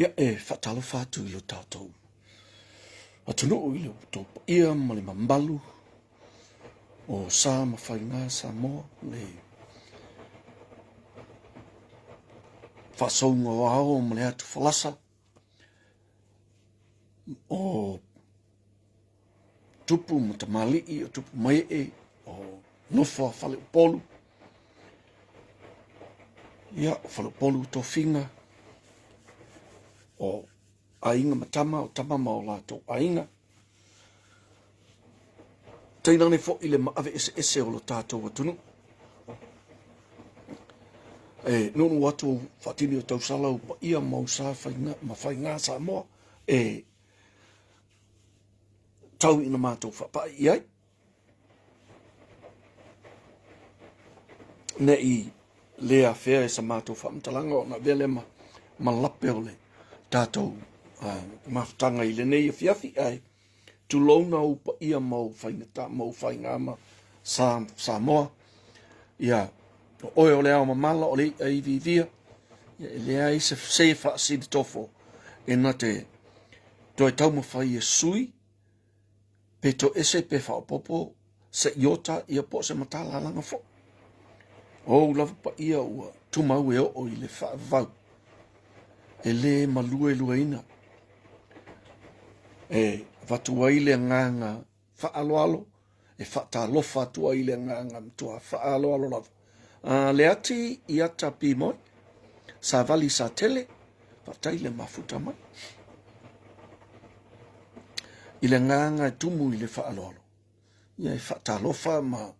Ia whatalo whātu I lo tātou. Atunu o I lo tō ia ma le mambalu o sā ma whainga sā moa le whasaunga o ao ma le atu whalasa o tupu ma ta malii o tupu mai o nofa whale o polu. Ia o whale o polu tō whinga o ainga matama o tamama o lātou ainga. Tainane fo I le maave ese o lo tātou atunu. Nunu watu whatini o tausala o pa ia mausā ma whainga sā moa. Tau ina mātou whapai iai. Ne I lea whea sa mātou whamtalanga o na vele ma lape o le tātou mawhtanga I le nei a whiawhi ai. Tu launa o pa ia mau whainga ma sa moa. Ia, oe o le ao mamala o le ai vivia. Ia, le ai se wha sidi tofo. E na te toi tau ma whai e sui. Pe to ese pe wha popo se iota ia po se matala langa fo. O lava pa ia ua tumau e o I le wha vau. E le malue lueina. Watu aile nganga whaaloalo. E whata lofa tu aile nganga tua whaaloalo lava. Le ati I ata pi moi. Sa vali sa tele. Whataile mafuta mai. Ile nganga tumu ile whaaloalo. Ia whata lofa ma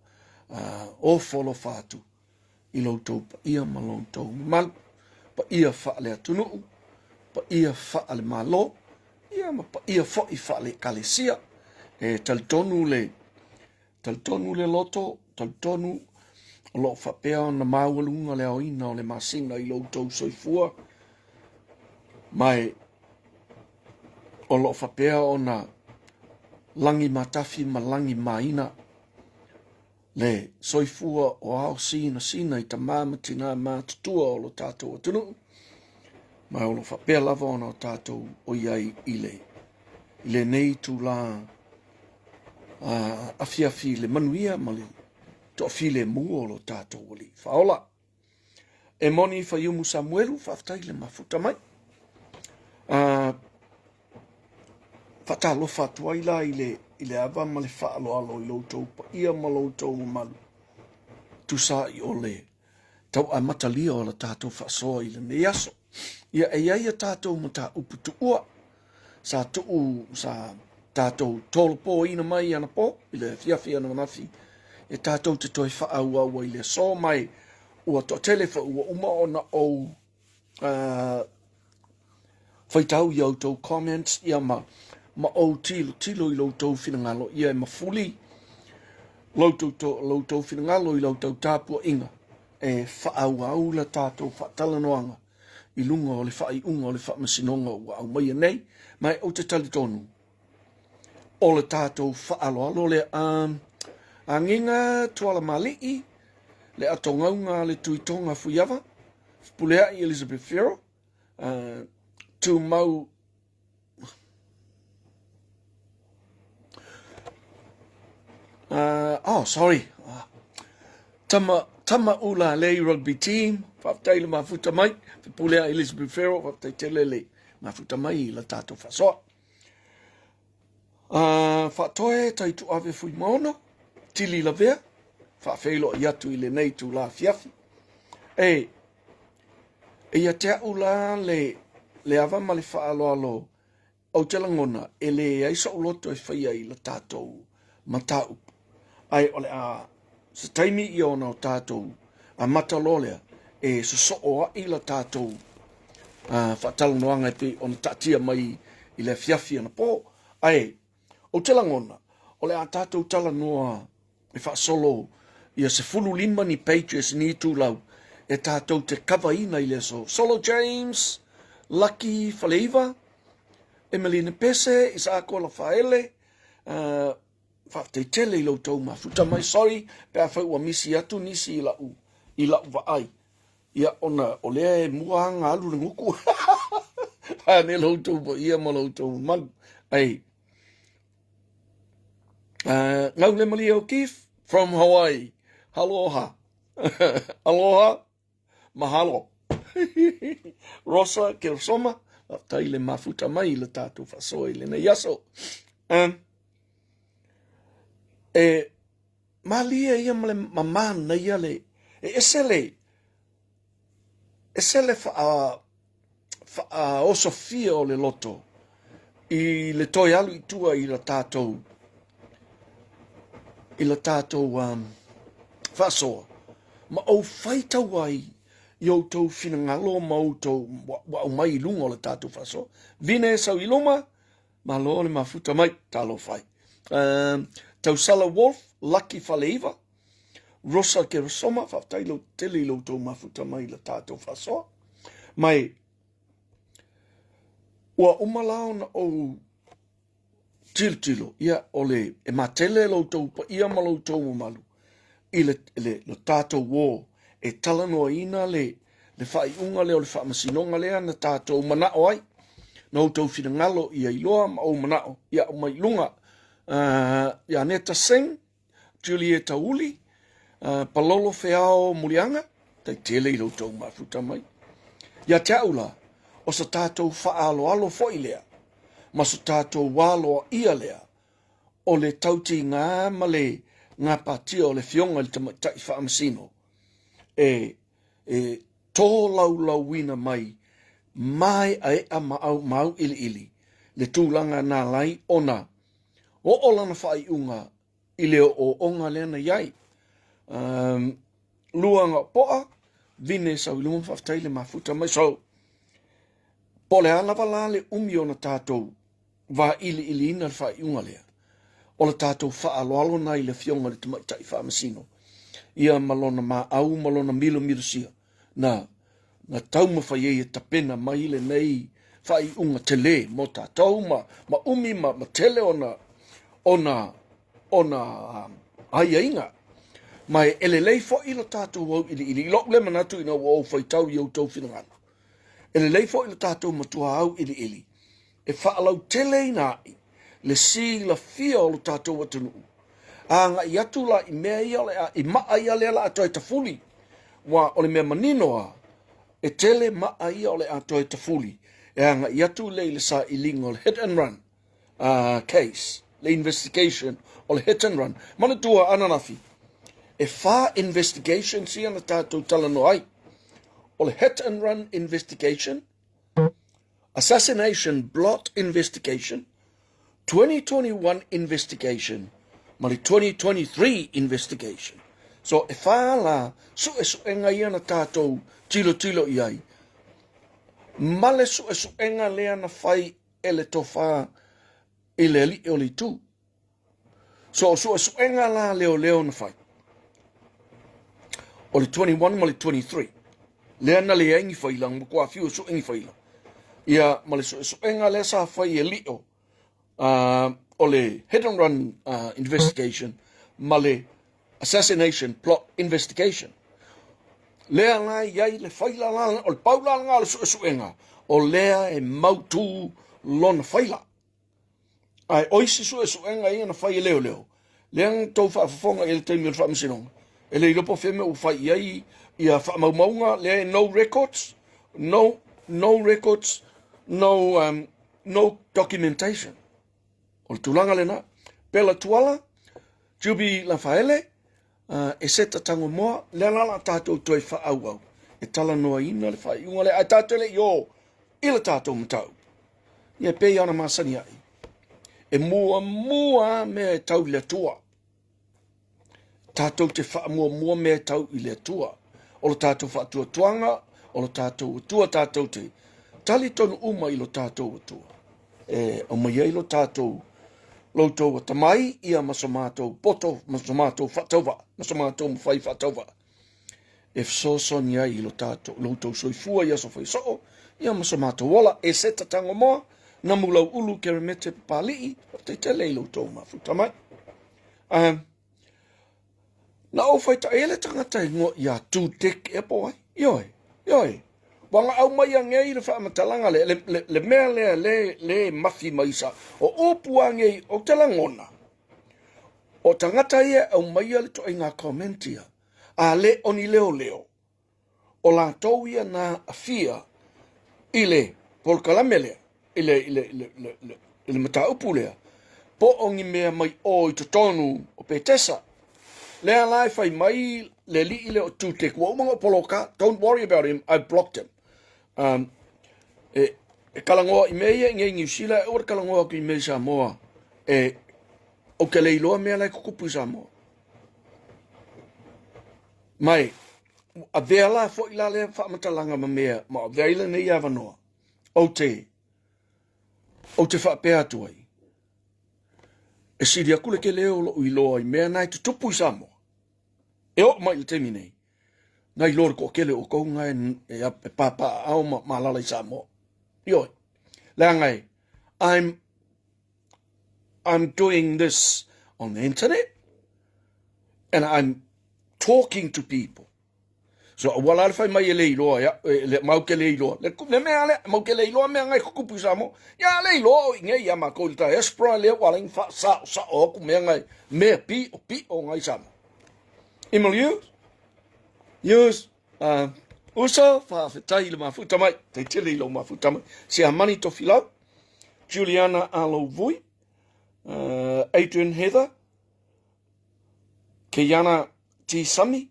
o folo whatu. I loutou pa ia ma loutou malu. Pa ia whaale atunu. Pa ia whaale malo. Ia ma pa ia fo I whaale kalesia. Taltonu le loto. Taltonu o lo whapea o na mawalunga le oina o le masinga I loutou soifua. Mai o lo whapea o na langi matafi ma langi maina. Le soifua o ao sina I ta māmatina mātutua o lo tātou atunu. Mai o lo whapea lava ona o tātou o iai I le nei tu la afiafi le manuia ma le to file mua o lo tātou o li. Whaola. E moni whaiumu Samuelu whaftai le mafuta mai. Whatalo whatua ila I le ava ma le whaaloalo I loutou pa ia ma loutou malu. Tusa I o le tau a matalia o la tātou whasoa I le ne aso. Ia e ia tātou ma tā uputu ua. Sa tuu sa tātou tolopo ina mai ana po. I le fiafi ana manafi. E tātou te toi whaau aua I le so mai. Ua to telefa ua uma ona o whaitau I autou comments. Ia ma o tilo I loutou whinangalo. Ia e mafuli. Loutou whinangalo I loutou tāpua inga. E whaau au la tātou whatalanoanga. I lunga o le whaiunga o le whamasinonga ua au mai nei. Mai o te talitonu. O le tātou whaaloalo le anginga tuala malii. Le atongaunga le tuitonga fuiava. Pulea I Elizabeth Ferro. Tu mau sorry. Tama ula le rugby team. Whaftaile mafuta mai. Pulea Elizabeth Ferro. Whaftaitele le mafuta mai I la tātou whasoa. Whatoe taitu ave fui maono. Tili la vea. Whawhelo I atu I le nei tu la fiafi. E ia te ula le ava ma le whaaloalo. Au te langona. E le aisa uloto e whaia I la tātou matau. Ai ole sa taimi I ona o tātou a matalolea e so oa I la tātou whatalanoanga e pe ona tatia mai I le fiafi ana po. Ai, o te langona, o le a tātou tala noa e whaasolo ia se fulu lima ni pages ni tūlau e tātou te kawaina I le so. Solo James, Lucky Faleiva, Emeline Pese, Isaac Ola Faele, whateitele I loutou mafuta mai, sorry, pēr whau a misi atu nisi I lau wa ai. Ia ona o lea e mua hanga alu na nguku. pane loto po ia mo loto mal ai ngau le mali o kif from Hawaii aloha aloha mahalo Rosa ke soma tai le mafuta mai le tatu fasoi le na yaso malia ia male mama na ia le esele fa o Sofia o le loto i le toi alu i tua i la tātou fasoa ma o faita wai i o tau finangalo ma o tau wa o mai lunga o le tātou fasoa vine sau i loma ma lo le mafuta mai talo fai tau sala wolf lucky faleiva rosa ke soma fa tai lo tele lo tau mafuta mai la tātou fasoa mai ua umalao na o tilo ia ole e matele lo tau pa ia malo tau malu i le tātou wō e talanoa ina le whai unga le o le wha masinonga lea na tātou manao ai na o tau whingalo i ailoa ma o manao ia o mai lunga ia Neta Singh Julieta Uli Palolo Feao Mulianga tai tele i lo tau mafuta mai ia taula o sa tātou whaalo fo i lea ma sa tātou walo ia lea o le tauti ngā male ngā pātia o le fionga le tamatai whaamasino e tō lau wina mai a mau ili le tūlanga nā lai ona o olana whai unga i leo o onga lena iai luanga poa vine sau i lunga whaftai le mafuta mai so po le ala wala le umi o na tātou wa ili ina le whai unga lea o le tātou whaaloalo nei le fionga le tamatai whaamasino ia malona ma au malona milo sia na tau mawhai e tapena mai le nei whai unga tele mo tātou ma umi ma tele ona ai inga mai elelei fo ilo tātou au ili lok le manatu ina o whai tau i au tau whinangana elelei fo ilo tātou matua au ili e whaalau tele inai le si la fia o lo tātou atunu anga i atu la i mea ia le i maa ia le la atoe tafuli wa o le mea maninoa e tele maa ia o le atoe tafuli e anga i atu le sa i linga o le hit and run case le investigation o le hit and run mana tua ananafi e wha investigation si ana tātou talano ai o le hit and run investigation assassination blot investigation 2021 investigation mali 2023 investigation so e whala su enga ia na tātou tilo iai male su enga lea na whai ele tofa ele li oli tu so su enga la leo na whai o le 21 mali 23 lea na lea ingi whailang mo kua fiu su ingi whailang ia male su enga lea sa whai e lio o le hit and run investigation male assassination plot investigation lea la iai le whaila la o le paula nga le suenga o lea e mautu lona whaila ai oisi suenga ia na whai leo lea tau whaafafonga i le teimi o le whaamasinonga e le ilopo wheme u whai iai ia whaamaumaunga lea no records no documentation o le tulanga lena pela tuala jubi la faele e seta tango moa le la tātou toi whaau e tala noa ina le whai unga le a tātou le yo i le tātou matau ia pei ana masani ai e mua mea e tau le tua tātou te wha mua mea e tau i le tua o le tātou wha tua tuanga o le tātou tua tātou te tali tonu uma i lo tātou tua o mai ai lo tātou Loutou wa tamai ia masomatou poto masomatou fatova masomatou mfai fatova if so sonia i lo tato loutou soifua ia so fai so ia masomatou wala e seta tango moa na mulau ulu ke remete pali te tele loutou mafuta mai na o fai ta ele tangata ngo ia tu tek e poi yoi Wanga au mai ngei le fa matalanga le mea le mafi maisa o opua ngei o talangona o tangata ia au mai le to inga commentia a le oni leo o la tau ia na afia ile pol kalamele ile mata upulea po ongi mea mai o i tonu o petesa le alai fai mai le li ile o tute kua umanga poloka. Don't worry about him, I blocked him. Kalangoa i mea ngai New Zealand o kalangoa ki me Samoa o ke leiloa mea lai kukupu Samoa mai a vela fo ila le fa matalanga ma mea ma vela nei avanoa o te fa pe atuai e siria kule ke leo lo iloa i mea nai tupu Samoa e o mai le temi nei nai lor ko kele o konga e a papa au ma lala i Samoa yo langai I'm doing this on the internet and I'm talking to people. So wala fai mai le ilo ya le mau ke le ilo le mea le mau ke le ilo mea ngai kupu Samoa ya le ilo ngai ya ma ko ta espra le wala in fa sa o ku mea ngai me pi o ngai Samoa Emil use uso fa tai le mafuta mai te tili lo mafuta mai si amani to filo Juliana alo vui Adrian Heather Kiana T Sami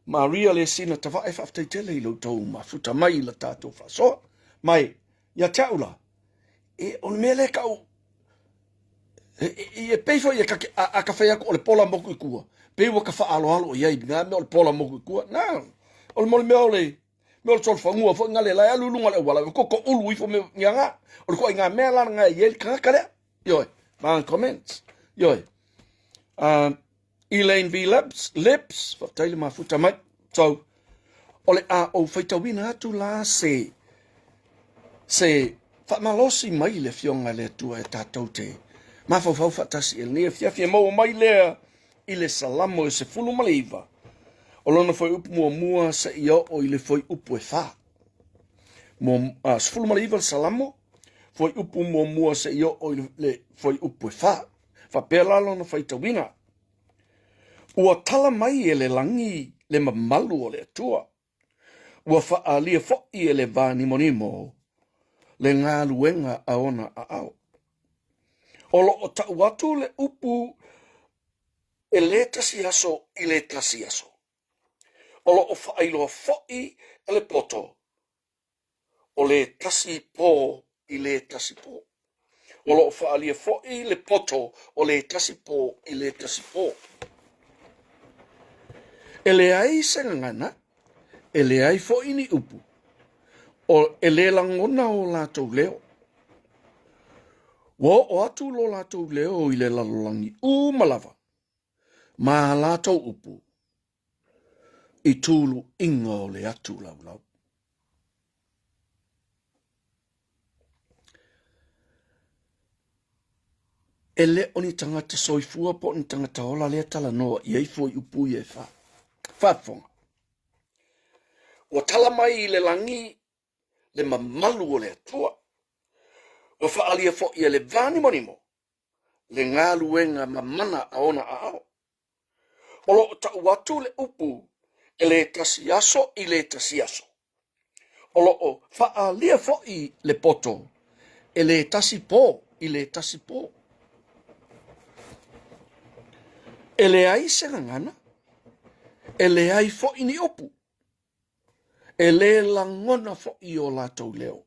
Maria le sina tava e fa te tele lo to mafuta mai la tato fa so mai ya taula e on mele ka e pe fo ye ka a ka fa ya ko le pola mo ku ku pe wo ka fa alo ye nga me le pola mo ku ku na ol mo le me sol fa ngua fo ngale la ya lulu ngale wala ko ulu i fo me nga ol ko nga me la nga ye ka ka le yo man comments yo Elaine V. Lips, whakataile mafuta mai. So, ole a o whaitawina atu la se whamalosi mai le fionga le tua e tātou te. Mawhau whatasi e nia whiawhia maua mai lea i le salamo e se fulu maliva. O lona whai upu mua sa ia o i le whai upu e wha. Se fulu maliva le salamo, whai upu mua sa ia o i le whai upu e wha. Whapela lona whaitawina. Ua tala mai e le langi le mamalu o le atua. Ua whaalia fo'i e le vani monimo le ngā luenga a ona a au. O lo o tau atu le upu e le tasi aso i le tasi aso. O lo o whaailoa fo'i e le poto o le tasi po i le tasi po. O lo o whaalia fo'i le poto o le tasi po i le tasi po. Ele ai sengana, ele ai fo ini upu, o ele langona o lātou leo. O atu lo lātou leo i le lalolangi malava, ma lātou upu, i tūlu inga o le atu laulau. Ele oni tangata soifua po ni tangata ola lea tala noa, iei fo i upu i e wha. Whafonga. O tala mai i le langi le mamalu o le atua. O whaalia fo i le vani monimo. Le ngā luenga mamana a ona a ao. O lo ta watu le upu e le tasi aso i le tasi aso. O lo o whaalia fo i le poto e le tasi po i le tasi po. E le ai serangana. E le ai fo i ni upu. E le langona fo i o lātou leo.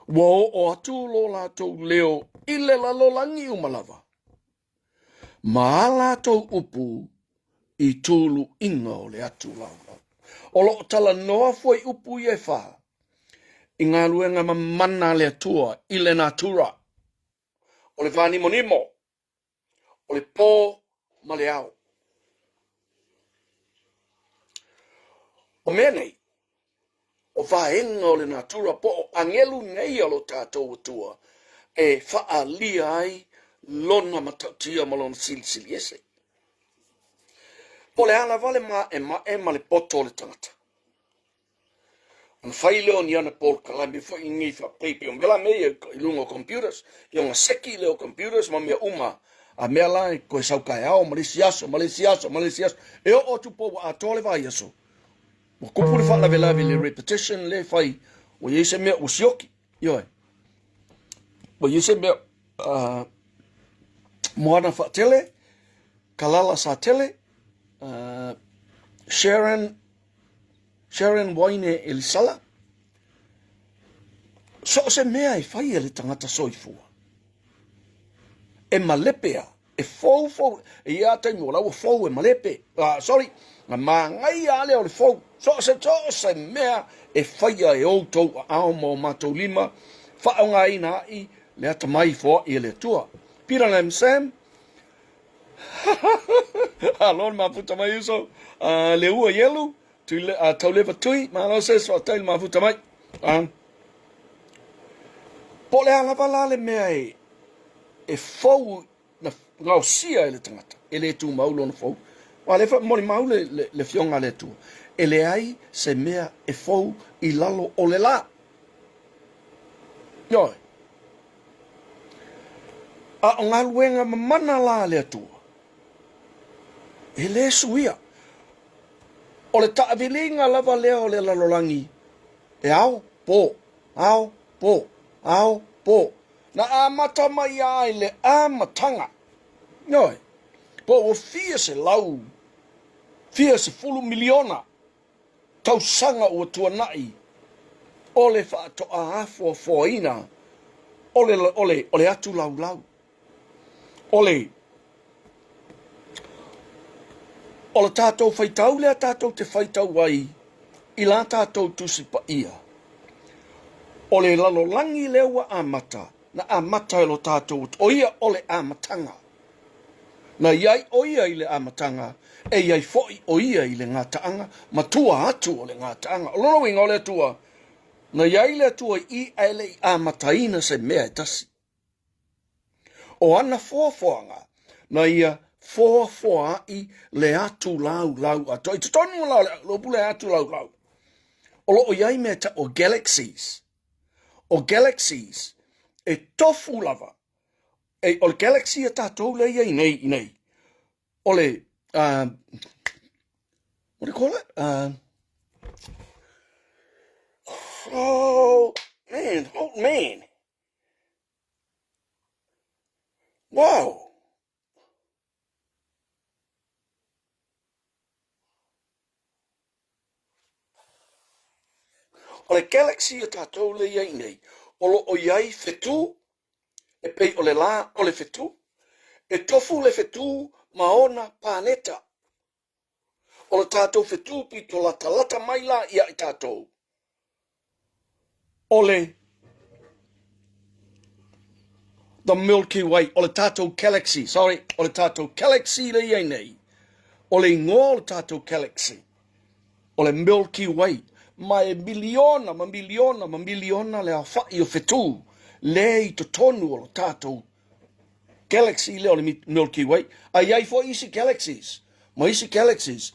Wo o atu lo lātou leo i le lalolangi umalava. Ma lātou upu i tūlu inga o le atu laulau. O lo tala noa foi upu i e wha. I ngā luenga mamana le atua i le natura. O le vani monimo. O le pō ma le au. O mea nei, o vaenga o le natura po o angelu nei alo tātou atua e whaalia ai lona matautia malona silisili ese. Po le ala vale ma e le poto le tangata. Whai leo ni ana Paul Kalami fo ingi fa pepe on vela mea I lungo computers I onga seki leo computers ma mea uma a mea lai koe saukai ao malisiaso e o tu po a tole vai aso mo kupuri fa la vela le repetition le fai o yese mea usioki yo o yese mea moana fa tele kalala sa tele Sharon Waine Elisala. So se mea fai le tangata soifua. E malepea. E fou. E ia tai mo lau fou e malepe. Sorry. Ma ngai ale o le fou. So se mea e fai e outou ao mo matou lima. Whao ngai na I le ata mai fo I le tua. Pira lem Sam. Alon ma puta mai uso. Le ua yelu. Tau lewa tui, mano se so tail mafuta mai. Po le alava la le mea e fau na ngau sia le tangata. E le tu maulo na fau. Wa le fa mori mau le fionga le tu. E le ai se mea e fau I lalo o le la. Yoi. A ngā luenga mamana la le tu. E le suia. O le taavilinga lava lea o le lalolangi. E ao, po. Na amata mai ai le amatanga. Noi. Po o fia se lau. Fia se fulu miliona. Tau sanga o tuanai. O le whaato a afo foina. O le atu lau. O le tātou whaitau lea tātou te whaitau wai I la tātou tusi pa ia. O le lalolangi lewa amata na amata lo tātou o ia o le amatanga. Na iai o ia I le amatanga e iai foi o ia I le ngātaanga ma tua atu o le ngātaanga. O lono winga o le tua na iai le tua I ele I amataina se mea e tasi. O ana fōwhanga na ia foa I le atu lau ato. I tutonu lo pule atu lau. O lo o iai mea ta o galaxies. O galaxies e tofu lava. O le galaxy e tātou le iai nei. O le, what do you call it? Oh, man. Wow. O le galaxy e tātou le iai nei. O lo o iai fetu, e pei o le la o le fetu, e tofu le fetu maona planeta. O le tātou fetu pi to lata mai la ia I tātou. O le the Milky Way, o le tātou galaxy, o le tātou galaxy le iai nei. O le ngō o le tātou galaxy. O le Milky Way. Ma miliona le awhai o fetu. Le I to tonu o le tātou galaxy le o le Milky Way. A iai fo isi galaxies. Ma isi galaxies.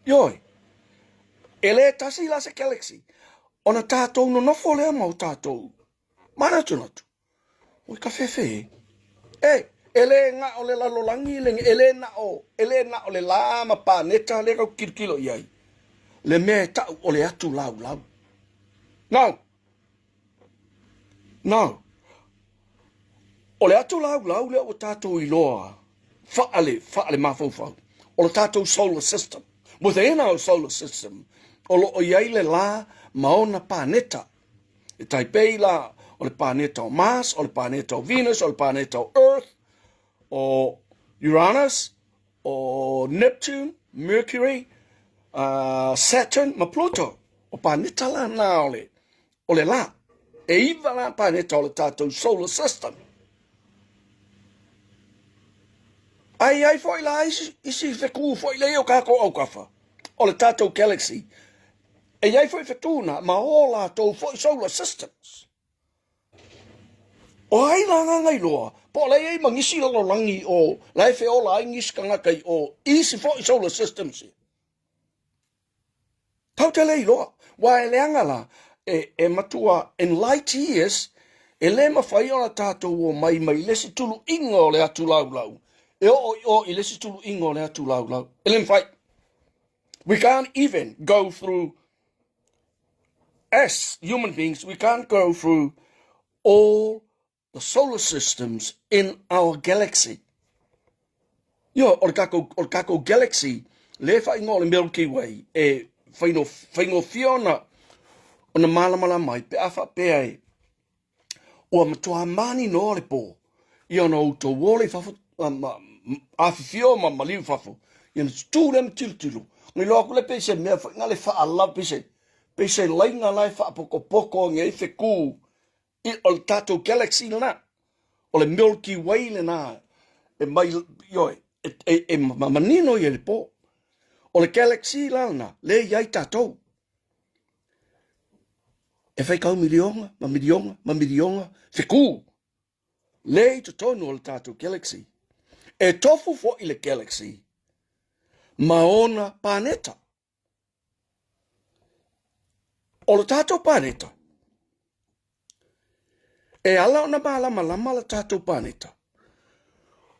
Yoi. E le tasi la se galaxy. Ona tātou no nofo lea mau tātou. Mana tunatu. Oi ka fefe. Ele nga o le lalolangi ele na o le lama planeta le kau kirkilo iai. Le mea tau o le atu lau. Now. O le atu lau le o tātou iloa. Whaale mawhauwhau. O le tātou solar system. Within our solar system. O lo o iai le la maona planeta. E taipei la o le planeta o Mars, o le planeta o Venus, o le planeta o Earth, o Uranus, o Neptune, Mercury, Saturn, ma Pluto. O planeta la na o le la. E iwa la planeta o le tātou solar system. Ai foi la isi feku foi le o kako au kafa. O le tātou galaxy. E ai foi fetuna ma o la tau foi solar systems. O ai la ngai loa. Po le ei mangisi lo langi o lai fe o la ingis kanga kai o isi foi solar systems. Pau te lei loa. Wa e leanga la. E matua in light years. E le mawhai ona tātou o mai lesi tulu ingo le atu lau. E o I lesi tulu ingo le atu lau. E le mwhai. We can't even go through, as human beings, we can't go through all the solar systems in our galaxy. Yo, o kako galaxy, le whaingo le Milky Way, e whaingo fiona o na malamala mai, pe awha pe ai, o matua mani no le po, I ona uto wole whafo, awhi fio ma maliu whafo, I ona tūrem tiltilu, ngai loa kule pese mea whainga le wha ala pese lainga lai wha poko ngai wheku, I o le tātou galaxy na, o le Milky Way le na, e mai, yoi, e manino I le po. O le galaxy lana, le iai tātou. E whai kau milionga, wheku. Le I tonu o le tātou galaxy. E tofu fo I le galaxy. Maona planeta. O le tātou planeta. E ala ona malama le tātou planeta.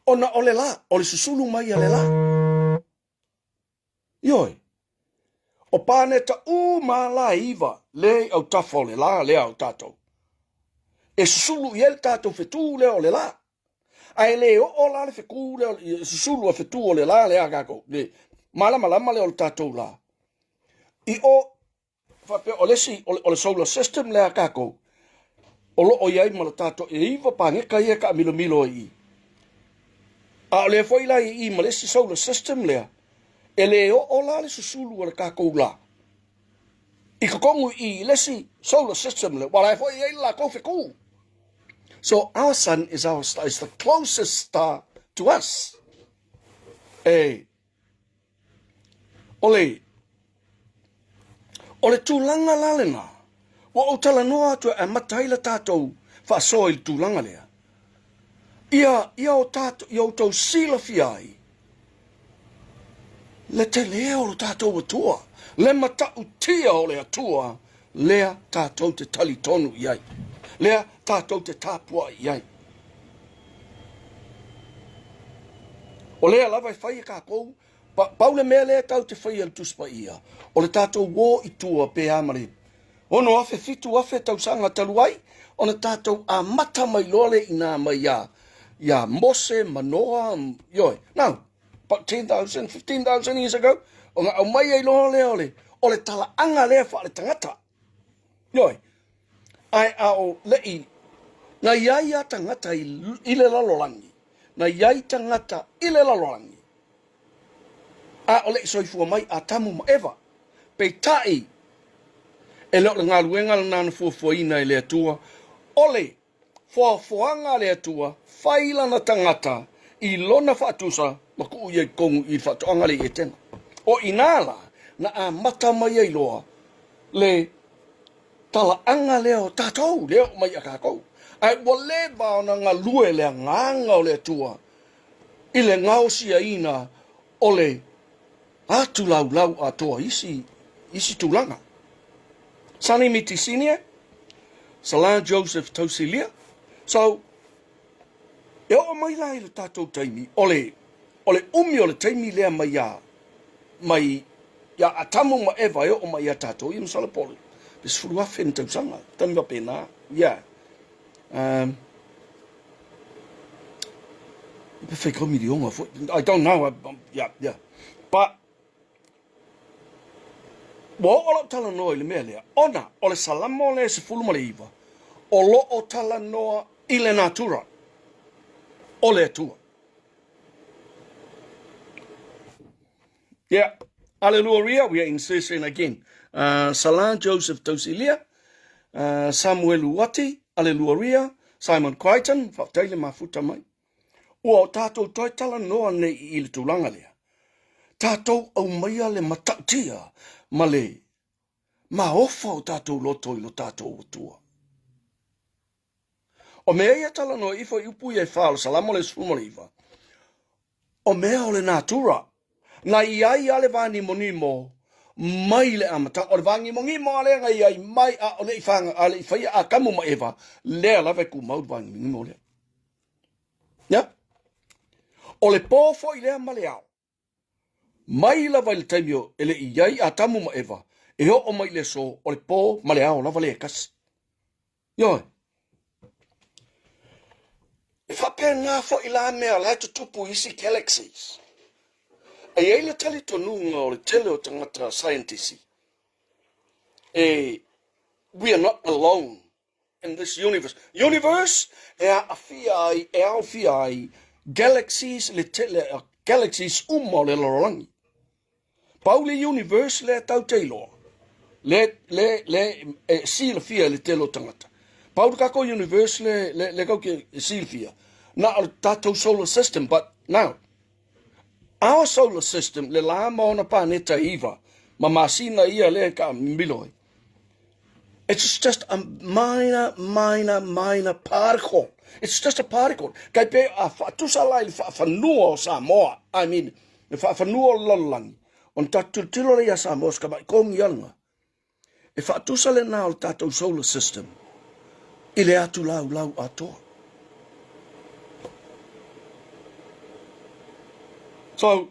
Ona o le la, o le susulu mai a le la. Ioi. O planeta la iwa, le au tafo le la, le au tātou. E susulu I el tātou whetū le o le la. Ai le o la le wheku le susulu a whetū o le la le a kako. Le malama le o le tātou la. I o lesi, o le solar system le a kako. O lo o iai ma le tātou e iwa pangeka ia ka milo I. A o le foi la I ma lesi solar system lea. E le o la le susulu o le kako la. I kakongu I lesi solar system le. Wala e foi iai la kou wheku. So our sun is is the closest star to us. Ole tūlanga lalena. Wa o tala noa atu e mataila tātou whasoa I tūlanga lea. Ia o tātou, ia o tau sila fiai. Le te lea o tātou atua. Le matau tia o le atua. Lea tātou te tali tonu iai. Lea tātou te tāpua iai. O lea lawai whai ka kou. Paule mea lea tau te whai al tuspa ia. O le tātou wō I tua pe amare. Ono afe fitu afe tau sanga taluai. O le tātou a mata mai lole I nā mai ia. Ia mose manoa. Yoi. Now, about 10,000, 15,000 years ago. O ngā au mai ai lole ole. O le tala anga lea wha le tangata. Yoi. Ai ao lei. Na iai a tangata I le lalolangi. Na iai tangata I le lalolangi. A o lei soifua mai a tamu ma ewa. Pei tai. E leo le ngā luenga le nāna fuafuaina I le atua. Ole. Fuafuanga le atua. Whaila na tangata. I lona whaatusa. Maku iei kongu I whaatuanga le e tena. O inala. Na a mata mai ai loa. Le tala anga leo tātou leo mai a kākou. Ai wale bao na ngā lue lea nganga o lea tua. I le ngausia ina o le atu lau a toa isi tūlanga. Sani miti sinia. Salah Joseph Tausilia. So, e o mai lai le tātou taimi. Ole umi o le taimi lea mai a. Mai ia atamu ma eva e o mai a tātou. I msala poli. Is furu afe in tau sanga. Tami wape nā. Yeah. I don't know. Yeah. But, wa o tala noa I le mea lea. Ona, o le salamo le se fulu ma le iwa. O lo o tala noa I le natura. O le atua. Yeah. Hallelujah. We are inserting again. Salah Joseph Tosilia, Samuel Uwati, Alleluia, Simon Crichton, whaktaile mafuta mai. Ua tātou toi tala noa nei I le tūlanga lea. Tātou au maia le matautia, ma le maofa o tātou loto I lo tātou atua. O mea ia tala noa ifo I upu ia whaala salamo le sumaliva. O mea o le natura, na iai ale vani monimo, mai le amata o vangi mongi mo le ngai ai mai a o le fanga a le fai a kamu ma eva le la ve ku mau vangi mo le ya o le po fo ile maleao mai la vai taimio ele iai a tamu ma eva e ho o mai le so o le po maleao la vale kas yo e fa pena fo ila me la tupu isi galaxies e ele tali tonu o le tele o tangata scientist we are not alone in this universe. Universe, galaxies, galaxies le lorangi. Pauli universe le tau taylor. Seal fia le telo tangata. Pauli kako universe le kauke seal fia. Na tato solar system, but now, our solar system, le la maona paneta iva, mamasina ia le ka miloi. It's just a minor particle. It's just a particle. Kai pe a fatusala fa nuo Samoa. I mean, fa nuo lolang. On tatu tilo ya Samoa ska ba kong yanga. E fatusale na o tatu solar system. Ile atu lau ato. So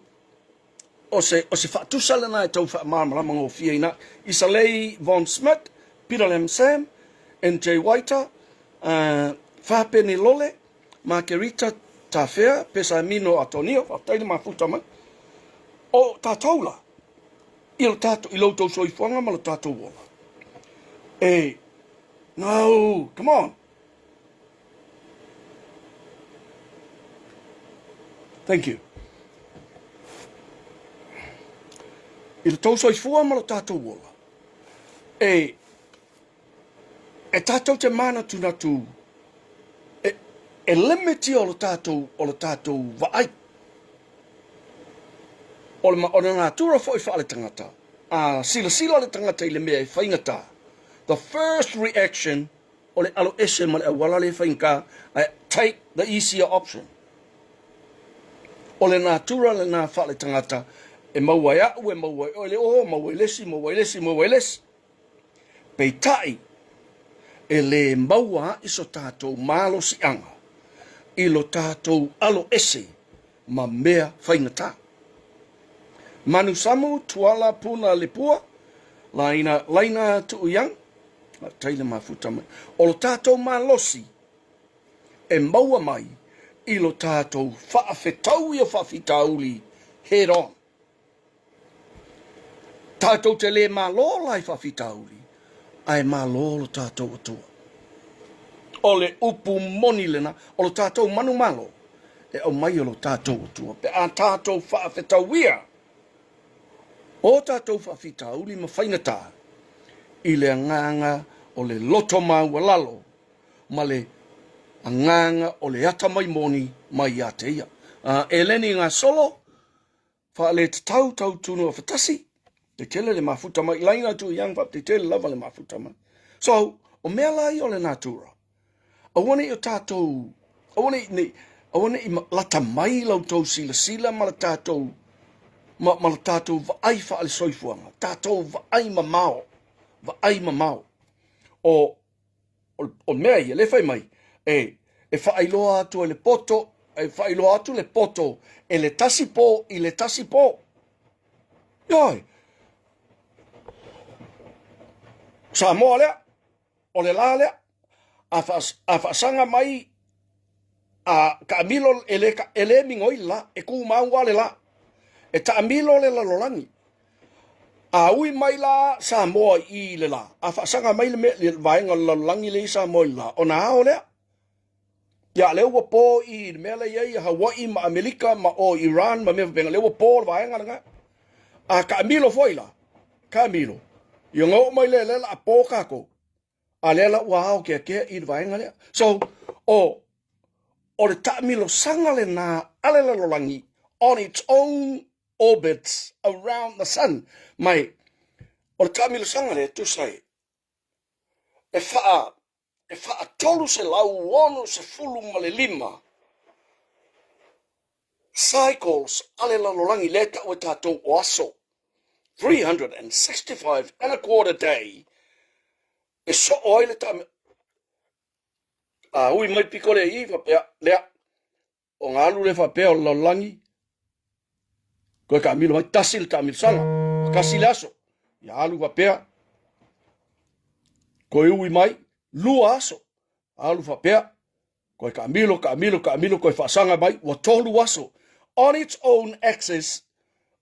o se fatusale na tau fa mama mo fiena Isalei von Smith Peter Lem Sam, N.J. Waiter, Fapeni Lole, Margarita Tafea, Pesamino Atonio, Taile Mafutama, o Tatola, il tato, il auto soifonga, ma lo tato wola. Hey, no, come on. Thank you. Il tau soifonga, ma lo tato wola. Hey, e tātou te mana tuna tū. E limiti o le tātou vaai. O le ngā tūra fo i wha le tangata. Sila le tangata i le mea i whaingata. The first reaction o le alo ese ma le awala le whainga, take the easier option. O le ngā tūra le ngā wha le tangata, e mauai au, e mauai o le o, mauai lesi. Pei tai, e le maua iso tātou malo si anga, i lo tātou alo ese, ma mea whaingata. Manu samu tuala puna le pua, laina tu uyang, taile mafuta mai, o lo tātou malosi, e maua mai, i lo tātou whaafetau ia whaafitauli, head on. Tātou te le malo lai whaafitauli, ai malo lo tātou atua. O le upu moni lena, o lo tātou manu malo, e au mai o lo tātou atua, pe a tātou whaafetauia. O tātou whaafitauli ma whaingata, i le anganga o le loto mau lalo, ma le anganga o le ata mai moni mai a te ia. E leni ngā solo, wha le tau tunu a whatasi, te tele le mafuta mai, laina tu yang wap te tele lava le mafuta mai. So, o mea lai o le natura. Awane o tātou, awane i lata mai lau tau sila ma le tātou, ma le tātou vaai wha ale soifuanga, tātou vaai ma mao. O mea ia, le whai mai, e whaailoa atu le poto, e le tasi po. Ioi, Samoa lea, o le la lea, a whaasanga mai, ka amilo ele mingoi la, e ku maua le la, e ta amilo le la lorangi. A ui mai la Samoa i le la, a whaasanga mai le vaenga la lorangi le Samoa i la, o na hao lea. Ya lewa po i mele ye Hawaii ma Amerika ma o Iran ma me benga lewa po le vaenga nga. A ka amilo foila, ka amilo. Yo ngo mai le la po kako. A le la wow ke i vaenga le. So o le tamilo sanga le na ale la lorangi on its own orbits around the sun. Mai o le tamilo sanga le tu sai. E fa tolu se lau ono se fulu ma le lima. Cycles ale la lorangi le ta o tatou o aso. 365 and a quarter day. E so oile ta ui mai piko le I fa pea lea o ngalu le fa pea o langi ko ka milo mai tasil ka mil sanga kasi laso ya alu fa pea ko ui mai lu aso alu fa pea ko ka milo ko fa sanga mai wa tolu aso on its own axis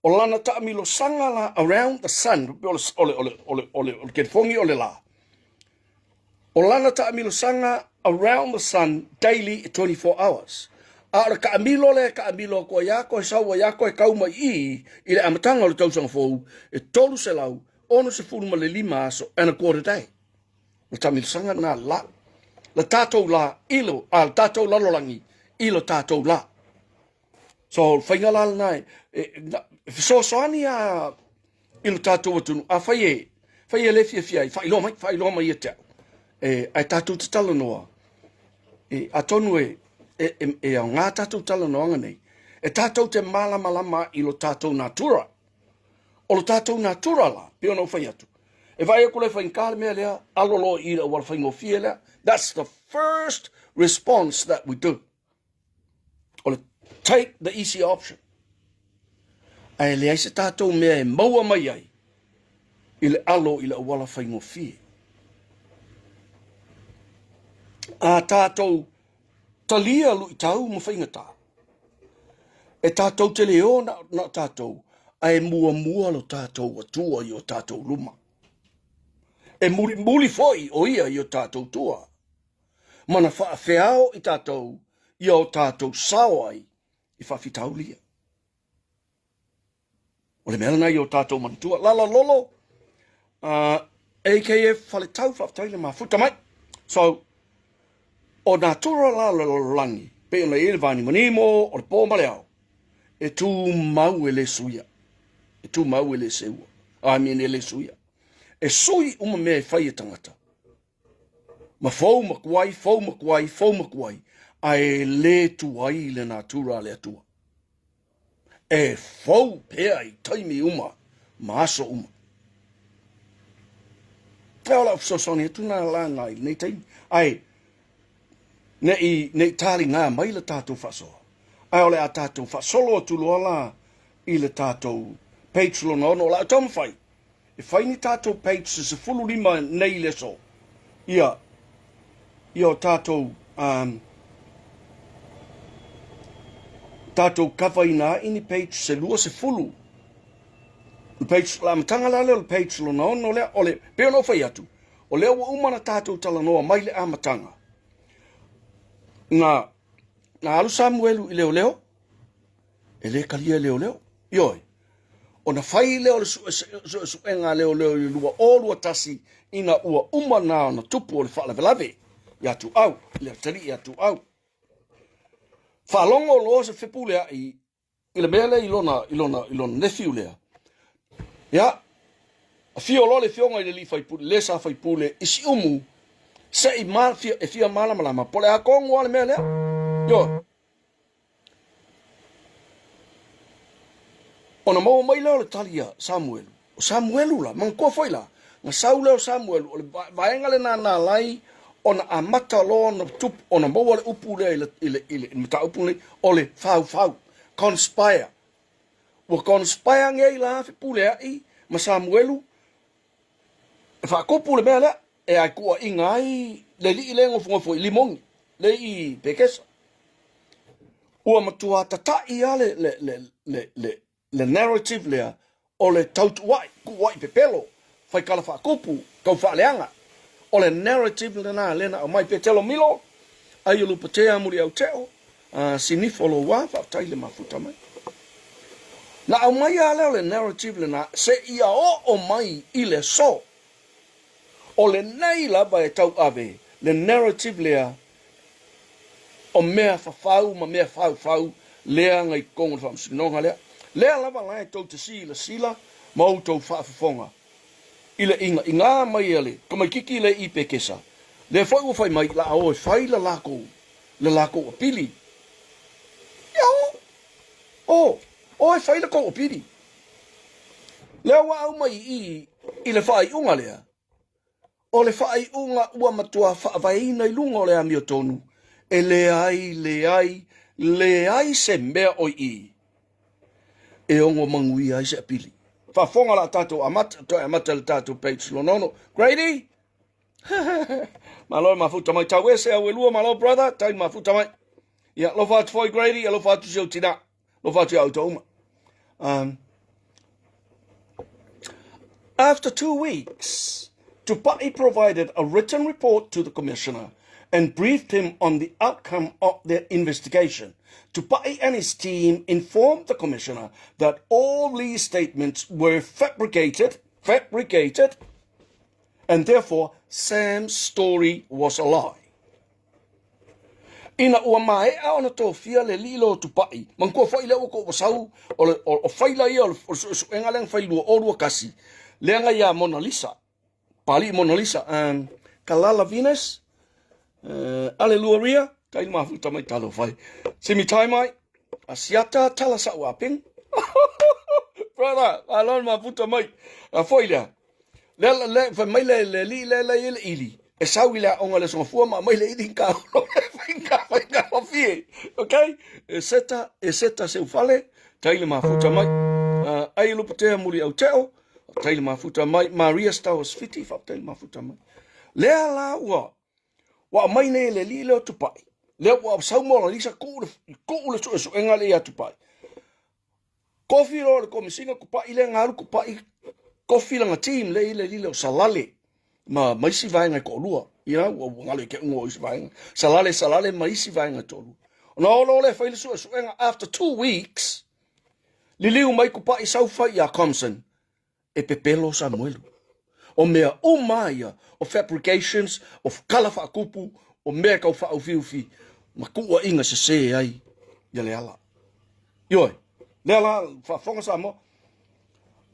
o lana ta milo sanga la around the sun ole ke fongi ole la o lana ta milo sanga around the sun daily 24 hours. Ara ka amilo ko ya ko sawa ya ko kauma I le amatanga le tausanga fou e tolu se lau ono se fulu ma le 5 aso and a quarter day. Le tamil sanga na la tatou la ilo al tatou la lolangi ilo tatou la. So whaingala nai so soani a ilo tatou atunu a whaie le fia whailo mai e tau ai tatou te tala noa a tonu e au ngā tātou tala noanga nei. E tātou te malama I lo tātou natura. O lo tātou natura la, pio no whai atu. E vai akule whai nkāle mea lea, alolo I la wala whai ngofia lea. That's the first response that we do. O le take the easy option. Ai lea se tātou mea e maua mai ai. I le alo I la wala whai ngofia. A tātou talia lu I tau ma whaingata. E tātou te leo na tātou, a e mua lo tātou atua I o tātou luma. E muli foi o ia I o tātou tua. Mana whaafeao I tātou, I o tātou sawai I whawhitau lia. O le mea nei o tātou manatua, lala lolo, AKF whale tau whawhitaile ma futa mai. So, o natura la langi, pe o le ilvani manimo, o le pōma leao, e tu mau e le suia. E tu mau e le seua. I mean e le suia. E sui uma mea e whai e tangata. Ma fau makuai, a e le tuai le natura le atua. E fau pea I taimi uma, maaso uma. E ola fsosoni, e tuna la ngai, nei taimi. Ai, nei tali ngā mai le tātou whasoa. Ai ole a tātou whasolo atuloa la I le tātou page lo no la tom whai. E whai ni tātou page se fulu 5 nei le so. Ia tātou kawaina ini page se lua se fulu. Le page la matanga la le page lo no le ole pe no whai atu. O leo wa umana tātou tala noa mai le amatanga. Na alu Samuelu I leo. E le kalia leo. Ioi. O na whai leo le su enga leo I lua olua tasi ina ua umana na tupu o le whaalawelawe. Ia tu au. Le tari ia tu au. Whalongo loa se whipulea I le mea le ilona nephew lea. Ia. A fio lo le fionga I le li whaipule. Le sa whaipule isi umu. Se I mal fia malama pole a kongo ale mea lea. Yo. Ona mau mai leo le talia Samuelu. O Samuelu la, mang kua foi la. Nga sau leo Samuelu, o le vaenga le nana lai, ona a mata lo na tup, ona mau ale upu lea ile mata upu lea, o le fau. Conspire. Wa conspire ngei la fi pulea I, ma Samuelu, e whakopu le mea lea, e ai kua ingai le li le ngofo limongi le I pekesa ua matua tatai a le narrative lea o le tautuai kuai pepelo fai kala whakopu kau whaaleanga o le narrative lena o mai petelo milo ai ulu patea muri au teo sinifolo wa whataile mafuta mai na au mai a leo le narrative lena se ia o mai I le so o le nei lava e tau ave, le narrative lea, o mea whawhau, ma mea whau, lea ngai kongo whamsinonga lea. Lea lava lai tau te sila, mau tau whaafafonga. I ngā mai ele, ka mai kiki le I pekesa. Le whai whai mai, la o e whai le lako a pili. Ia o e whai le ko a pili. Lea wa au mai i le whaai unga lea. O le whaai unga ua matua whaavaina i lunga o le ami o tonu. E le ai se mea o i. E ongo mangui ai se apili. Whafonga la tato amata le tato page lonono. Grady? Malo mafuta mai tawese a welua malo brother. Tai mafuta mai. Ia lofa atu foi Grady. Ia lofa atu siu tina. Lofa atu au tauma. After 2 weeks, Tupai provided a written report to the commissioner and briefed him on the outcome of their investigation. Tupai and his team informed the commissioner that all these statements were fabricated, and therefore Sam's story was a lie. Ina ua mai a ona tofia le lilo Tupai, mangkua fai le oko wasau o faila ia o enga leng failua o rua kasi. Leanga ia Mona Lisa, pali Mona Lisa, Kalala Venus, Aleluia, tai mafuta mai talo fai. Simi tai mai, asiata tala sa waping. Brother, alon mafuta mai, foi lea. Le mai le ili. E sau ila onga le songa fua ma mai le ili ka. Fainga fie. Okay? E seta se ufale, tai le mafuta mai. Ai lupatea muli au teo. Taile mafuta mai Maria Stowers fiti fa taile mafuta mai lea la wa mai ne le lilo Tupai le wa sau mo lisa ku so enga le Tupai kofi ro le komisinga ku pa ile ngaru ku pa kofi la team le lilo salale ma mai si vai nga ko lua ira wa ngale ke ngo si vai salale mai si vai nga tolu no le fa ile so enga after 2 weeks liliu mai ku pa sau fa ya Comson e pepelo Samuelu. O mea o maia o fabrications, of kalafa kupu, o mea kau wha au fiufi, ma kua inga se ai, ia le ala. Ioi, le ala, whafonga Samoa.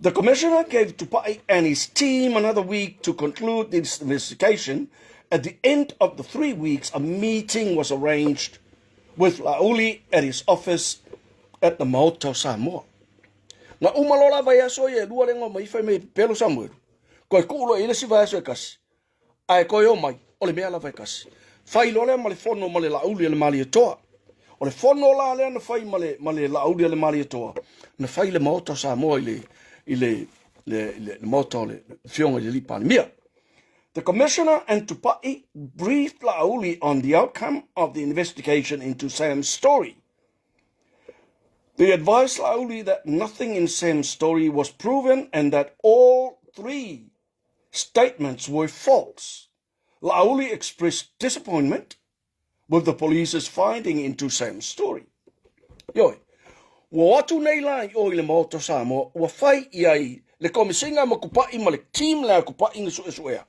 The commissioner gave Tupai and his team another week to conclude this investigation. At the end of the 3 weeks, a meeting was arranged with Lauli at his office at the Maoto Samoa. Na umalola vai aso ye lua lengo mai fai me pelo Samuel. Ko kulo ile si vai aso kasi. Ai ko yo mai, ole mea la vai kasi. Fai lole male fono male Lauli le mali toa. Ole fono la le na fai male Lauli le mali toa. Na fai le Maoto Samoa ile moto le fionga le lipani mia. The commissioner and Tupai briefed Lauli on the outcome of the investigation into Sam's story. They advised Lauli that nothing in Sam's story was proven and that all 3 statements were false. Lauli expressed disappointment with the police's finding into Sam's story. Yoi, wa atu nei lai o ile Maoto Samoa, wa fai iai le komisinga ma kupai ma le team la kupai ngi su ea.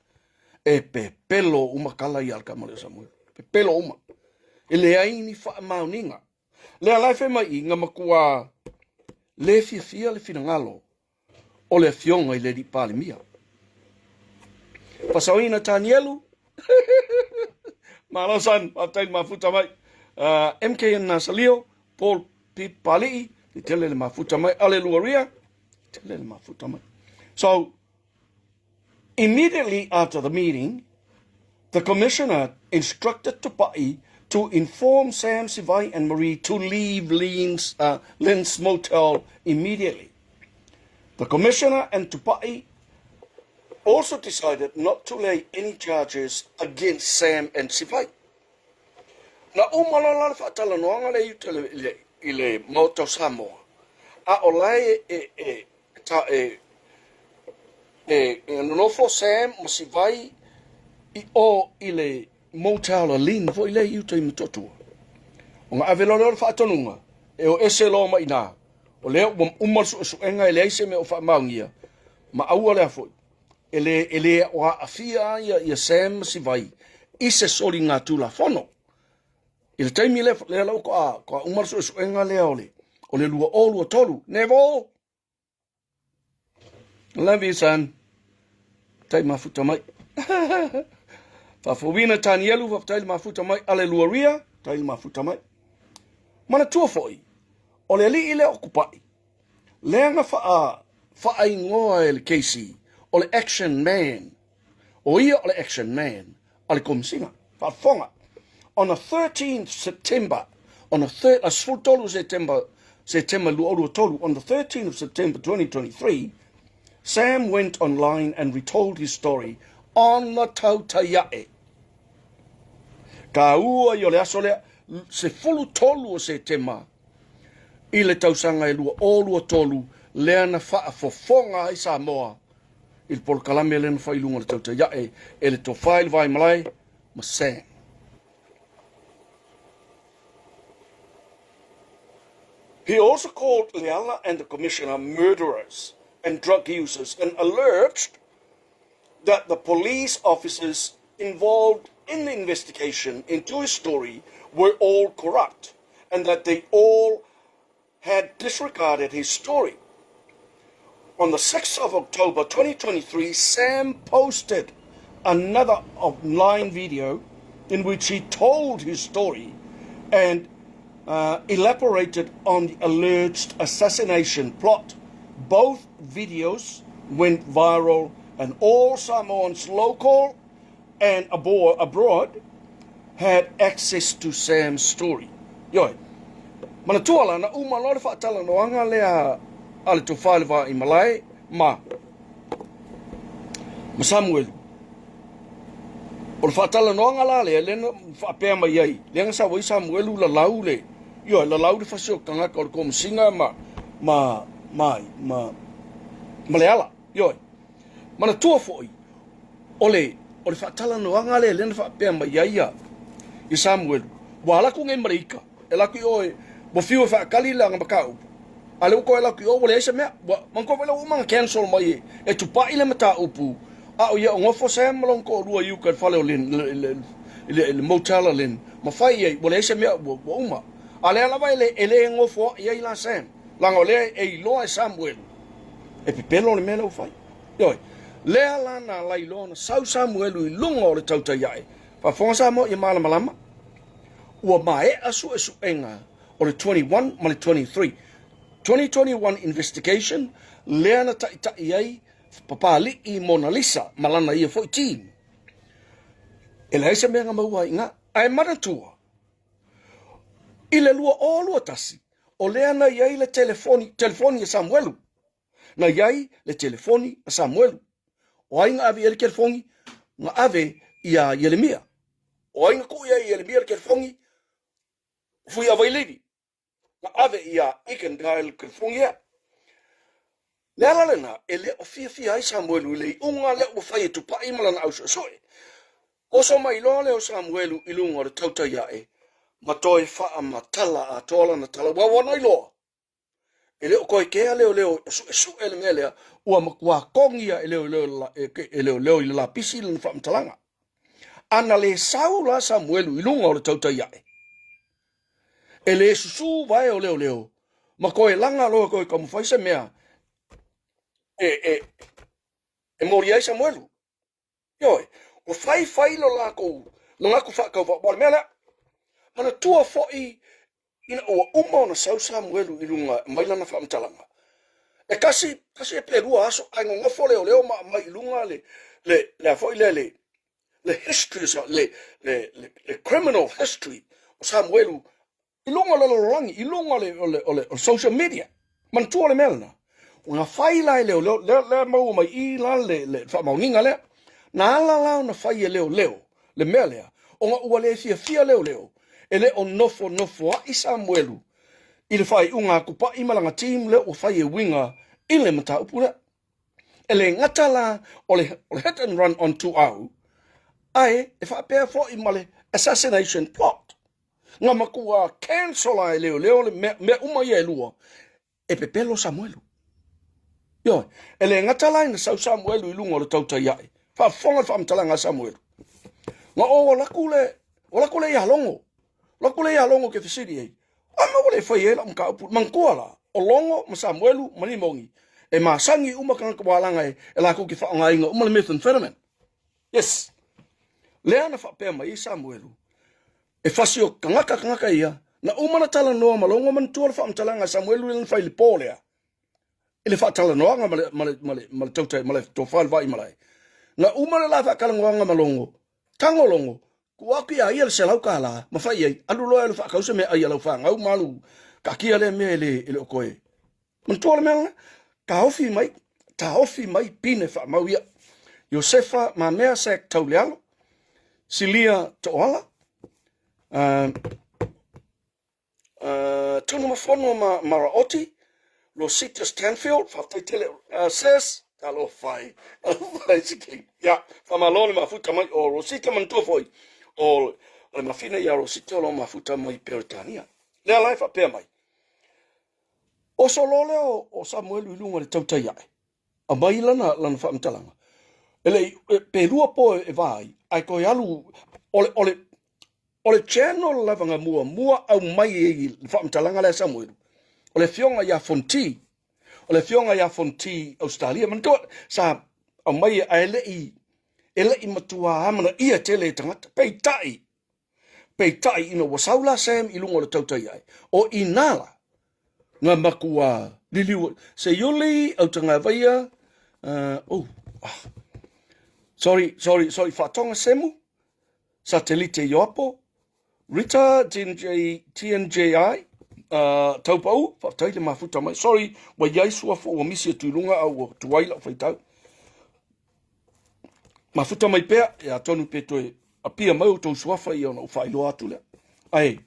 E pe pelo uma kala i alka male Samuel. Pe pelo uma. Ele ai ni fa mauninga. Le alai fe mai nga makua le fia le finangalo o le fionga i le di pale mia. Pasawina Tanielu. Malasan, atain mafuta mai. MKN Nasalio, Paul Pete Pali, le tele le mafuta mai. Aleluia, tele le mafuta mai. So, immediately after the meeting, the commissioner instructed Tupai to inform Sam, Sivai, and Marie to leave Lynn's motel immediately. The commissioner and Tupai also decided not to lay any charges against Sam and Sivai. Na umalala fatala noanga le utele ile moto Samoa. A olai no for Sam Sivai o ile motel a lin fo ile yuto imtotua. Onga avelolo fa tonunga e o eselo mai na. O le umal su enga ile ise me o fa maungia. Ma aua le fo. Ele o afia ya Sam Sivai ise soli nga tula fono. Il taimi le la ko umal su enga le ole. O le lua o lua tolu. Nevo. Love you, son. Tai mafuta mai. Fafowina Tanielu fa tai mafuta mai. Aleluia. Tai mafuta mai. Mana tua foi. O le li ile okupai. Lenga fa whaingoa e le Casey, o le action man, o ia o le action man, a le komisinga, whafonga. On the 13th September, on the 13th of September 2023, Sam went online and retold his story on the tautaiae. Ka ua i o le aso lea, se fulu tolu o se tema, i le tausanga e lua o lua tolu, lea na wha fofonga i Samoa, i le polokalame lea na whailunga le tautaiae, e le to whaile vai malai, ma Sam. He also called Leala and the commissioner murderers and drug users and alleged that the police officers involved in the investigation into his story were all corrupt and that they all had disregarded his story. On the 6th of October 2023, Sam posted another online video in which he told his story and elaborated on the alleged assassination plot. Both videos went viral and all Samoans, local and abroad, had access to Sam's story. Yoi, mana tuala na uma lore whaatala noanga lea ale to whaelewa i Malai, ma Samuel. O le whaatala noanga la lea, lena whaapea mai ai, lenga sa wai Samuelu la lau le, yoi, la lau le whasio kangaka o le komisinga ma leala, yoi. Mana tua foi, o le whaatala noanga le, lena whaapea mai ai a, i Samuel, wala ku ngai marika, e laku i oe, bo fiu e whaakali la ngamakau, ale uko e laku i o, wale eisa mea, manko wela umanga cancel mai e tupa ile mata upu, a o ia o ngofo Sam malong ko rua iuka e whale o le motala len, ma whai e, wale eisa mea, wa uma, ale alawa ele ngofo i la Sam, langa o le e iloa e Samuel, e pipelo le mele u whai, yoi, lea lana lai lona, sau Samuelu i lunga o le tautaiae, pa fonga sa mo i malama, ua mae asu enga o le 21 ma le 23. 2021 investigation, lea na tai ai, papali i Mona Lisa, malana ia 14. E le aisa mea maua inga, ai manatua. I le lua o lua tasi, o lea na iai le telefoni a Samuelu. Na iai le telefoni a Samuelu. O ainga ave ele telefoni, nga ave ia Yeremia. O ainga ku ia Yeremia le telefoni, fui a vailini. Nga ave ia iken gael telefoni ia. Lea lena, ele o fia ai Samuelu le unga le o fai tupa imala na au soe. Oso mai loa leo Samuelu ilunga o le tautaiae, ma toi faa matala a tola na tala wawana iloa. Ele o koe kea leo, su ele ngelea, ua makua kongia leo i la pisi le faa mtalanga. Ana le saula Samuelu ilunga o le tautaiae. Ele susu vai o leo, ma koe langa loa koe kamufaisa mea, e mori ai Samuelu. Yoi, o fai lo lako, lo ngako whakau wale mea mana tua foi ina o uma na sau Samuelu i lunga mailana whaamtalanga. E kasi e perua aso, ai ngonga fole o leo mai lunga le foi le history, le criminal history o Samuelu i lunga le lorangi, i lunga le social media. Man tua le melana. Unga whai lai leo, le mau mai i la le whamauninga lea. Na ala lao na whai e leo, le mea lea. Onga ua le fia leo. Ele o nofo a i Samuelu. I le whai unga kupa i malanga team leo o whai e winga i le mata upura. Ele ngata la o le hit and run on 2 au. Ai, e whapea fo i male assassination plot. Nga makua cancel ai leo le me uma i e lua. E pepelo Samuelu. Yo, ele ngata la ina sau Samuelu i lunga o le tautaiae. Whafonga whaamtalanga Samuelu. Nga o lakule i halongo. Lakule i halongo ke whisiri ei. Ama wale whai e la mka upu. Mankuala, o longo ma Samuelu manimongi. E masangi umakanga walanga e lako ki whaonga inga umale methamphetamine. Yes. Leana whapea mai i Samuelu. E whasio kangaka ia. Na umana tala noa malongo man tuala whaamtalanga Samuelu ilan whai li pōlea. Ele whaatala noanga male tautai, male to whaal vai malai. Nga umare la whakalangoanga malongo, tangolongo, kuaki a ia le se lau ka la, ma whai ei, alu loa ele whakausa me ai alau whanga, au malu, ka kia le me ele o koe. Mantua le mea, ka ofi mai pine wha mauia. Josefa ma mea sek tau lealo, Silia toala, tunu mafono ma Maraoti, Rosita Stanfield, whaftaitele, says, alo fai siki, ya, whamalone mafuta mai, o Rosita mantua foi, o le mawhina ia Rosita lo mafuta mai Peritania. Lea lai whapea mai. O solole o Samuel Ilunga le tautai ai. A mai lana whaamtalanga. Ele pe lua po e vai, ai koe alu, ole channel lavanga mua au mai e whaamtalanga le Samuel. Ole fionga ia fonti, Australia, mantua, sa au mai e ele i matua hamana ia tele tangata, peitai ino wasaula Sam Ilunga le tautai ai. O inala, nga makua liliu, se yuli au tanga vaia, sorry, whatonga semu, Satellite Yoapo, Rita TNJI, taupau, whataile mafuta mai, sorry, wa yaisua fo wa misi tulunga au tuwaila whaitau. Mafuta mai pea, ya tonu pe toe, a pia mau tau suafa i ona whailo atu lea. Ai,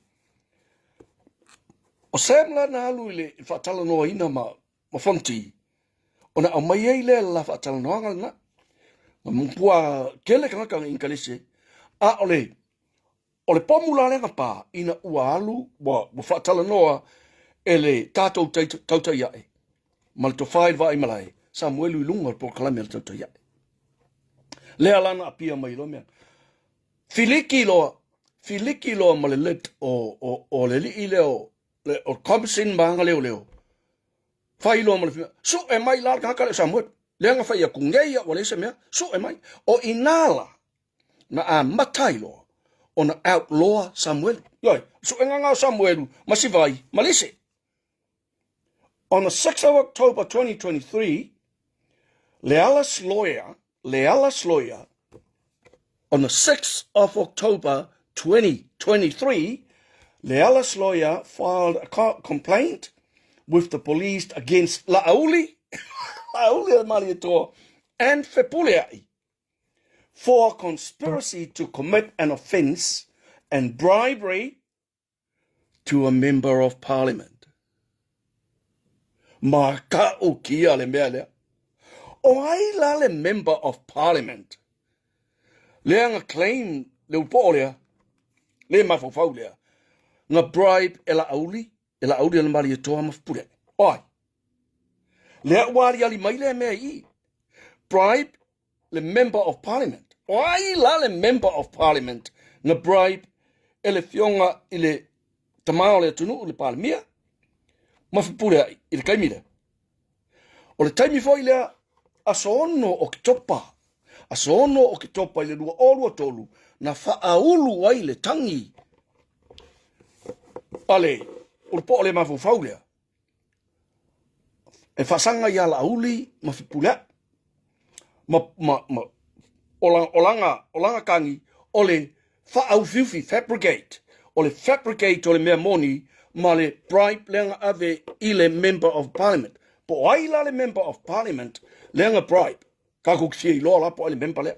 o Samla na alu ile whatala noa ina ma fonti, ona au mai ei lea la whatala noa ngana, ma mpua kele kanga inkalise, a ole pomula lenga pa ina ua alu wa whatala noa ele tātou tautai iae. Ma le to whae vai malai, Samuelu Ilunga po kalame le tautai iae. Lea lana apia mai lo mea. Filiki loa ma le let o le li leo, o komisin maanga leo. Whai loa ma le fina, su e mai la kaka le Samuel. Lea nga whai a kungeia wale se mea, su e mai. O inala na a matai loa. On outlaw Samuel. Yoi, so nganga Samuel, masivai, malise. On the 6th of October 2023, Leala's lawyer, on the 6th of October 2023, Leala's lawyer filed a complaint with the police against Lauli Maliator, and Fepuleai, for conspiracy to commit an offence and bribery to a member of parliament. Ma ka o kia le mea lea. O ai la le member of parliament. Lea nga claim le upo lea, le mafofau lea, nga bribe e la auli le mali e toa mafpure. Oi. Lea wali ali mai le mea I. Bribe le member of parliament. O ai la le member of parliament nga bribe ele fionga ile tamao le tunu le palmia mafipura ile kaimira. O le taimi foi lea asono o kitopa ile lua olua tolu na faaulu ai le tangi. Ale, o le po le mafufau lea. E fasanga ia la auli mafipura. Olanga kangi, ole fa'aufiufi, fabricate, ole mea moni, ma le bribe lenga ave ile member of parliament. Po aila le member of parliament, lenga bribe, kakuksia I loa lapo ale member lea.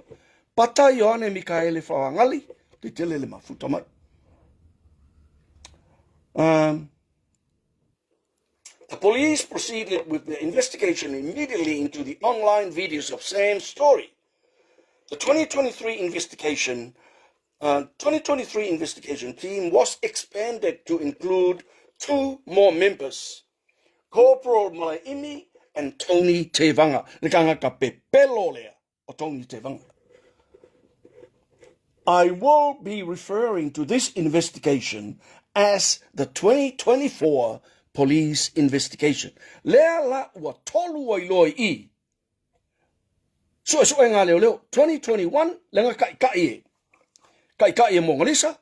Pata Ioane Mikaele whawangali, te tele le mafuta mai. The police proceeded with the investigation immediately into the online videos of Sam's story. The 2023 investigation team was expanded to include 2 more members, Corporal Malaimi and Tony Tevanga. Lekanga ka pepelo lea o Tony Tevanga. I will be referring to this investigation as the 2024 police investigation. Lea la wa tolu wa iloi I. So nga leo 2021 lenga kai e mongalisa.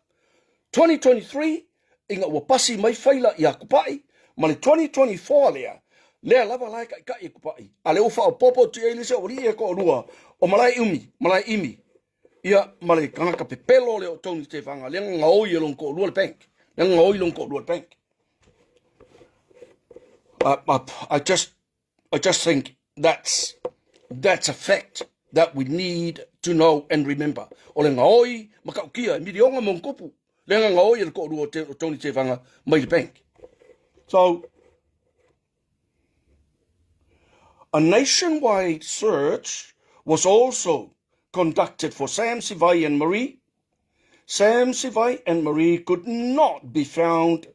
2023 inga wapasi mai faila I akupai. Mali 2024 lea le lava lai ka ku pai ale o fa popo tu ele se o ri e ko lua o malai imi ia malai kanga ka pelo le o toni te fanga le ngau ye long ko lua bank le ngau long ko lua bank I just think that's a fact that we need to know and remember. O le ngoi makaukia mi dionga mongkupu le ngoi le ko lua te toni te fanga mai le bank. So a nationwide search was also conducted for Sam Sivai and Marie. Sam Sivai and Marie could not be found,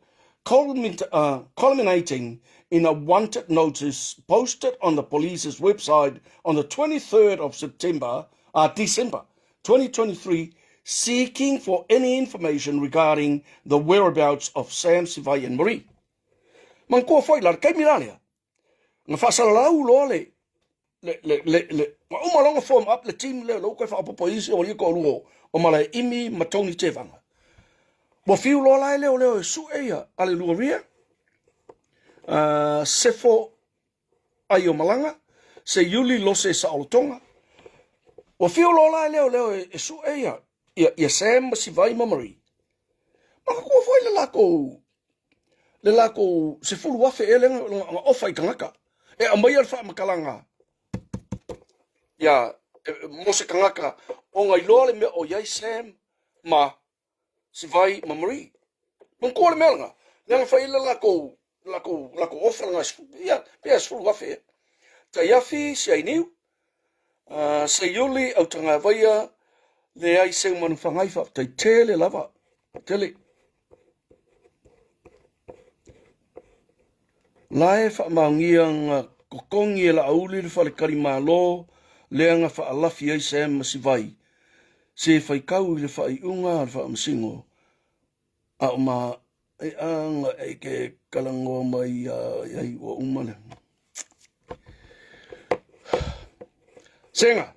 culminating in a wanted notice posted on the police's website on the 23rd of December 2023, seeking for any information regarding the whereabouts of Sam Sivai and Marie. Man kua foi la kai mirania. Nga whasalau loa ma umalonga form up le team le lo koe whaapopo isi o liko luo o malai imi matoni te vanga. Wa fiu loa lai leo e su eia ale lua ria. Sefo ai o malanga, se yuli lo se sa olotonga. Wa fiu loa lai leo e su eia ia Sam Sivai Mamari. Maka kua foi le lako se fulu wafe e lenga nga ofa I kangaka. E amai alfa makalanga. Ya mo se kangaka o ngai loa le me o yai Sam ma Sivai Mamari. Mun ko le melanga. Lenga fa ila lako ofa nga ya pe fulu wafe. Ta yafi si ai niu. Se yuli au tanga vaia le ai se manu whangai fa tai tele lava. Tele. Lae wha maungia ngā kokongi e la auli le whale kari mālo, lea ngā wha alafi ai Sam Sivai. Se whaikau I le whai unga le wha amsingo. A o mā e anga e ke kalango mai ai o umale. Senga.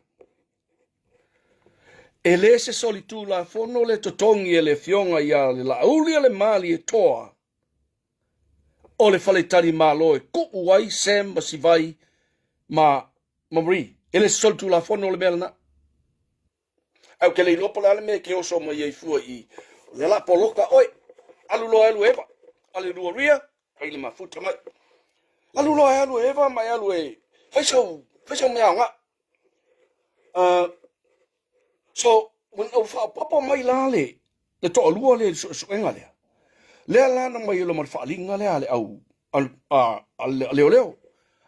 E le se soli tū la whono le totongi e le fionga ia le la auli le mali e toa. O le whale tari mālo e kupu ai Sam Sivai ma Marie. E le soli tū la whono le mea na. Au ke le lopo le mea ke oso mai ei fua I. Le la poloka oi. Alu loa alu eva. Ale lua ria. Ai le mafuta mai. Alu loa alu eva mai alu e. Faisau mea nga. So, when o papa mai la le to alua le suenga le. Le la na mai lo mar falinga le ale au leo.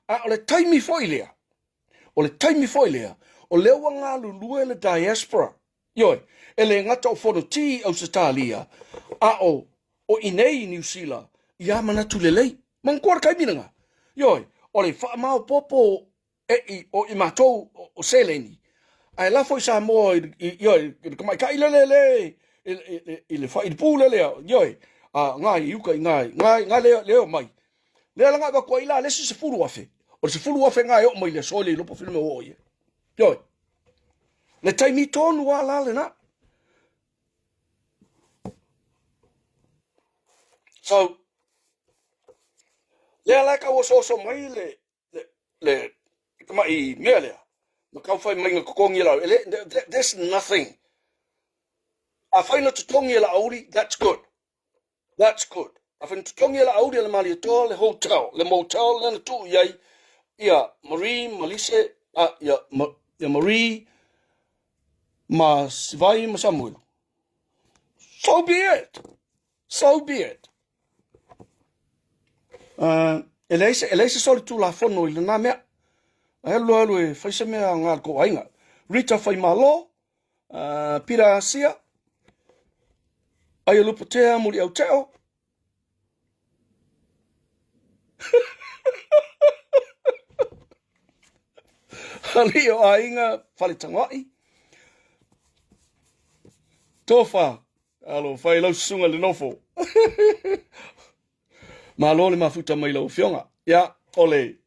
A le taimi foi le. O le taimi foi le. O le wanga lulu le diaspora. Yoi, ele ngata o fono ti au Australia. A o inei New Zealand. Ia mana tu lelei. Man kuar kai minanga. Yoi, o le fa mau popo o I matou o seleni. Ai la foi sa mo yoi mai kai lele ile fa il pule le yoi ngai yuka ngai leo mai le la nga ko ila le se fulu afe o se fulu afe ngai o mai le sole lo po filme o ye yoi le taimi tonu ala le na so le la ka o so mai le mai mele there's nothing. I find out to tongi la auri, that's good. That's good. I find to tongi la auri le mali to le hotel, le motel le tu yai ia Marie, Malise, ia Marie, ma Sivai ma Samuel. So be it. So be it. Elise soli tu la fono ile na mea. Hello, e faise mea ngā ko ainga. Rita fai malo, pira asia, ai lupa tea muri au teo. Ali o ainga fale tangwai. Tofa, alo fai lau sunga le nofo. Malo le mafuta mai lau fionga. Ya, ole.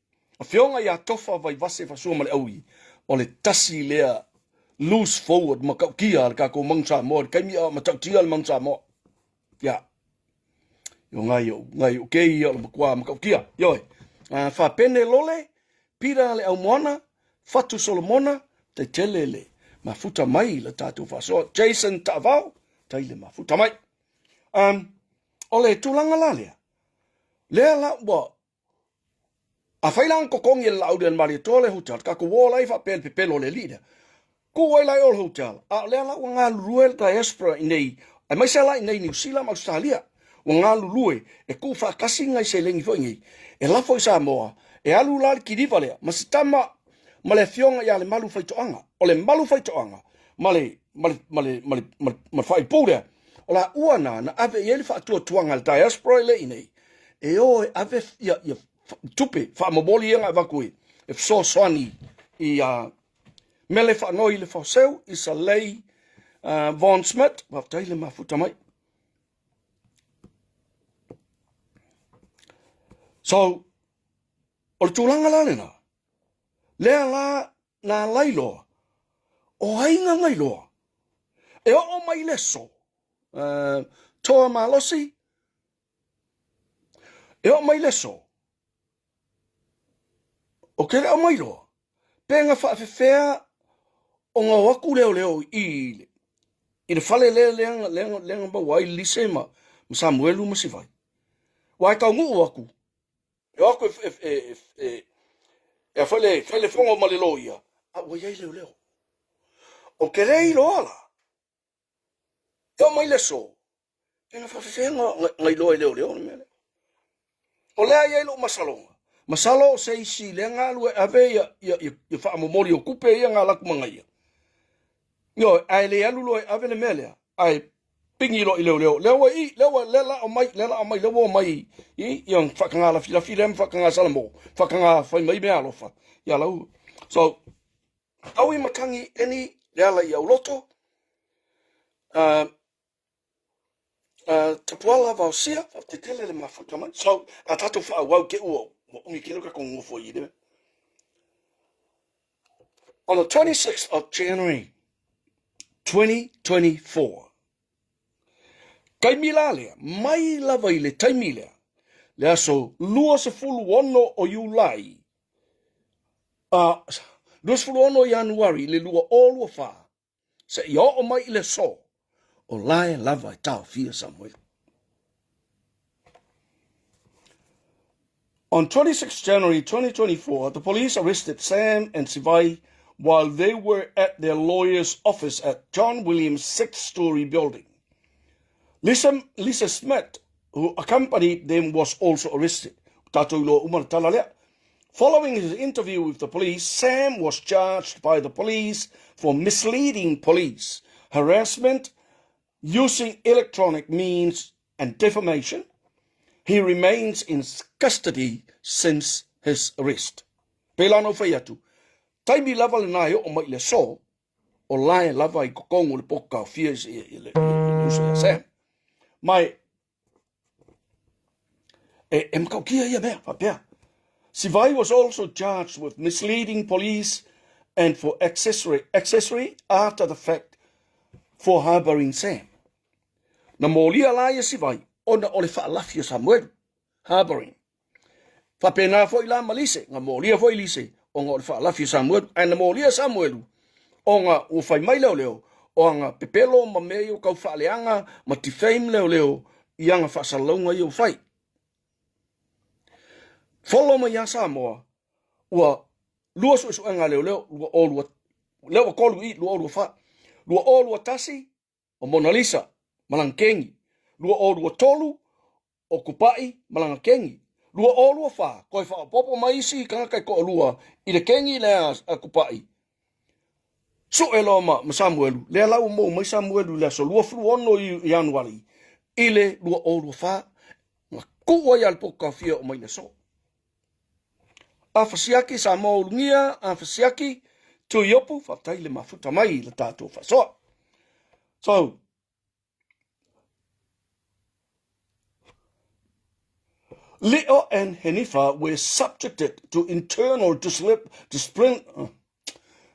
A fionga ia tofa vai vase fasua male aui. O le tasi lea loose forward ma kau kia ka ko mangsa mo kai mi ma tau tia le mangsa mo. Ya. Yo ngai o ke ia le kwa ma kau kia. Yo. Fa pene lole, pira le au moana, fatu solomona, te telele. Mafuta mai le tātou whasoa. Jason Tavau, teile mafuta mai. Ole tūlanga la lea. Lea la ua. A whailang ko kongi la audian mari tole hotel. Ka ko wōlai wha pelo le lida. Ko wai lai ol hotel. A lea la ua ngā luruel diaspora i nei. Ai mai se la i nei New Zealand, Australia. Ua ngā lurue. E ku whakasi ngai se lengi whaingi. E lafo i Samoa. E alu lali ki riva lea. Masitama. Ma le fionga ia le malu whaitoanga. O le malu whaitoanga. Ma le whai pūrea. O la uana na ave i ele whaatua tuanga le diaspora le inei. E o e ave ia tupe whaamaboli inga wakui. E so soani i mele whaanoi le whaoseu i sa lei Von Smith. Waftai le mafuta mai. So, o le tūlanga la lena. Lea la na lailoa. O hainga ngailoa. E o mai leso. Toa malosi. E o mai leso. O kere o mai loa. Penga whaafewhea o ngā waku leo i le whale lenga bawai lise ma Samuelu masivai. Wai kau ngu waku. E waku e whale whonga ma le lo ia. A wai ai leo. O kere i loa la. E o mai leso. Penga whaafewhea ngai loa i leo mele. O lea iai lo masalonga. Masalo se isi le ngā lue ave ia whaamomori o kupe ia ngā laku mangai. Yo, ai le alu loe ave le melea. Ai pingi lo i leo. Lewa lela o mai, lewa o mai. Iang whakanga la lem whakanga salamo. Whakanga whai mai mea alofa. Ia lau. So, au i matangi eni leala i au loto. Tapuala vau sia, te tele le mawhakamai. So, a tatu wha wau ke ua. On the 26th of January 2024, kai mila lea, mai lava i le taimi lea, le aso lua se fulu ono o Iulai, lua se fulu ono o Januari, le lua o lua wha, se i o mai le so, o lae lava i tau fia Samuel. On 26 January 2024, the police arrested Sam and Sivai while they were at their lawyer's office at John Williams' six-story building. Lisa Smith, who accompanied them, was also arrested. Following his interview with the police, Sam was charged by the police for misleading police, harassment, using electronic means, and defamation. He remains in custody since his arrest. Pelano whaiatu. Taimi lava le nai o mai le so, o lae lava i kokongo le poka o fies i le usa ya Sam. Mai, mkaukia ia mea, whapea. Sivai was also charged with misleading police and for accessory after the fact for harboring Sam. Na molia laia Sivai, ona ole whaalafia Samuel, harboring. Whapena fo ila malise, nga molia fo ilise, o ngā ole whaalafia Samuel, ana molia Samuelu, o ngā uwhai mai leo, o ngā pepelo ma meo kau whaaleanga, ma tifeim leo, i anga whaasalaunga i o whai. Wholo ma ia Samoa, ua lua su anga leo, lua olua, leo kolu i, lua olua wha, lua olua tasi, o Mona Lisa, malangkengi, lua olua tolu, o kupai, malangkengi, lua olua wha, koe wha popo maisi, kanga kai ko lua, i le kengi lea a kupai. So elo ma Samuelu, lea lau mo mai Samuelu lea so lua flu ono i Januari, ile lua olua wha, ma kuwa i alpoka fia o mai le so. A fasiaki sa mo ulungia, a fasiaki, tu iopu, whatai le mafuta mai le tātou whasoa. So, Leo and Henifa were subjected to internal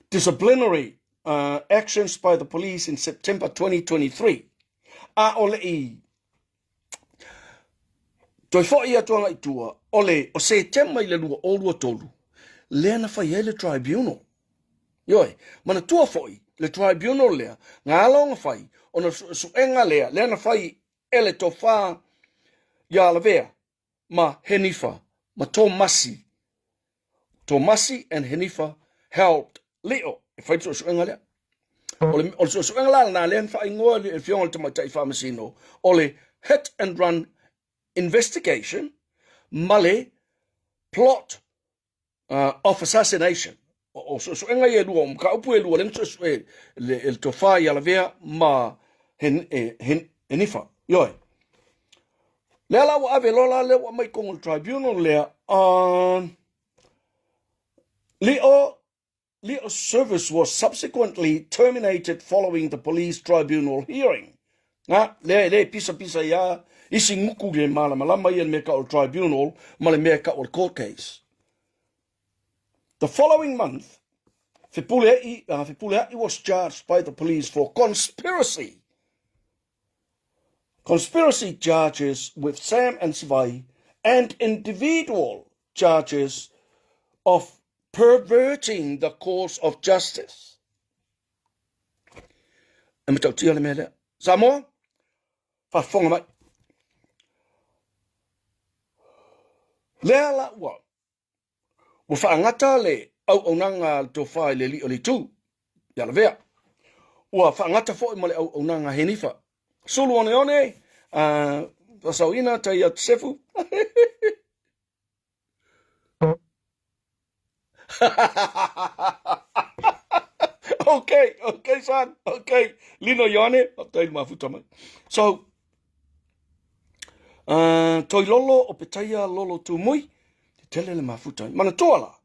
disciplinary actions by the police in September 2023. A ole I. Toi fo ia tuanga I tua, ole o se tema i le lua o lua tolu. Lea na whai le tribunal. Yoi, mana tua foi, le tribunal lea, ngā longa whai, ona suenga lea na whai ele to wha ia la vea, ma Henifa, ma Tomasi and Henifa helped Leo. E whai tu suenga lea. Ole suenga la na lea whai ngoa le fionga te matai whamasino. Ole hit and run investigation, male plot of assassination. O suenga ia lua, mka upu e lua, lengso le to wha ia la vea, ma Henifa. Yoi. Lea la wa ave lola le wa mai kong tribunal lea Leo's service was subsequently terminated following the police tribunal hearing. Le pisa ya isi nguku le malama ia me ka o tribunal ma le me ka o court case. The following month, Fipulei was charged by the police for conspiracy. Conspiracy charges with Sam and Sivai and individual charges of perverting the course of justice. E matau tia le mea lea. Samoa, whafonga mai. Lea la ua. Ua whaangata le au nanga to whae le li o li tū. Ia la vea. Ua whaangata fo i ma le au nanga Henifa. Sulu one, pasauina tai at sefu. Okay, son. Okay. Lino yone, tai mafuta mai. So, toi lolo o petaia lolo tu mui, te tele le mafuta. Mana toala.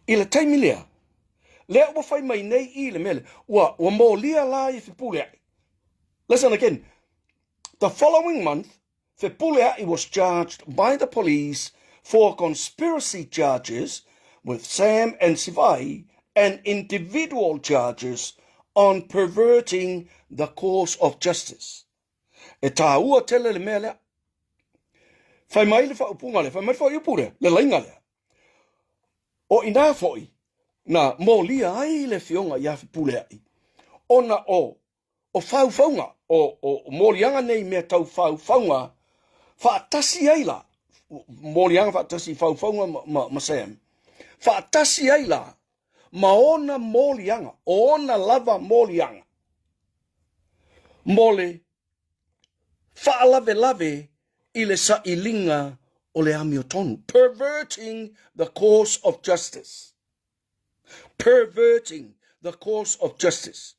I le taimi lea. Lea ua whai mai nei I le mele. Ua mo lia la I Fipulei. Listen again. The following month, Fipulei was charged by the police for conspiracy charges with Sam and Sivai and individual charges on perverting the course of justice. E tā ua tele le mea lea. Whai mai le whaupunga le, whai mai whai upure, le lainga lea. O ina foi, na mo lia ai le fionga ia Fipulei. Ona o whauwhaunga, o morianga nei mea tau whauwhaunga, whaatasi ai la, morianga whaatasi whauwhaunga ma Sam. Whaatasi ai la, ma ona morianga, ona lava morianga. Mole, whaalave I le sa ilinga o le amiotonu. Perverting the course of justice. Perverting the course of justice.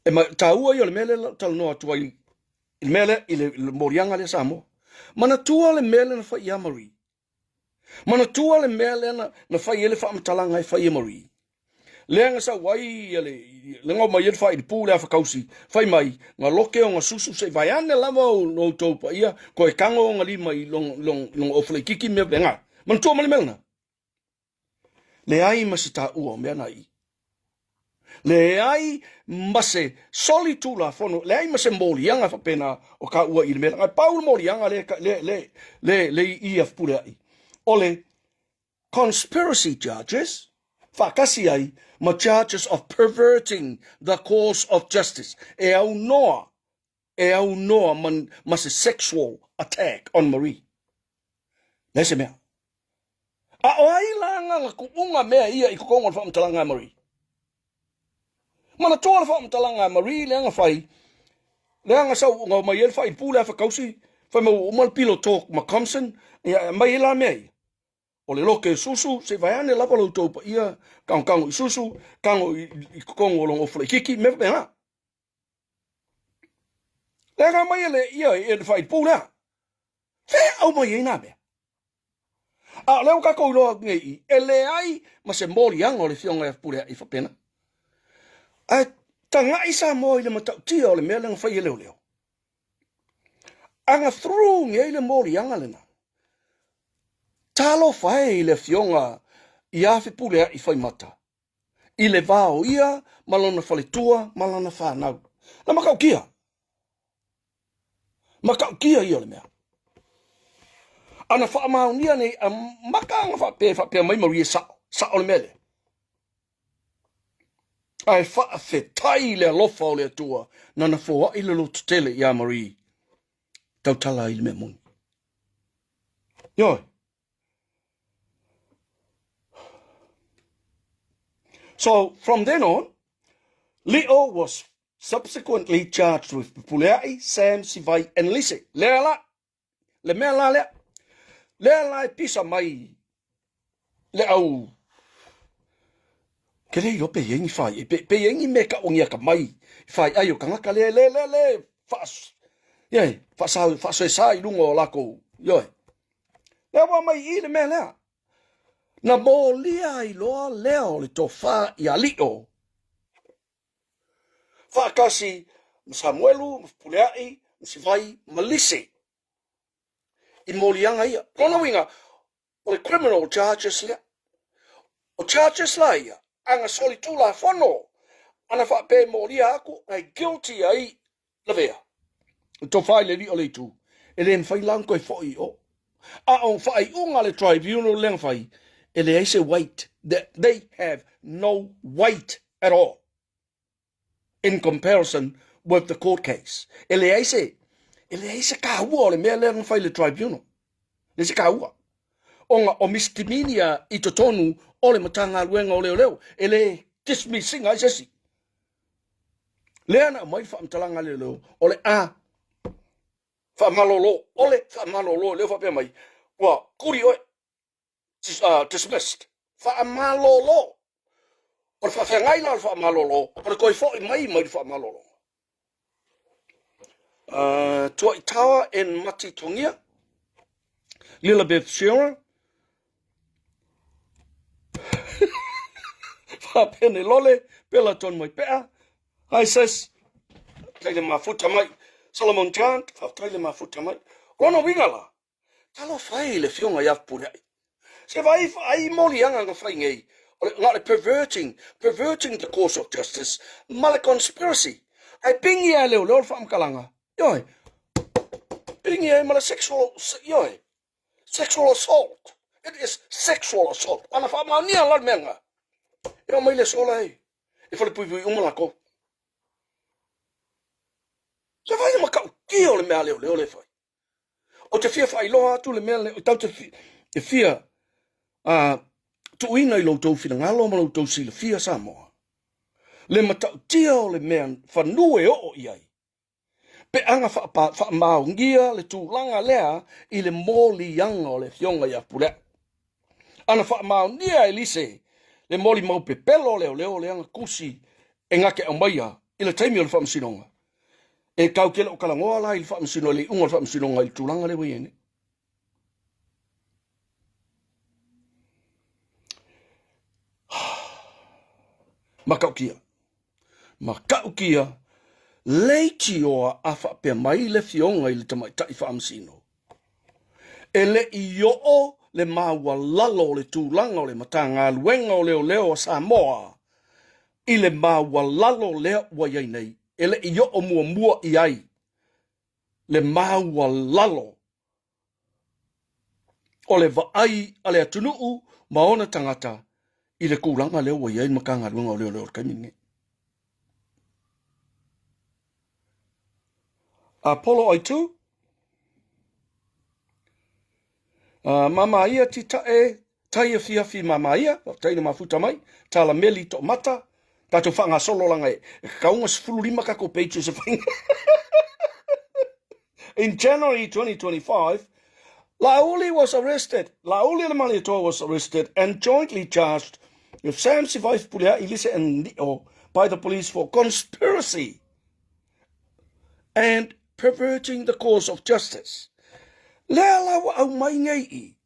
E ma taua I le mele tal noa tua I le mele I le morianga le Samoa. Mana tua le mele na whai amari. Mana tua le mele na whai ele whamatalanga I whai amari. Leanga sa wai le ngau mai whai pūle a whakausi. Whai mai ngā loke o ngā susu se vai ane lama o no taupa ia. Ko e kango o ngā lima I long ofle kiki mea venga. Mana tua male mele na. Le ai masita ua mea na I. Le ai mase soli tula fono le ai mase molianga fa pena o ka ua I le mele. Ngai paul molianga le I Fipulei. Ole conspiracy charges whakasi ai ma charges of perverting the course of justice. E au noa man mase sexual attack on Marie. Lese mea. A o ai langa ku unga mea ia I kukonga fa mtalanga Marie. Mana toa fa mtalanga Marie leanga fai. Leanga sau ngau mai el fai pula fa kausi. Fai mo umal pilo talk ma Compson. Ya mai la mea. O le loke susu se vai ane lapa lo taupa ia kango I susu kango I kukongo long ofle kiki me pena. Leanga mai le ia e fai pula. Fe au mai ina be. A leo ka ko lo ngai e le ai ma se morianga o le fionga Fipulei I fa pena. A tanga isa mo ile mata tia o le mele nga fai leo. Anga through ngai le morianga le na. Talo fai le fionga ia Fipulei I fai mata. I le vao ia malona faletua malona whanau. Na makau kia. Makau kia ia le mea. ana fa maunia nei a makanga fa pe mai Maria sa ole mele ai fa fe tai le lofa o le tua nana fo i le lo tele ya Maria tau tala i le mun yo. So from then on, Leo was subsequently charged with Puleai, Sam, Sivai, and Lise. Le mela pisa mai le au. Kere yo pe yengi fai, pe yengi meka ongia ka mai. Fai ayo kanga ka le fas. Ye, fa sai lungo lako. Yo. Le wa mai I le mela. Na mo lia I loa leo le tofa I alio. Fa kasi Samuelu, Puleai, Sivai, Malise. I molianga ia. Kona winga, o le criminal charges lea. O charges la ia. Anga soli tula fono. Ana fa pe molia aku, ai guilty ai lavea. To fai le li o le tu. E le fai lang koe fo I o. A on fai unga le tribunal leng fai. E le aise weight. They have no weight at all. In comparison with the court case. Ele aise kaua le mea leng fai le tribunal. Le se kaua. Onga o misdemeanor I totonu o le matanga luenga o leo. Ele dismissing ai sesi. Leana mai fa mtalanga leo. Ole a. Fa malolo. Ole fa malolo. Leo fa pe mai. Wa kuri oe. Dismissed. Fa malolo. Ole fa whengai la fa malolo. Ole koi fo I mai fa malolo. Tua I tawa en mati tongia. Lila Beth Shearer. Fa pene lole. Pela ton mai pea. Hai sis. Taile mafuta mai. Solomon Chant. Fa taile mafuta mai. Rono wingala. Talo fai le fionga yaf purai. Se vai ai molianga nga fai ngei. Like perverting the course of justice. Mala conspiracy. Ai pingi ai leo fa mkalanga. Yoi. Pingi ai mala sexual assault. It is sexual assault. Ana fa mania la menga. Yo mai le sola ai. E fa le pui umalako. Se vai ma kau ki o le mea leo le fai. O te fia fai loa tu le mea le tau te fia tu ina I lo tau fina ngalo ma lo tau sila fia Samoa. Le matau tia o le mea whanue o iai. Pe anga wha maungia le tūlanga lea I le moli yanga o le fionga ia pule. Ana wha maungia I lise le moli mau pe pelo leo le anga kusi e ngake au maia I le taimi o le whamsinonga. E kau kele o kalangoa la I le whamsinonga le unga whamsinonga I le tūlanga le waiene. Makau kia, leiti oa afa pe mai le fionga I le tamai tai whaamsino. E le I o le maua lalo le tūlanga o le matanga luenga o leo Samoa. I le maua lalo lea ua iai nei. E le I o mua I ai. Le maua lalo. O le vaai a le atunuu maona tangata. I le kūlanga leo ua iai makanga luenga o leo kaminge. Apollo aitu. Mama ia ti tae, taia fiafi mama ia, taina mafuta mai, tala meli to mata, tato whanga solo langa e kaunga sifuru lima kako pages of In January 2025, Lauli was arrested. Lauli le Maliatoa was arrested and jointly charged with Sam Sivai Pulea, Elisa and Nio by the police for conspiracy and perverting the course of justice. Lea lawa au mai ngei I.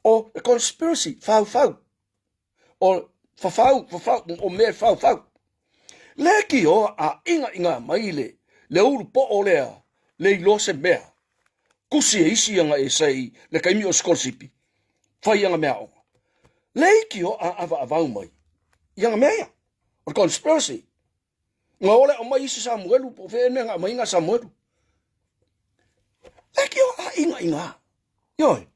O a conspiracy, fau. O fafau, o me fau. Lea ki o a inga mai le uru po o lea, le ilose mea. Kusi e isi anga e sei, le kaimi o skolsipi. Fai anga mea o. Lea ki o a avau mai. Ianga mea, o conspiracy. Nga ole o mai isi Samuelu, po fe mea nga mai nga Samuelu. Leki o a inga. Yoi,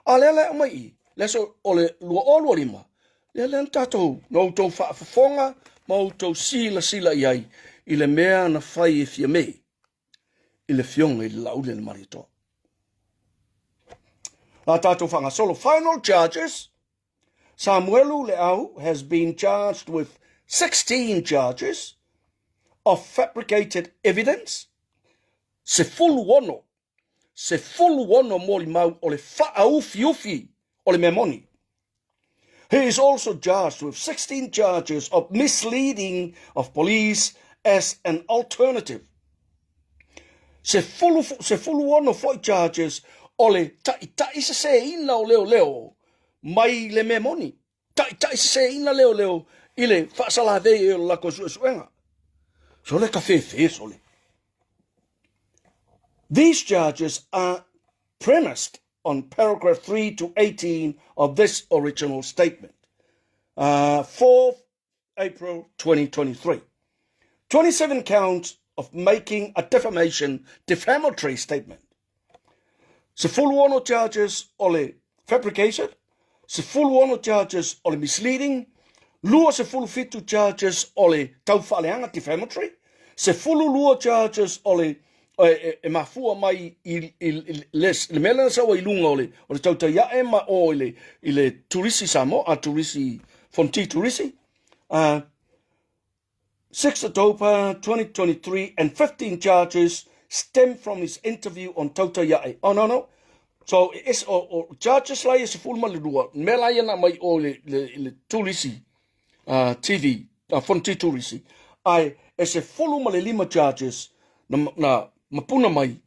a lele mai, leso ole lua olu lima. Lele tatou, no tau whaafafonga, mau tau sila iai, i le mea na whai e fia mei, i le fionga i le laule na maritoa. La tatou whanga solo final charges, Samuelu Leau has been charged with 16 charges of fabricated evidence, se fulu wono mori mau o le whaaufi o le memoni. He is also charged with 16 charges of misleading of police as an alternative. Se fulu wono foi charges o le tai se ina o leo mai le memoni. Tai se ina leo i le whaasalave e o lako suenga. So le ka sole. These charges are premised on paragraph 3 to 18 of this original statement. 4th April 2023. 27 counts of making a defamatory statement. Se fulu ono charges o le fabrication, se fulu ono charges o le misleading, lua se fulu fitu charges o le taufaleanga defamatory, se fulu lua charges o le e mafua mai le mele sa o ilunga o le tauta ya e ma o i le turisi samo, a turisi, fonti turisi, 6 October 2023, and 15 charges stem from his interview on Tauta Yae. Oh, no. So, charges la se full maludua. Mela yana mai o le turisi, TV, fonti turisi. Ai, se full male lima charges na mapuna mai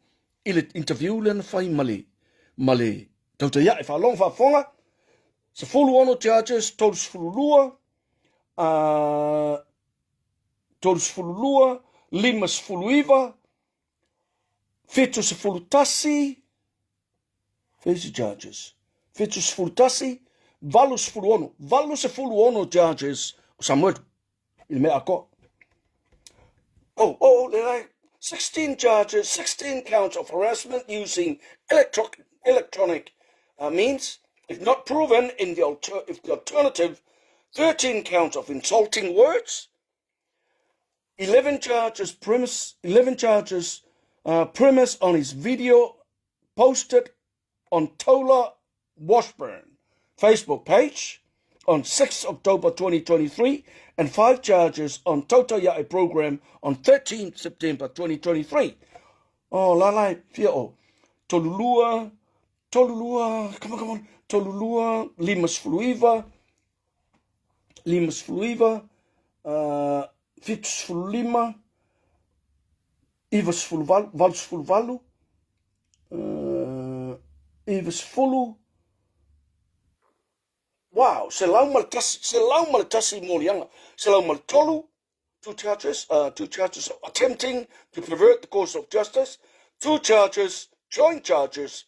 i le interview le na fai male Tauta Yae. Fa long fa fonga. Se full ono charges, todos fululua, todos fululua, limas fuluiva, fetus fulutasi, face charges, fetus fulutasi, valus fuluono charges, Samuel, il me ako. 16 charges, 16 counts of harassment using electronic means, if not proven in the alternative, 13 counts of insulting words, 11 charges premise on his video posted on Tola Washburn Facebook page on 6 October 2023, and 5 charges on Tauta Yae program on 13 September 2023. Oh, lalai, fia o. Tolulua, come on. Tolulua, limas fluiva, fitus fulima, ivas valus fulvalu, ivas fulu. Wow, se lau malatasi morianga. Se lau malatolu, 2 charges of attempting to pervert the course of justice, 2 charges, joint charges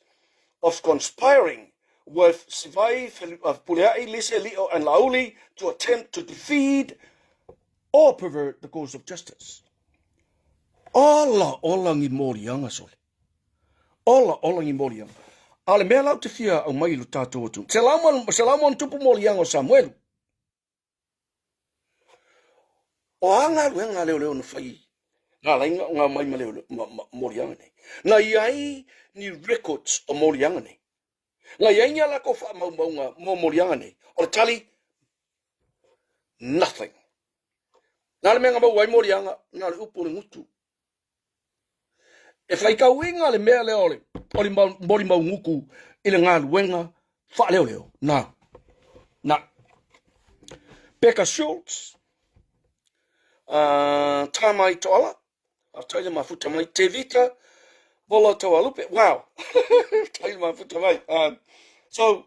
of conspiring with Sivai, Puleai, Lise, Leo, and Lauli to attempt to defeat or pervert the course of justice. Ola ngi morianga sole. Ola ngi morianga. Ale mea lau te fia au mai lo tātou atu. Se lauman tupu morianga o Samuelu. O anga luenga leo na whai. Ngā lainga ngā mai ma leo morianga nei. Na iai ni records o morianga nei. Ngā iai nia lako wha maunga mo morianga nei. O le tali, nothing. Nā le mea ngā mau wai morianga, nā le upo le ngutu. E whai kauinga le mea leo ole. O le mori mau nguku i le ngā luenga wha leo. Nā. Becca Schultz, Tamai Toala, Taila mafuta mai, Te Vita, Vola Toa Lupe. Wow. Taila mafuta mai. So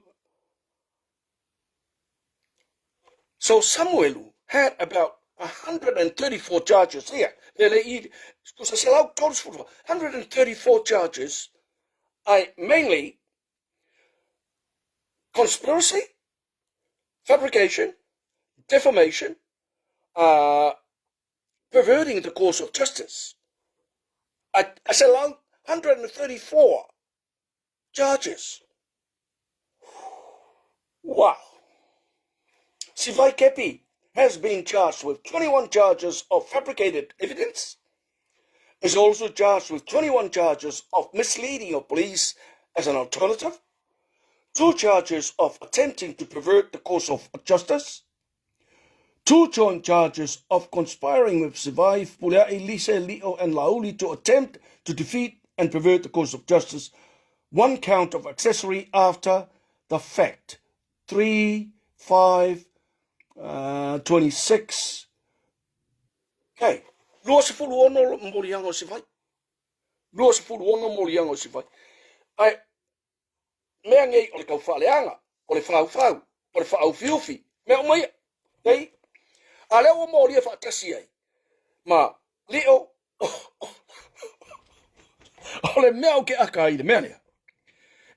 Samuelu had about 134 charges here. 134 charges. Mainly conspiracy, fabrication, defamation, perverting the course of justice. I said 134 charges. Wow. Sivai Kepi has been charged with 21 charges of fabricated evidence, is also charged with 21 charges of misleading of police as an alternative, 2 charges of attempting to pervert the course of justice, 2 joint charges of conspiring with Sivai, Puleai, Lise, Leo, and Lauli to attempt to defeat and pervert the course of justice, 1 count of accessory after the fact, 3, 5, 26. Okay. Lua se fulu ono morianga o Sivai. Lua se fulu ono morianga o Sivai. Ai, mea ngei o le kau whaaleanga, o le whau, o le whau fiufi. Mea o mai, ei, a leo o mori e whaatasi ai. Ma, leo, o le mea o ke aka i le mea lea.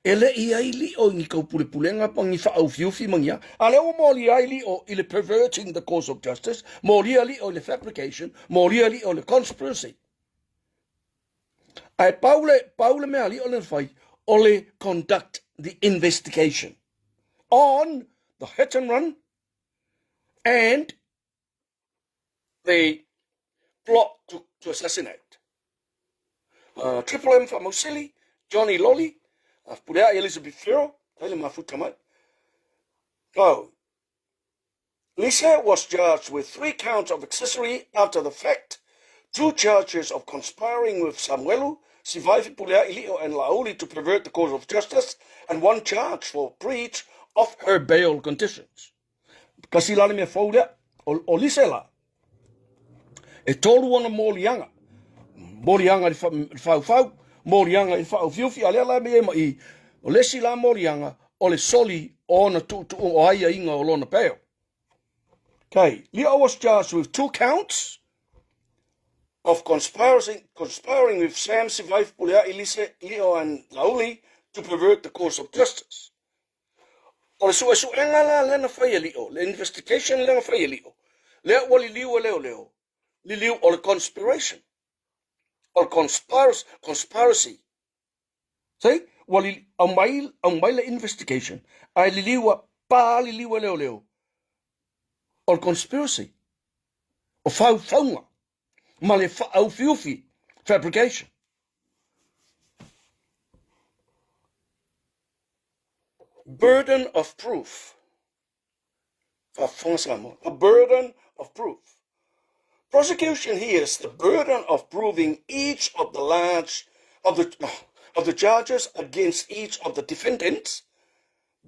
E le i ai li o ni kau pulenga pangi whaau fiufi mangia. A leo o mori ai li o i le perverting the cause of justice, mori ali o le fabrication, mori ali o le conspiracy. Ai paule mea li o le whai, o le conduct the investigation on the hit and run and the plot to assassinate. Triple M Famosili, Johnny Lolly, Pudea Elizabeth Farrell, Taylor Mafutamai. Oh, Lisa was charged with 3 counts of accessory after the fact, 2 charges of conspiring with Samuelu, Sivai Pudea Ilio and Lauli to pervert the course of justice, and 1 charge for breach of her bail conditions. Kasi lani me faulia, o Lisa la. E tolu ona molianga. Morianga i whau, morianga i whau fiufi, a lea la me ema i, o lesi la morianga, o le soli o na tu o aia inga o lona peo. Okay, Leo was charged with 2 counts of conspiring with Sam, Sivai, Pulea, Elise, Leo, and Lauli to pervert the course of justice. O le su enga la lena whaia Leo, le investigation lena whaia Leo. Lea wali leo, li liu o le conspiration. Or conspiracy. See? Wali ang mai le investigation. Ai liliwa pa liliwa leo. Or conspiracy. O faunga. Ma le au fiufi. Fabrication. Burden of proof. A burden of proof. Prosecution hears the burden of proving each of the charges against each of the defendants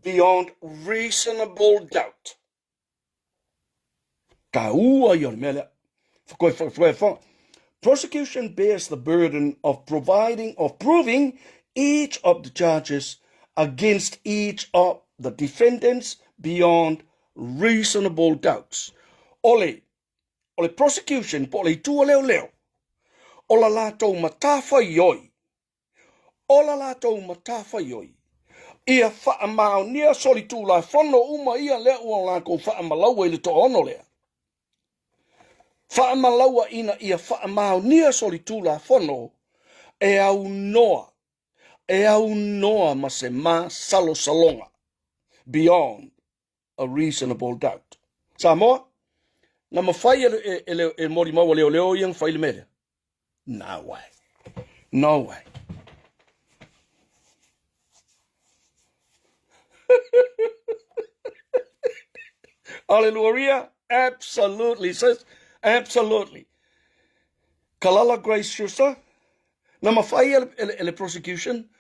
beyond reasonable doubt. Prosecution bears the burden of proving each of the charges against each of the defendants beyond reasonable doubts. O le prosecution po le tua leo. O la lātou matawhai oi. Ia whaamau nia soli tū la whono uma ia lea ua lākou whaamalaua i le to ono lea. Whaamalaua ina ia whaamau nia soli tū la whono e au noa ma se mā salo salonga beyond a reasonable doubt. Samoa? Na mawhai e mori maua leo iang whai le mele. No way. Hallelujah. Absolutely, sis. Absolutely. Kalala Grace Schuster. Na mawhai ele prosecution.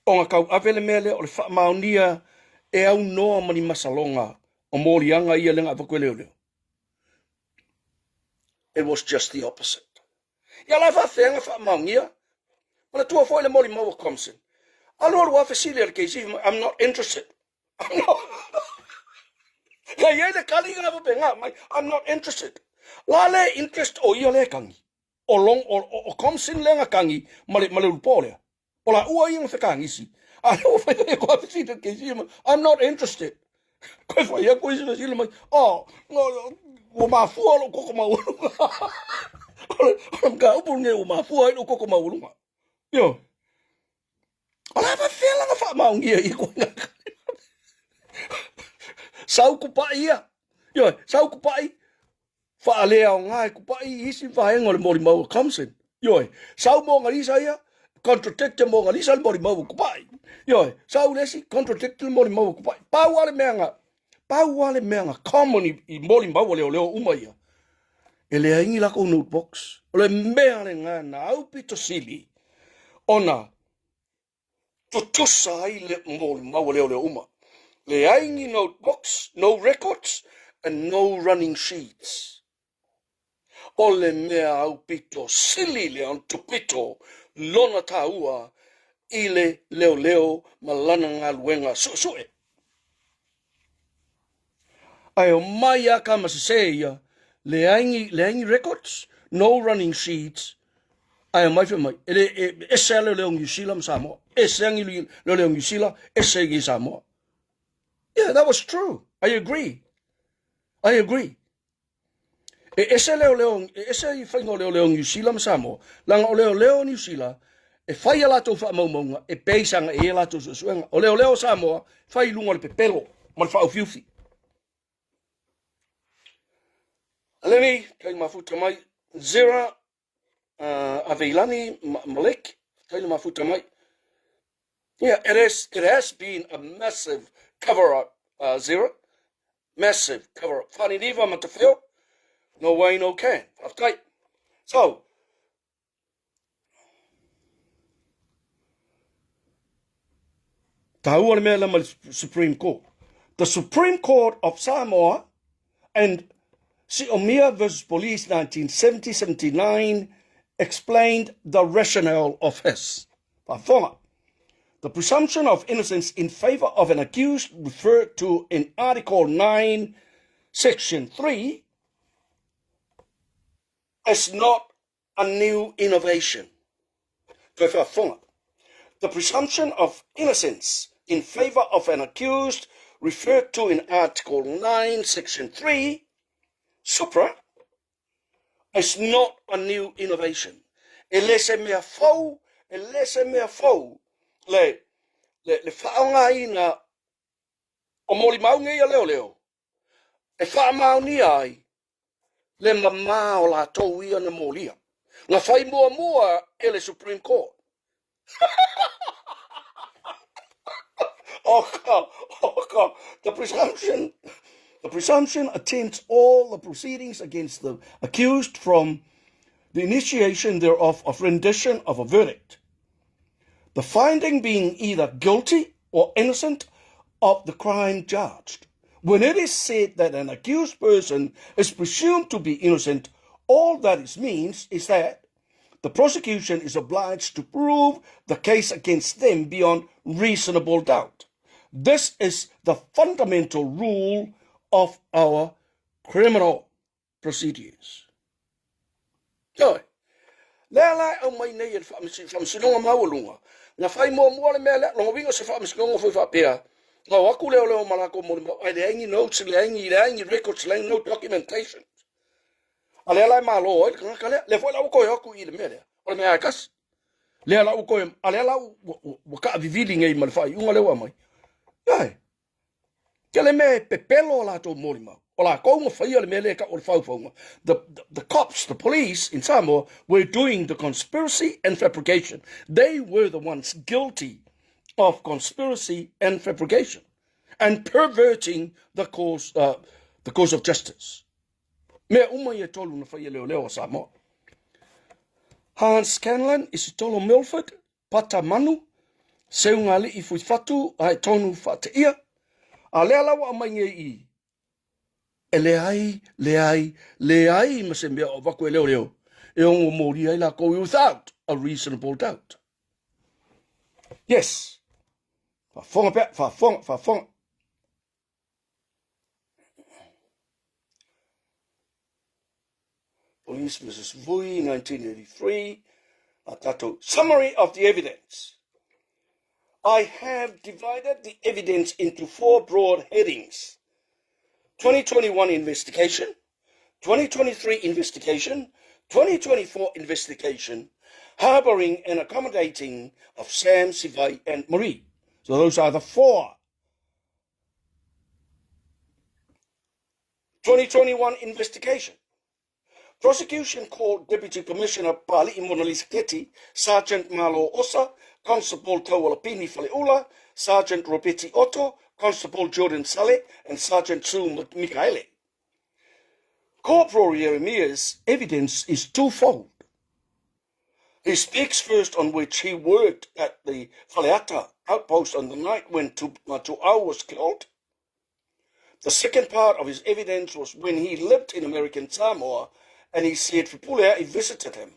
O ngā kau awele mele o le whaamaunia e au noa mani masalonga o morianga ia lenga apakwele leo. It was just the opposite. Ia lai whawhenga whaamaungia. Mana tua fwoi le mori maua komsen. Aloa rua whesili ar keisi, I'm not interested. I'm not interested. La le interest o ia le kangi. O komsen lenga kangi, male upo lea. O la ua inga whakangi si. Aloa whai kua whesili ar keisi, I'm not interested. Koe whai a koe sila sila mai, o mafua lo koko maulunga. O mga upul nge o mafua lo koko maulunga. Yo. O la whawhela nga wha maungia i koe nga. sau kupai ia. Yo, sau kupai. Whaalea o ngai kupai isi whaenga le mori mau kamsen. Yo, sau mo ngarisa ia, contradict mo ngarisa le mori mau kupai. Yo, sau lesi contradict le mori mau kupai. Pau ale meanga common I mori mau leo uma ia. Ele aingi lako notebox. Ole mea le ngā na au pito sili. Ona, tutusa ai le mori mau leo uma. Le aingi notebooks, no records, and no running sheets. Ole mea au pito sili le an tupito lona taua ile leo malana ngā luenga sue. Ai o mai a ka masaseia le aingi records, no running sheets. Ai o mai fe mai. Ese leo New Zealand Samoa. Ese angi leo New Zealand, ese gi Samoa. Yeah, that was true. I agree. Ese I whaingo leo New Zealand Samoa. Langa o leo New Zealand, e whai alato wha maumaunga, e peisanga e alato suenga. O leo Samoa, whai lunga le pepelo, ma le whao fiufi. Aleni, kai mafuta mai, Zera, Aveilani, Malek, kai mafuta mai. Yeah, it has been a massive cover-up, Zera. Massive cover-up. Whani niwa matawheo, no way, no can. Okay. So, tahua le mea lama Supreme Court. The Supreme Court of Samoa and Siomia versus Police 1970-79 explained the rationale of his. The presumption of innocence in favor of an accused referred to in Article 9, Section 3 is not a new innovation. The presumption of innocence in favor of an accused referred to in Article 9, Section 3, supra, is not a new innovation. Elese mea fau, le whaonga ina o mori maunga ia leo. E wha mauni ai, le mamā o la tau ia na molia. Nga whai mua ele Supreme Court. Oh, the presumption attends all the proceedings against the accused from the initiation thereof of rendition of a verdict. The finding being either guilty or innocent of the crime charged. When it is said that an accused person is presumed to be innocent, all that it means is that the prosecution is obliged to prove the case against them beyond reasonable doubt. This is the fundamental rule of our criminal procedures. So, la o mai nei fa sinonga maulunga. Na fai mo le mele, lo winga se fa sinonga foi fa pea. No aku leo malako mo ai le aingi notes, le aingi records, le no documentation. Ale la malo, le foi la ko aku I le mele. O me akas. Le la ko ale la o ka vivili ngai mal fai unga le wa mai. Ai. Kele me pepelo la to morima. Ola ko mo fai le mele ka o fau. The cops, the police in Samoa were doing the conspiracy and fabrication. They were the ones guilty of conspiracy and fabrication and perverting the cause of justice. Me umai tolu na fai leo Samoa. Hans Scanlon is tolo Milford, Pata Manu, seunga li I fui fatu, ai tonu fata ia, a lea lawa a mai I. E le ai, ma se mea o waku leo. E ongo mori ai la ko without a reasonable doubt. Yes. Fa fonga. Police Mrs. Vui, 1983. Summary of the evidence. I have divided the evidence into 4 broad headings. 2021 investigation, 2023 investigation, 2024 investigation, harboring and accommodating of Sam, Sivai, and Marie. So those are the 4 2021 investigation. Prosecution called Deputy Commissioner Pali Imonalisketi, Sergeant Malo Osa, Constable Tawalapini Faleula, Sergeant Robetti Otto, Constable Jordan Saleh, and Sergeant Sue Mikaele. Corporal Jeremiah's evidence is twofold. He speaks first on which he worked at the Faleata outpost on the night when Tu'au was killed. The second part of his evidence was when he lived in American Samoa, and he said Fipulea he visited him.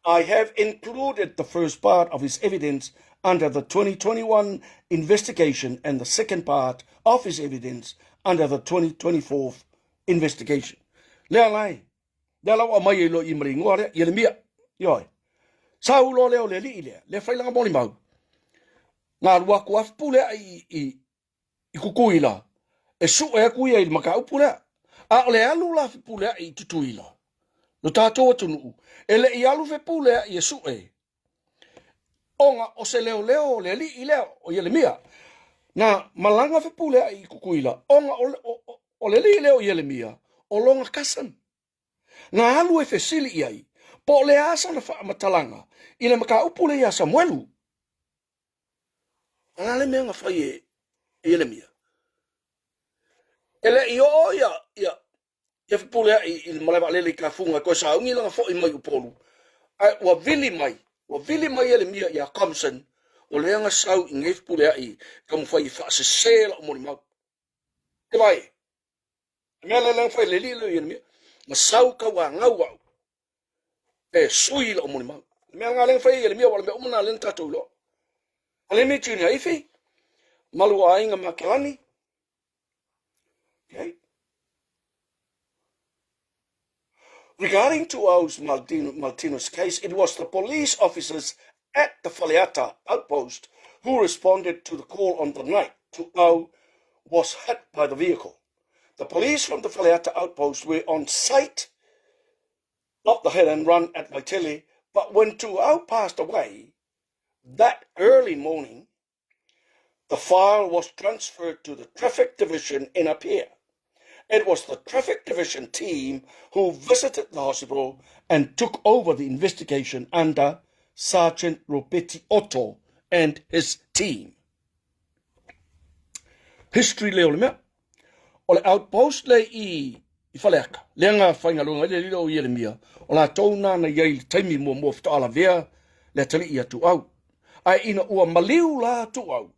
I have included the first part of his evidence under the 2021 investigation and the second part of his evidence under the 2024 investigation. Lea lai, lea lau a mai lo i maringoa rea, Yeremia, yoi. Sau lo leo le li lea, le whailanga moni mau. Ngā rua kua Fipulea i kukui la, e su e kuia i maka upulea. A ole alu la Fipulea i tutui la. No tātou atunu, ele i alu Fipulea i e su e. Onga o se leo leo le li i leo o Yeremia. Nā malanga Fipulea i kukui la, onga o le li i leo Yeremia, o longa kasan. Ngā alu e fesili i ai, po le asa na wha matalanga, i le maka upule i a Samuelu. Ngā le mea ngā whai e Yeremia. Ele i o ia Fipulea i malewa lele ka funga koe sa ungi langa fo i mai upolu. Ai, wa vili mai Yeremia i a Comson, o leanga sau i ngai Fipulea i kamu whai i whaase sela o moni mau. Te vai, mea le lang whai le li lo Yeremia, ma sau ka wa ngau au. E sui la o moni mau. Mea ngā lang whai Yeremia wala mea umana len tatou lo. Ale me tūni haifi, malu a inga makelani. Okay. Regarding Tu'au's Maltino's case, it was the police officers at the Faleata outpost who responded to the call on the night Tu'au was hit by the vehicle. The police from the Faleata outpost were on site of the hit and run at Vaitele, but when Tu'au passed away that early morning, the file was transferred to the traffic division in Apia. It was the traffic division team who visited the hospital and took over the investigation under Sergeant Robetti Otto and his team. History leo le mea. O le outpost le i whaleaka. Lea ngā whaingalunga le lilo o Yeremia. O la tauna na iei taimi mua whtaala vea le tali i a Tu'au. Ai ina ua maliu la Tu'au.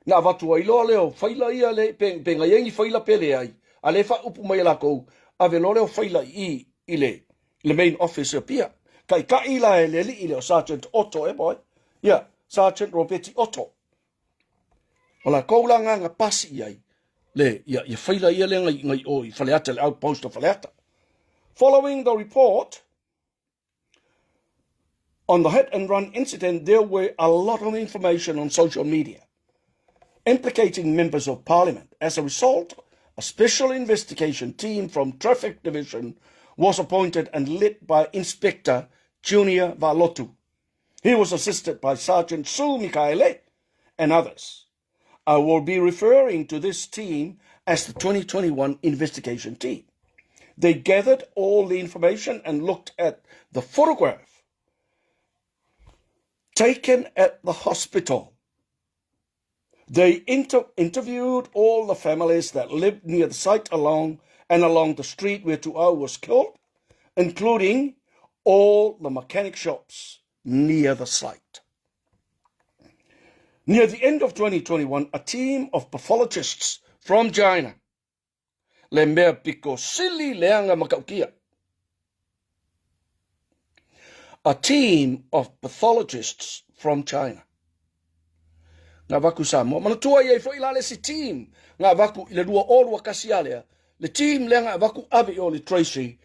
Na watu ai loa leo whaila ia le penga yengi whaila pele ai. A le wha upu mai lako, a ve loreo whaila i le main office a pia. Kai ka ila e le li i leo Sergeant Otto e boy. Yeah, Sergeant Robetti Otto. O la koulanga nga pasi i ai. Le, ia whaila ia le ngai o i Faleata le outpost of Faleata. Following the report on the hit and run incident, there were a lot of information on social media implicating members of parliament. As a result, a special investigation team from Traffic Division was appointed and led by Inspector Junior Valotu. He was assisted by Sergeant Sue Mikaele and others. I will be referring to this team as the 2021 investigation team. They gathered all the information and looked at the photograph taken at the hospital. They interviewed all the families that lived near the site along the street where Tu'au was killed, including all the mechanic shops near the site. Near the end of 2021, a team of pathologists from China, le mea piko sili leanga makaukia. A team of pathologists from China. Ngā waku sa mo. Mana tua iei fo ilale si team. Ngā waku ile rua orua kasi alea. Le team le ngā waku abe o le Tracy.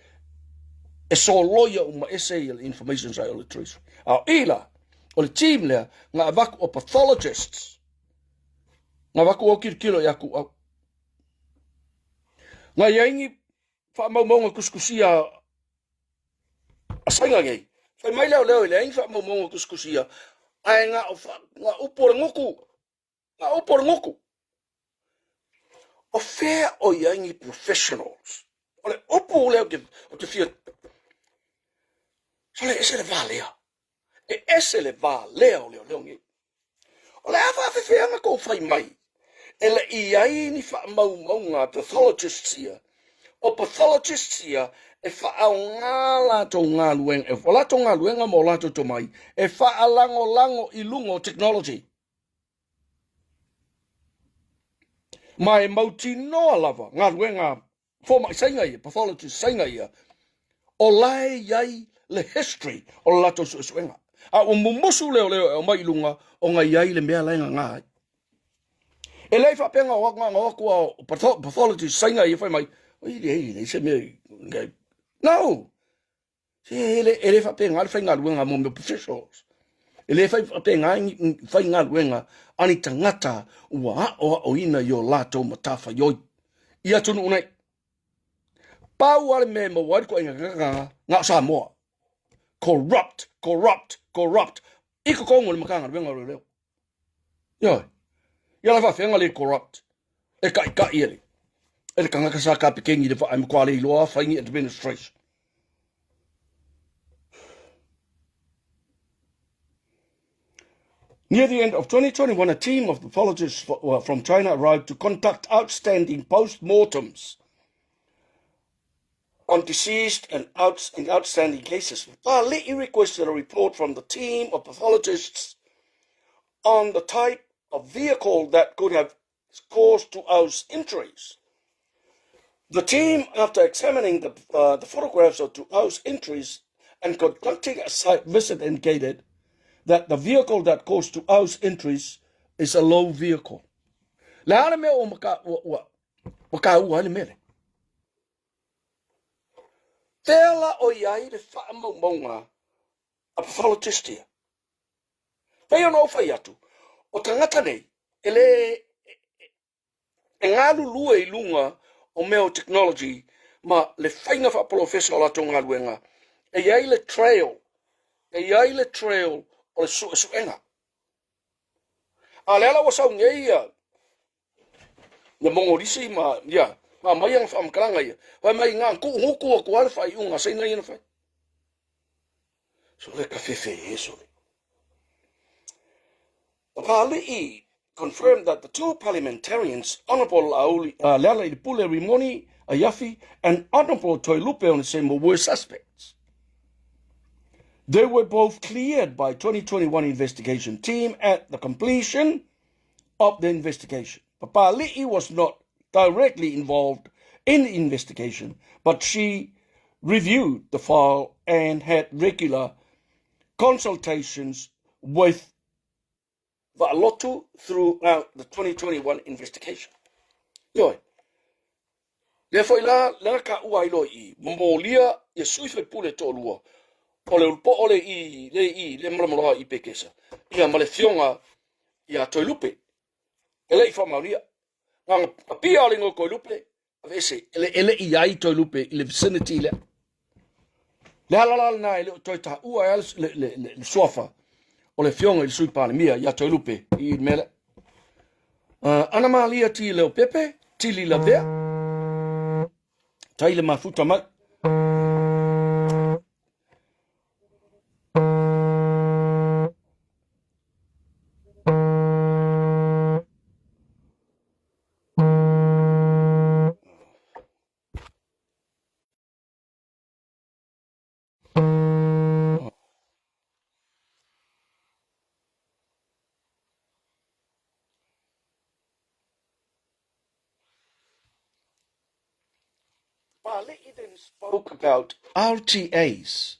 E so loia uma ese i le information sai o le Tracy. Au ila. O le team le ngā waku o pathologists. Ngā waku o kirikilo yaku au. Ngā iengi wha maumaunga kuskusia a sainga ngei. Whai mai leo i le iengi wha maumaunga kuskusia. Ai ngā upore ngoku. Ngā upore ngoku. O whea o iengi professionals. ole upu leo o te fia. So le ese le va lea. E ese le va lea o leo ngi. O le afa whiwhianga ko whai mai. E le I ai ni wha mau ngā pathologists ia. O pathologists ia e wha au ngā lato ngā luenga. E whalato ngā luenga mo lato to mai. E wha lango I lungo technology. Mai mauti noa lava. Ngā luenga forma sainga ia. Pathologists sainga ia. O lai iai le history o le lato suenga. A o mumusu leo e o mai lunga o ngai iai le mea lainga ngā. E lei whapenga o ngā kua o pathology sainga I whai mai. O i se mea. No. E le whapenga ale whai ngā luenga mo me professionals. E le whapenga whai ngā luenga ani tangata ua o ina I o lato matafa ioi. Ia tunu unai. Pau ale me ma wai ko inga ngā Samoa. Corrupt. Iko kongo le makanga wenga leo. Yo. Ia la whawhenga le corrupt. E ka ele. E le kanga kasa ka pekengi le whaai mkwale I loa whaingi administration. Near the end of 2021, a team of pathologists from China arrived to conduct outstanding post-mortems on deceased and outstanding cases. He requested a report from the team of pathologists on the type of vehicle that could have caused to house injuries. The team, after examining the photographs of two house injuries and conducting a site visit, indicated that the vehicle that caused two house injuries is a low vehicle. La me o maka ua le mele. Tela o iai le whaamaunga a pathologist ia. Whai ono whai atu. O tangata nei, e ngā lulua I lunga o meo technology ma le whainga wha professor la tonga luenga. E iai le trail o le suenga. A le ala wa sau ngei ia. Le mongorisi ma, ia. Ma mai ang whaamkaranga ia. Wai mai ngā huku a kuare whai unga saina ina whai. So le ka whewhe e so le. The Pāli'i confirmed that the two parliamentarians, Honourable Leala Ilipule Rimoni Ayafi and Honourable Toilupe Onesemo, were suspects. They were both cleared by 2021 investigation team at the completion of the investigation. Pāli'i was not directly involved in the investigation, but she reviewed the file and had regular consultations with Va'alotu throughout the 2021 investigation. Yoi. Therefore, la ka ua ilo I momolia ia suife pule tōlua. O le ulpo ole le maramoraha I pekesa. Ia male fionga ia Toilupe. Ele I whamauria. Ngā pia ale ngō Toilupe. Avese, ele I ai Toilupe I le vicinity le. Le halalala na ele toita ua le sofa. O le fionga I sui pāne mia ia Toilupe I mele. Ana malia ti leo pepe, tili la vea. Tai le mafuta mai. Pāli'i then spoke about RTA's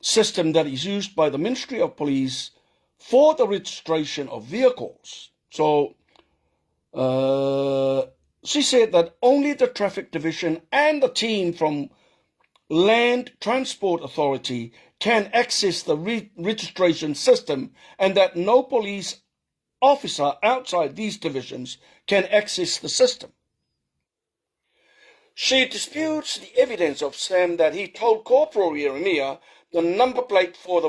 system that is used by the Ministry of Police for the registration of vehicles. So, she said that only the Traffic Division and the team from Land Transport Authority can access the registration system and that no police officer outside these divisions can access the system. She disputes the evidence of Sam that he told Corporal Jeremiah the number plate of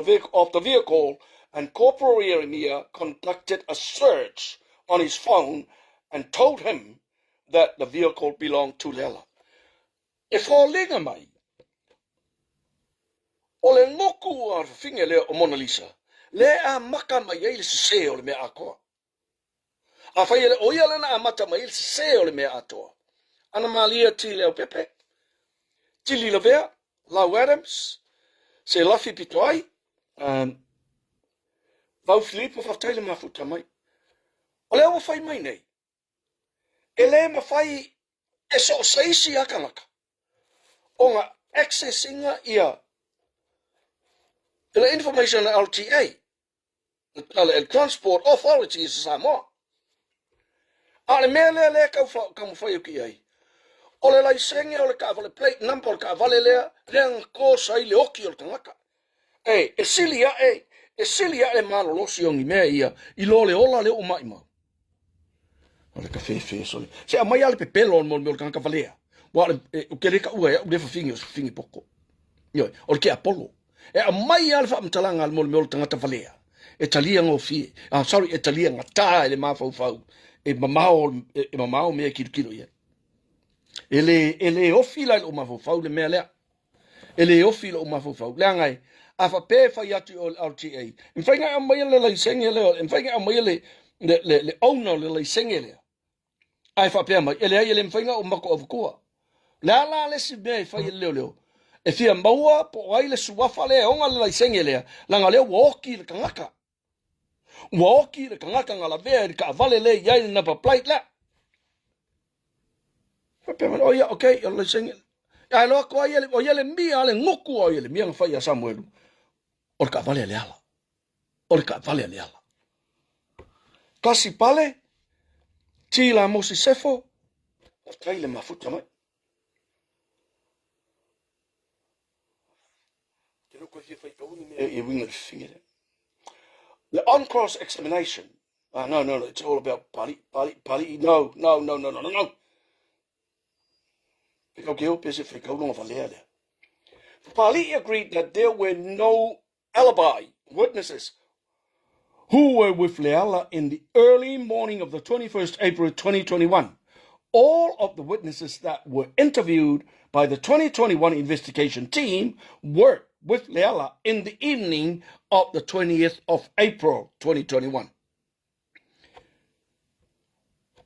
the vehicle, and Corporal Jeremiah conducted a search on his phone and told him that the vehicle belonged to Lela. e whālenga mai. O le ngoku a whinga leo o Mona Lisa. Le a maka mai eile se o le mea akoa. A whai ele oia lana a mata mai eile se o le mea atoa. Ana malia ti leo pepe. Tili la vea, Lau Adams, se lafi pitoai. Vau Filipo whaftaile mafuta mai. O leo whai mai nei. E le ma whai e so seisi akalaka. O ngā accessinga ia the information LTA, the Transport Authority is Samoa. Ale mea le kau whai uki ai. O le laisenge o le ka vale plate number o le ka vale lea, leang kōsa i le oki o le tangaka. E silia e malolosi o ngi mea ia, i lo le ola le o mai mau. O le ka whewhe soli. Se a mai ale pe pelo mo le ka valea. Wa o ke le ka ua e le whingi poko. Ioi, o le ke Apollo. E a mai ale wha amtalanga al mole tangata valea. E talia ngō fie. E talia ngata e le mawhau. E mamao mea kilo ia. E le ofi lai o mawhau le mea lea. E le ofi lai o mawhau. Lea ngai, a wha pē whai atu o LTA. E whainga a mai le laisenge leo. E whainga a mai le owner le laisenge leo. Ai wha pē mai. E le ai e le mwhainga o mako o kua. Lea la lesi mea e whai leo. E fia maua po ai le suafa le onga le laisenge lea. Langa leo waoki le kangaka. Waoki le kangaka ngala vea ka vale le iai le napa plate la. Whapema, o ia, okay, o laisenge. Ai loa ko ai o ia le mia ale ngoku o ia le mia ngawhai a Samuelu. O le ka vale le ala. O le ka vale le ala. Kasi pale, tila mosi sefo, o taile mafuta mai. The on-cross examination. No, it's all about pali. No. Pali agreed that there were no alibi witnesses who were with Leala in the early morning of the 21st April 2021. All of the witnesses that were interviewed by the 2021 investigation team were with Leala in the evening of the 20th of April 2021.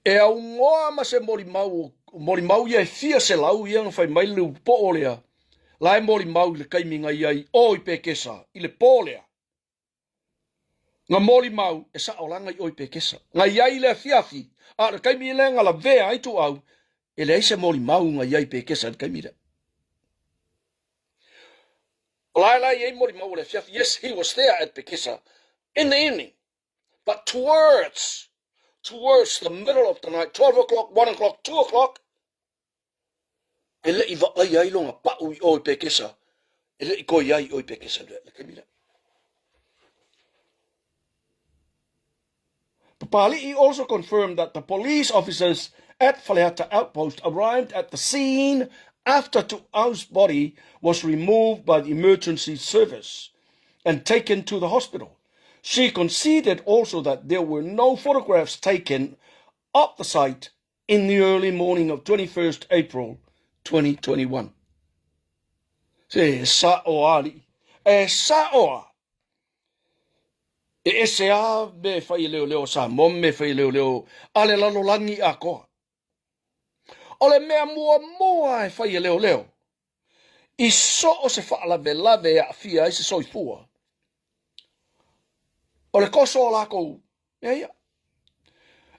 E au ngoa ma se mori mau ia e fia se lau ia ngā whai mailu po o lea. Lai mori mau le kaiminga iai o i pekesa, i le po lea. Ngā mori mau e sa o langa i o i pekesa. Ngā iai le fiafi, a le kaimi le ngā la vea aitu au, e le eise mori mau ngā iai pekesa le kaimi le. Lai ei mori mau le fiafi, yes, he was there at pekesa in the evening, but towards the middle of the night, 12 o'clock, 1 o'clock, 2 o'clock, e le i va ai longa pau i o i pekesa, e le i koi ai o i pekesa le kaimi le. Papali'i also confirmed that the police officers at Faleata Outpost arrived at the scene after Tu'au's body was removed by the emergency service and taken to the hospital. She conceded also that there were no photographs taken of the site in the early morning of 21st April 2021. Se sa'oali, sa'oa. E ese a me whai leo sa mom me whai leo ale lalo langi a koa. Ole mea mua e whai leo. I so o se whaalave a fia i se soifua. Ole koso o lako ia.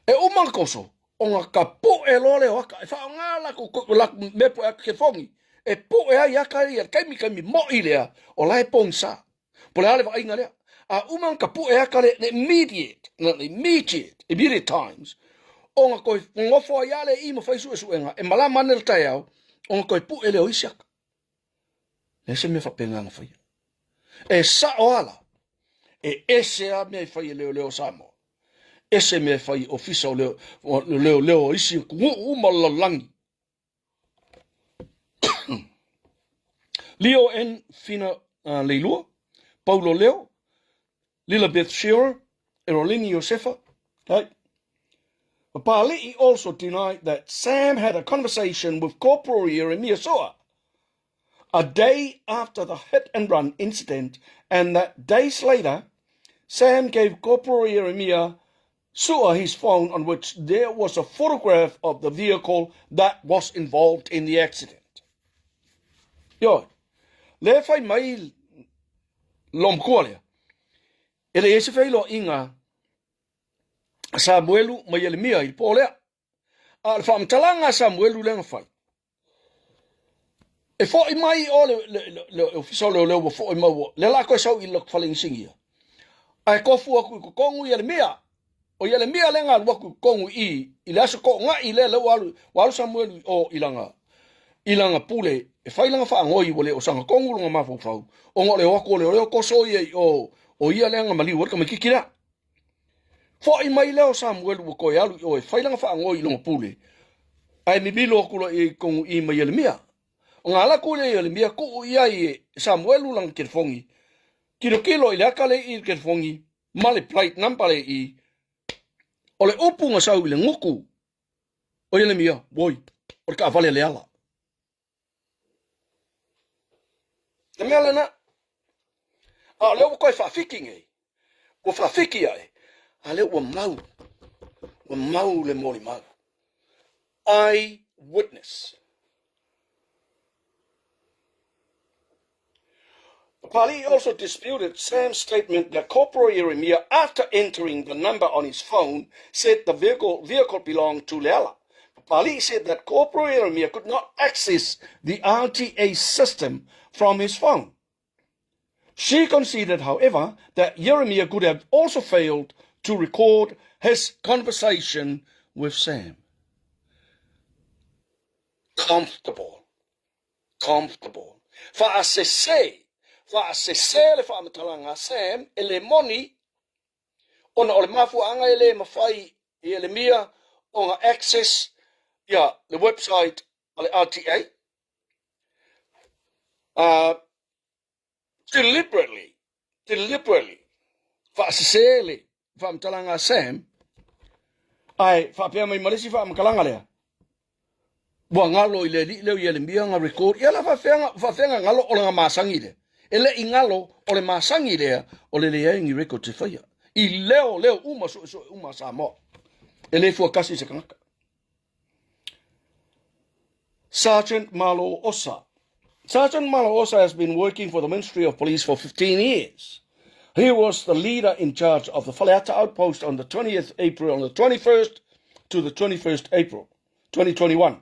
E umang koso o ngā ka po e lo leo aka. E wha ngā lako mepo e ke fongi. E po e ai aka ia kaimi mo i lea o lai pong sa. Pole ale wa inga lea. A umang ka pu e akale immediate times. O ngā koe ngofo ai ale i mo whaisu e suenga. E mala manel tai au. O ngā koe pu e leo isiaka. E se me whapenga ngā whai. E sa o ala. E ese a me whai leo samo. Ese me whai ofisa o leo isi umalalangi. Leo N. Fina Leilua. Paulo Leo. Lilibeth Shearer, Erolini Josefa. Right? Papali'i also denied that Sam had a conversation with Corporal Jeremiah Soa a day after the hit and run incident, and that days later, Sam gave Corporal Jeremiah Sua his phone on which there was a photograph of the vehicle that was involved in the accident. Yo, le fai mai lom kuale. Ele ese fai lo inga Samuelu mai Jeremiah il polea. Al fam talanga Samuelu lenga fai. E fo I mai o le official le fo I mau le la ko sau I lo faling singia. Ai ko fu ko kongu Jeremiah. O Jeremiah lenga waku kongu I le aso ko nga I le walu Samuel o ilanga pule e fai langa fa ngoi wole o sanga kongu nga mafu fau o ngole wako le ko so ye o ia lenga mali worka me kikira fo I mai leo Samuel ko yalu o e fai langa fa ngoi longa pule ai mi bilo ko e kongu I mai Jeremiah o ngala ko le Jeremiah ko ia I Samuel lang kirfongi kilo ile akale I kirfongi male plate number I ole upu nga sau le ngoku o Jeremiah boy o ka vale le ala na mele na a leo ko fa fiking e o fa fiki ai a leo o mau le moli mau eye witness. Pali also disputed Sam's statement that Corporal Jeremiah, after entering the number on his phone, said the vehicle belonged to Leala. Pali said that Corporal Jeremiah could not access the RTA system from his phone. She conceded, however, that Jeremiah could have also failed to record his conversation with Sam. Comfortable. Fa'asese le fa'amatalanga Sam ele moni ona ole mafuanga ele mafai Jeremiah on access the website ole RTA deliberately fa'asese le fa'amatalanga Sam ai fa'apea mai malisi fa'amakalanga lea wa ngalo ile leo Jeremiah nga record ia la fa'afenga ngalo ole nga masangi le ele ingalo ole masangi le ole le ngi record te faya I leo uma samo ele fu kasi se kanaka. Sergeant Malo Osa has been working for the Ministry of Police for 15 years. He was the leader in charge of the Faleata outpost on the 20th April, on the 21st to the 21st April 2021.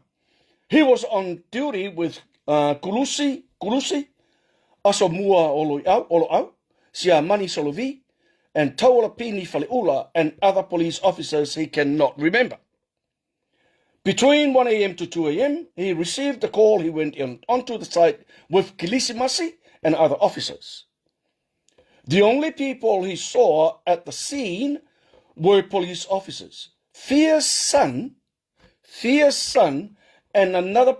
He was on duty with Kulusi, aso mua olo au, sia mani solovi, and Tauala Pini Faleula and other police officers he cannot remember. Between 1 a.m. to 2 a.m., he received the call. He went onto the site with Kilisimasi and other officers. The only people he saw at the scene were police officers. Fierce son, and another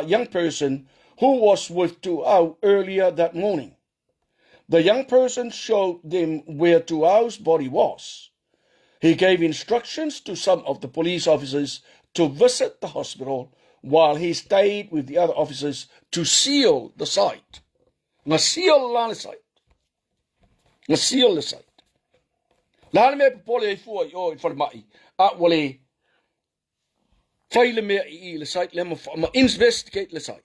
young person who was with Tuau earlier that morning. The young person showed them where Tuau's body was. He gave instructions to some of the police officers to visit the hospital while he stayed with the other officers to seal the site. Nga seal the site. Lana me pole e fua I mai. A wale faile me I the site le ma investigate the site.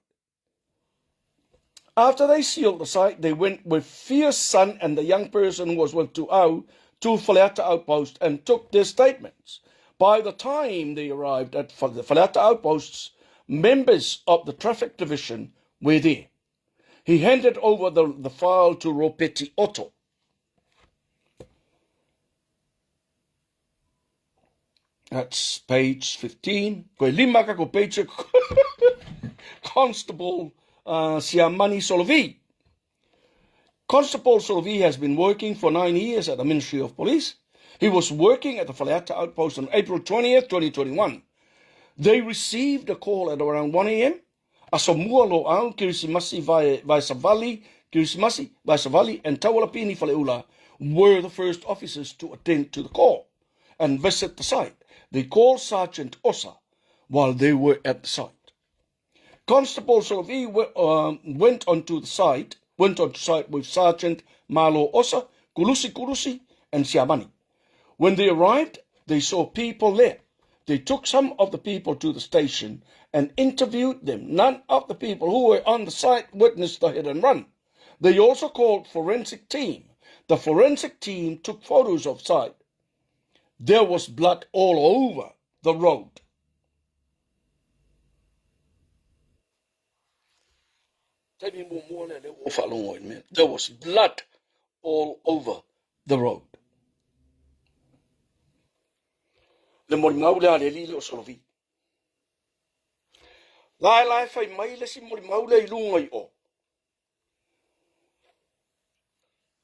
After they sealed the site, they went with Fierce son and the young person who was with Tuau to Faleata outpost and took their statements. By the time they arrived at the Faleata outposts, members of the traffic division were there. He handed over the file to Ropeti Otto. That's page 15. Koe lima ka ko page Constable Siamani Solovi. Constable Solovi has been working for 9 years at the Ministry of Police. He was working at the Faleata outpost on April 20th, 2021. They received a call at around 1 a.m. Asomua lo au Kirisimasi vai Savali, and Taualapini Faleula were the first officers to attend to the call and visit the site. They called Sergeant Osa while they were at the site. Constable Solovi went onto site with Sergeant Malo Osa, Kulusi, and Siamani. When they arrived, they saw people there. They took some of the people to the station and interviewed them. None of the people who were on the site witnessed the hit and run. They also called forensic team. The forensic team took photos of site. There was blood all over the road. There was blood all over the road. Le morimaule le lilo solovi. Lai fai mai le si morimaule I lunga I o.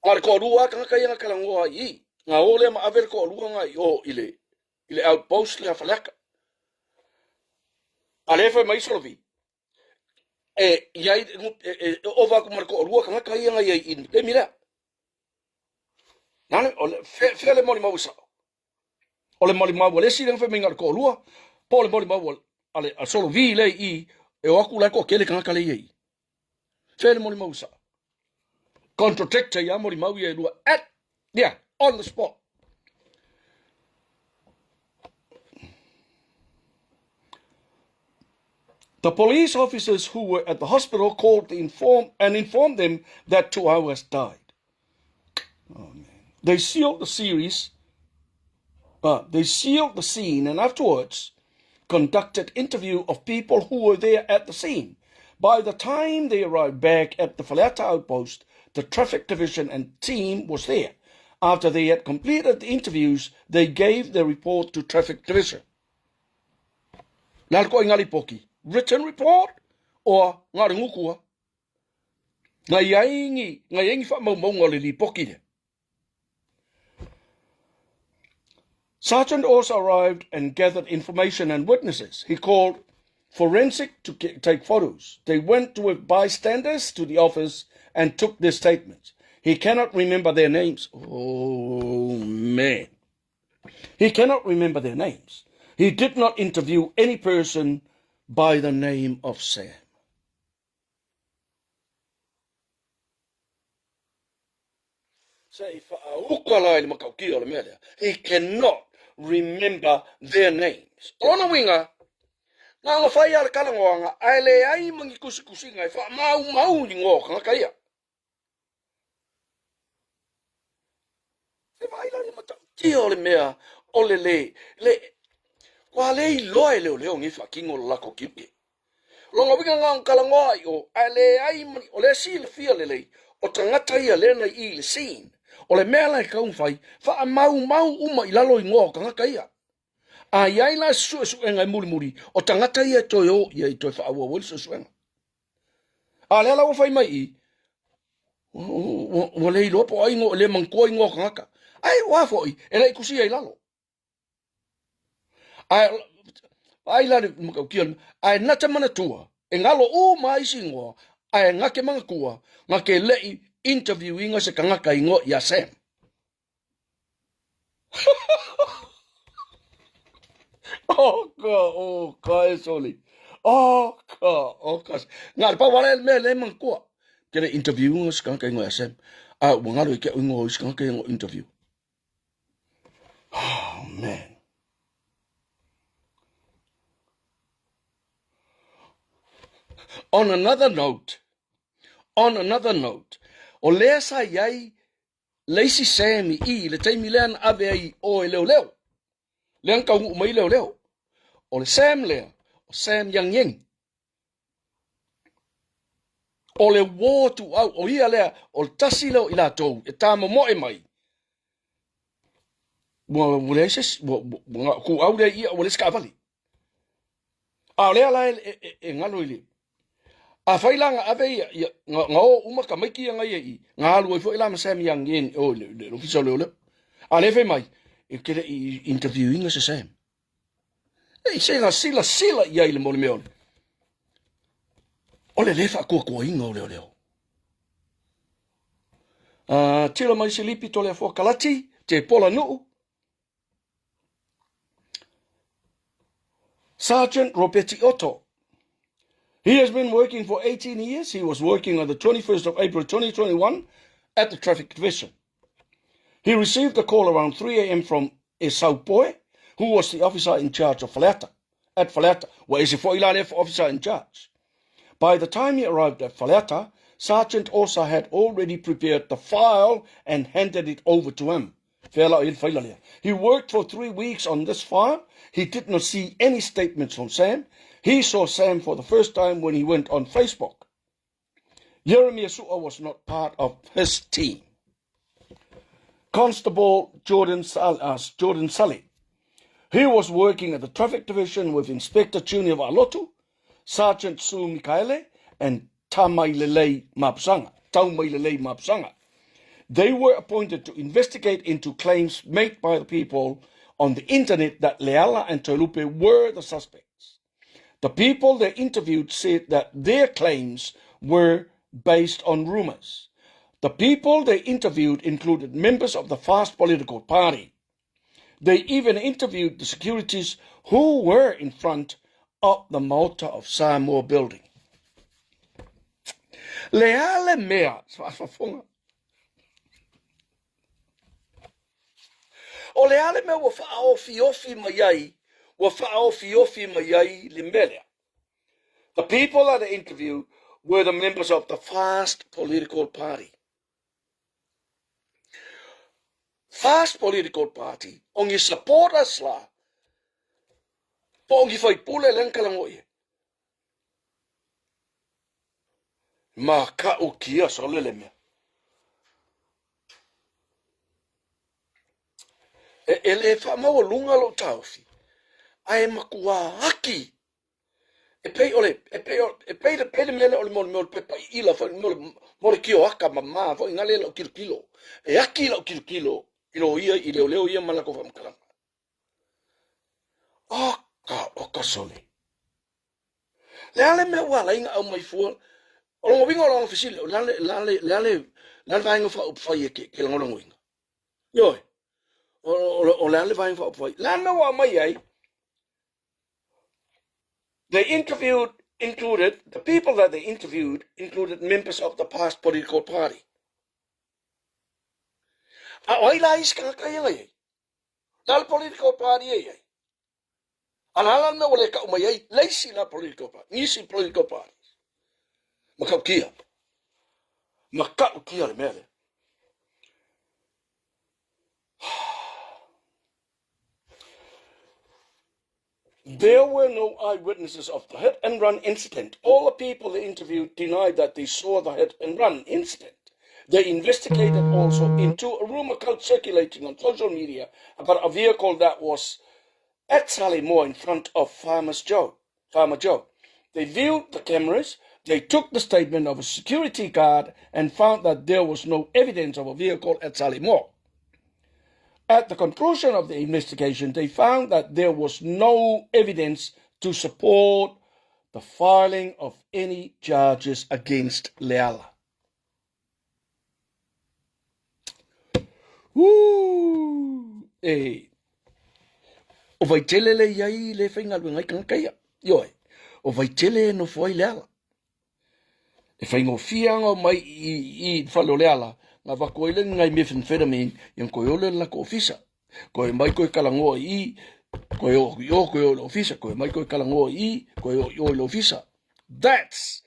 Ngare ko lua kanga kaya nga kalangoa I. Nga ole ma aver ko lua nga I o ile outpost le afalaka. Ale fai mai solovi. Iai ova ku marko lua kanga kaya nga I in te mira. Nane ole fe le morimau sa. Ole morimau le si fe minga ko lua. Po le morimau ale solovi le I o aku la ko kele kanga kale I. Fe le morimau sa. Contradictor ya morimau ye lua on the spot. The police officers who were at the hospital called to informed them that 2 hours died. Oh man! They sealed the scene and afterwards conducted interview of people who were there at the scene. By the time they arrived back at the Falata outpost, the traffic division and team was there. After they had completed the interviews, they gave the report to traffic division. Lalko ingali poki. Written report or ngari ngukua. Ngayengi fa mau ngoli li poki de. Sergeant also arrived and gathered information and witnesses. He called forensic to take photos. They went with bystanders to the office and took their statements. He cannot remember their names. Oh, man. He cannot remember their names. He did not interview any person by the name of Sam. He cannot remember their names. Ona winga, nga fai al kalangoanga, ale ai mangi kusi ngai fa mau ni ngo kanga kaya. Se vai la mata ti ole mea ole le kwa le loe le ngi fa kingo la ko kipi. Longa winga nga kalangoa yo ale ai mangi ole sil fia le o tangata ia le na I le scene. Ole mea lai kaun fai fa mau uma ilalo I ngo kanga kaya. Ai la su enga muri o tangata ia toyo ia I to fa wa wol su enga. Ale la o fai mai o le lo po ai ngo le man ko ngo kanga. Ai wa fo I ele kusi ai lalo. Ai la mo kion ai nata mana tua. Engalo o mai singo ai ngake manga kua ngake le interviewing se kanga kai ngo ya Sam. Oh, ka soli. Oh, ka. Ngal pa wala le man kua. Kele interviewing se kanga kai ngo ya Sam. Wangalo ke ngo se kanga kai ngo interview. Oh man. On another note, o lea sa iai leisi Sami I le taimi lean ave ai o leo. Lean kau ngu mai leo. O le Sam lea, o Sam yang. O le wo tu au, o ia lea, o le tasi leo I la tou, e tama moe mai. Wale ses, ku au lea ia, wale skavali. A lea la e ngalo ili. A failanga ave nga o uma ka maiki nga I nga lu fo ila Sam yang yen o le official le a le fe mai e kele interviewing se Sam e se la sila ia ile mo le meol o le fa ko ingo le tira mai se lipi to le fo kalati te pola no Sergeant Roberti Otto He has been working for 18 years. He was working on the 21st of April 2021 at the traffic division. He received a call around 3 a.m. from Esaupoe, who was the officer in charge of Faleta. At Faleta, where is the officer in charge? By the time he arrived at Faleta, Sergeant Osa had already prepared the file and handed it over to him. He worked for 3 weeks on this file. He did not see any statements from Sam. He saw Sam for the first time when he went on Facebook. Jeremy Asua was not part of his team. Constable Jordan Sully. He was working at the traffic division with Inspector Junior Valotu, Sergeant Sue Mikaele, and Taumailelei Mapsanga. They were appointed to investigate into claims made by the people on the internet that Leala and Tolupe were the suspects. The people they interviewed said that their claims were based on rumors. The people they interviewed included members of the Fast political party. They even interviewed the securities who were in front of the Malta of Samoa building. Leale mea, o leale mea wa whaofi mai le mele. The people at the interview were the members of the Fast political party. Fast political party, ongi supporters la, po ongi fai pule lenkalangoye. Ma ka o kia so lele mea. Ele fa mau lunga lo taufi. Ai makua haki. E pei de mele ole mole pepa ila fa mole kio aka mama fa ngale lo kilo. E aki lo kilo. Ilo ia i leo ia malako fa mkala. Oka sole. Le ale me wala inga au mai fua. O wingo lo ofisile lale vai ngo fa ye ke lo winga. Yo. O lale vai fa fa. La me wa mai ai. The people that they interviewed included members of the past political party. Ai la iska ka ye. Dal political party ye. Alalan me wale ka umai laisi la political party. Nisi political party. Makaukia le mele. There were no eyewitnesses of the hit and run incident. All the people they interviewed denied that they saw the hit and run incident. They investigated also into a rumor circulating on social media about a vehicle that was at Salimore in front of Farmer Joe. They viewed the cameras, they took the statement of a security guard and found that there was no evidence of a vehicle at Salimore. At the conclusion of the investigation, they found that there was no evidence to support the filing of any charges against Leala. O vai tele le iai le whainga lua ngai kangaia. Ioi, o vai tele no fuai Leala. E whaingo fianga mai i whalo Leala, ngā wakoile ngai methamphetamine, yang koe ole la ko ofisa. Koe mai koe kalangoa i, koe ole ofisa, koe mai koe kalangoa i, koe ole ofisa. That's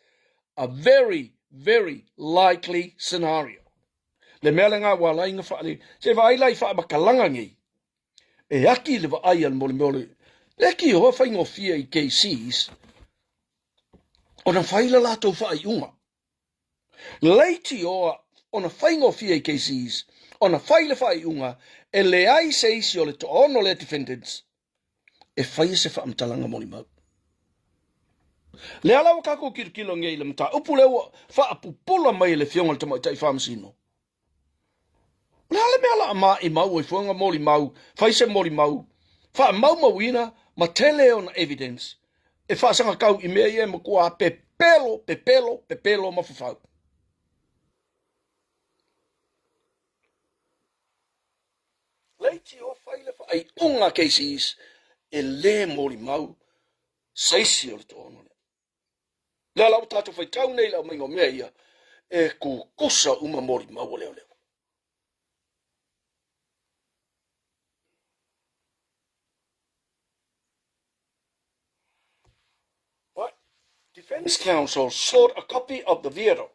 a very, very likely scenario. Le mea le ngā wala inga whaale, se whailai wha makalanga ngi. E aki le wa ai al mole. Le ki hoa whaingo fia i KCs, o na whaila lato wha i unga. Leiti oa, o na whaingo fia i KCs, o na whaile wha i unga, e le ai se isi o le to ono le defendants, e whai se wha amtalanga moni mau. Le ala wa kako kilo ngei le mta, upu lewa wha apupula mai le fionga le tamai tai whamasino. Le ale mea la ama i mau, e fuanga moli mau, whai se moli mau, wha mau mawina, ma tele on evidence, e wha sanga kau i mea ia ma kua pepelo ma whawhau. Leiti o whaile wha ai unga cases, e le moli mau, seisi o le to ono le. La lau tātou whai tau nei lau maingo mea ia, e ku kosa uma mori maua leo leo. Right? Defense counsel sought a copy of the video.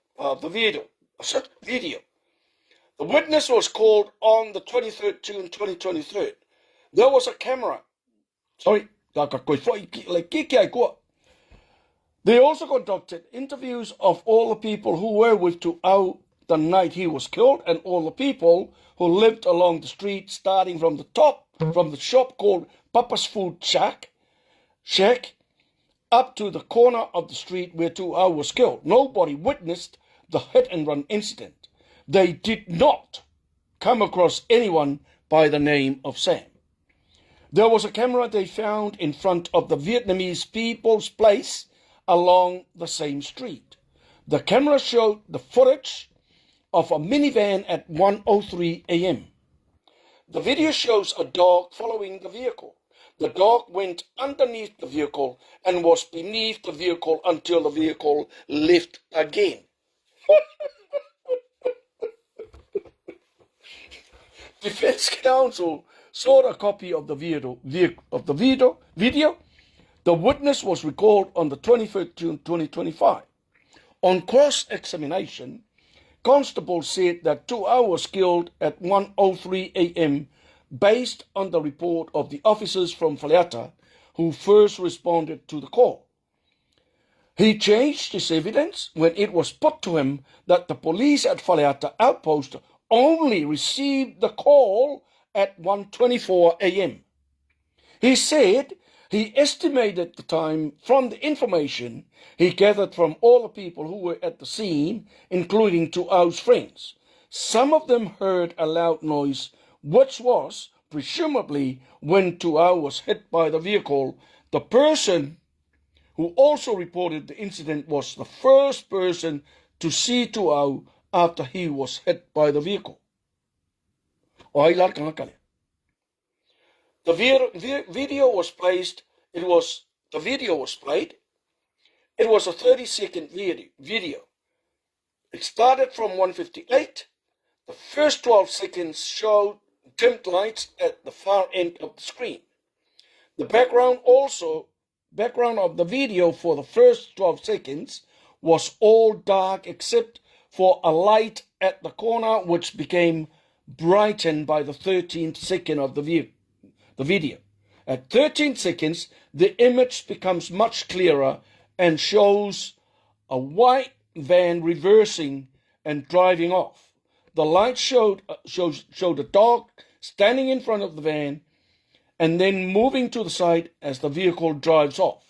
The witness was called on the 23rd June 2023. There was a camera. Sorry, they also conducted interviews of all the people who were with Tu'au the night he was killed and all the people who lived along the street, starting from the top, from the shop called Papa's Food Shack, up to the corner of the street where Tu'au was killed. Nobody witnessed the hit-and-run incident. They did not come across anyone by the name of Sam. There was a camera they found in front of the Vietnamese People's Place along the same street. The camera showed the footage of a minivan at 1:03 a.m. The video shows a dog following the vehicle. The dog went underneath the vehicle and was beneath the vehicle until the vehicle left again. Defense counsel sought a copy of the video. The witness was recalled on the 23rd June 2025. On cross-examination, constable said that Tu'au was killed at 1:03 a.m. based on the report of the officers from Faleata who first responded to the call. He changed his evidence when it was put to him that the police at Faleata outpost only received the call at 1:24 a.m. He said he estimated the time from the information he gathered from all the people who were at the scene, including Tu'au's friends. Some of them heard a loud noise, which was presumably when Tu'au was hit by the vehicle. The person who also reported the incident was the first person to see Tu'au after he was hit by the vehicle. The video was played. It was a 30-second video. It started from 1:58. The first 12 seconds showed dimmed lights at the far end of the screen. The background of the video for the first 12 seconds was all dark except for a light at the corner which became brightened by the 13th second of the video. At 13 seconds, the image becomes much clearer and shows a white van reversing and driving off. The light showed a dog standing in front of the van and then moving to the side as the vehicle drives off.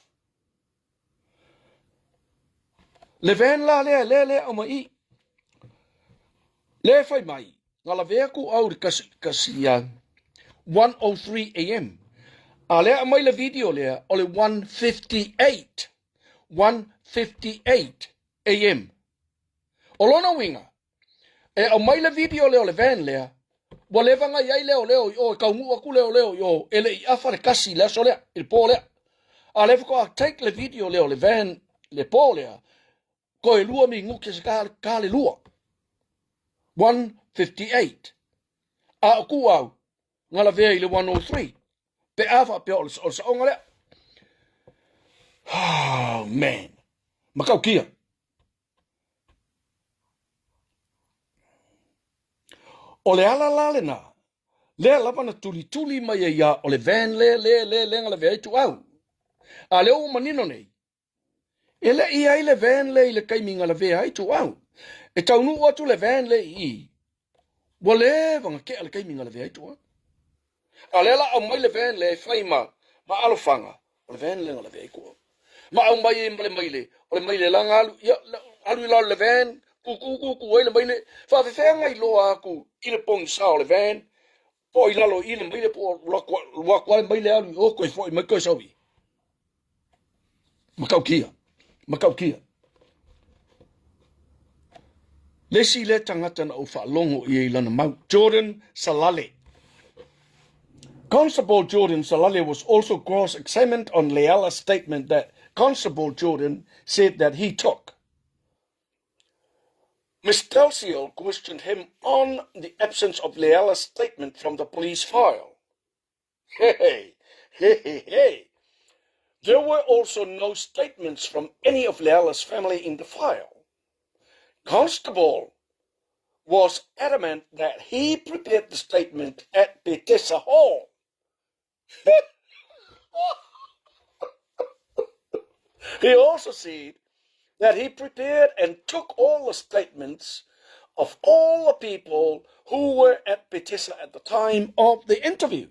Le van la le o mai. Le fai mai. Nga la vehicle au kasi 1:03 a.m. A lea mai le video lea o le 1:58 a.m. O lona winga. E o mai le video leo le van lea. Wa le vanga iai leo o kaungu aku leo yo ele I afa le kasi lea so lea il po lea. A le ko take le video leo le van le po lea. Ko e lua mi nguke se ka le lua. 1:58. A o ku au. Ngala vea I le 1:03. Pe afa pe o sa onga lea. Oh, man. Makau kia. O le ala lale na. Le lava na tuli mai ia o le van le ngala vea tu au. A le o manino nei. Ele ia I le van le I le kaiminga la vea tu au. E taunu atu le van le I. Wa le vanga ke le kaiminga la vea tu au. A le la au mai le van le fai ma alofanga. O le van le ngala vea ku au. Ma au mai o le mai le langa alu la le van ku le mai le fa fe ngai lo aku I le pong sa o le van po I lalo I le mai le po lo kwa mai le alu o ko fo mai ko sa wi makau kia le si le tangata na o fa longo I lana mau Jordan Salale. Constable Jordan Salale was also cross-examined on Leala's statement that Constable Jordan said that he took. Miss Dalziel questioned him on the absence of Leala's statement from the police file. Hey. There were also no statements from any of Leala's family in the file. Constable was adamant that he prepared the statement at Bethesda Hall. He also said that he prepared and took all the statements of all the people who were at Bethesda at the time of the interview.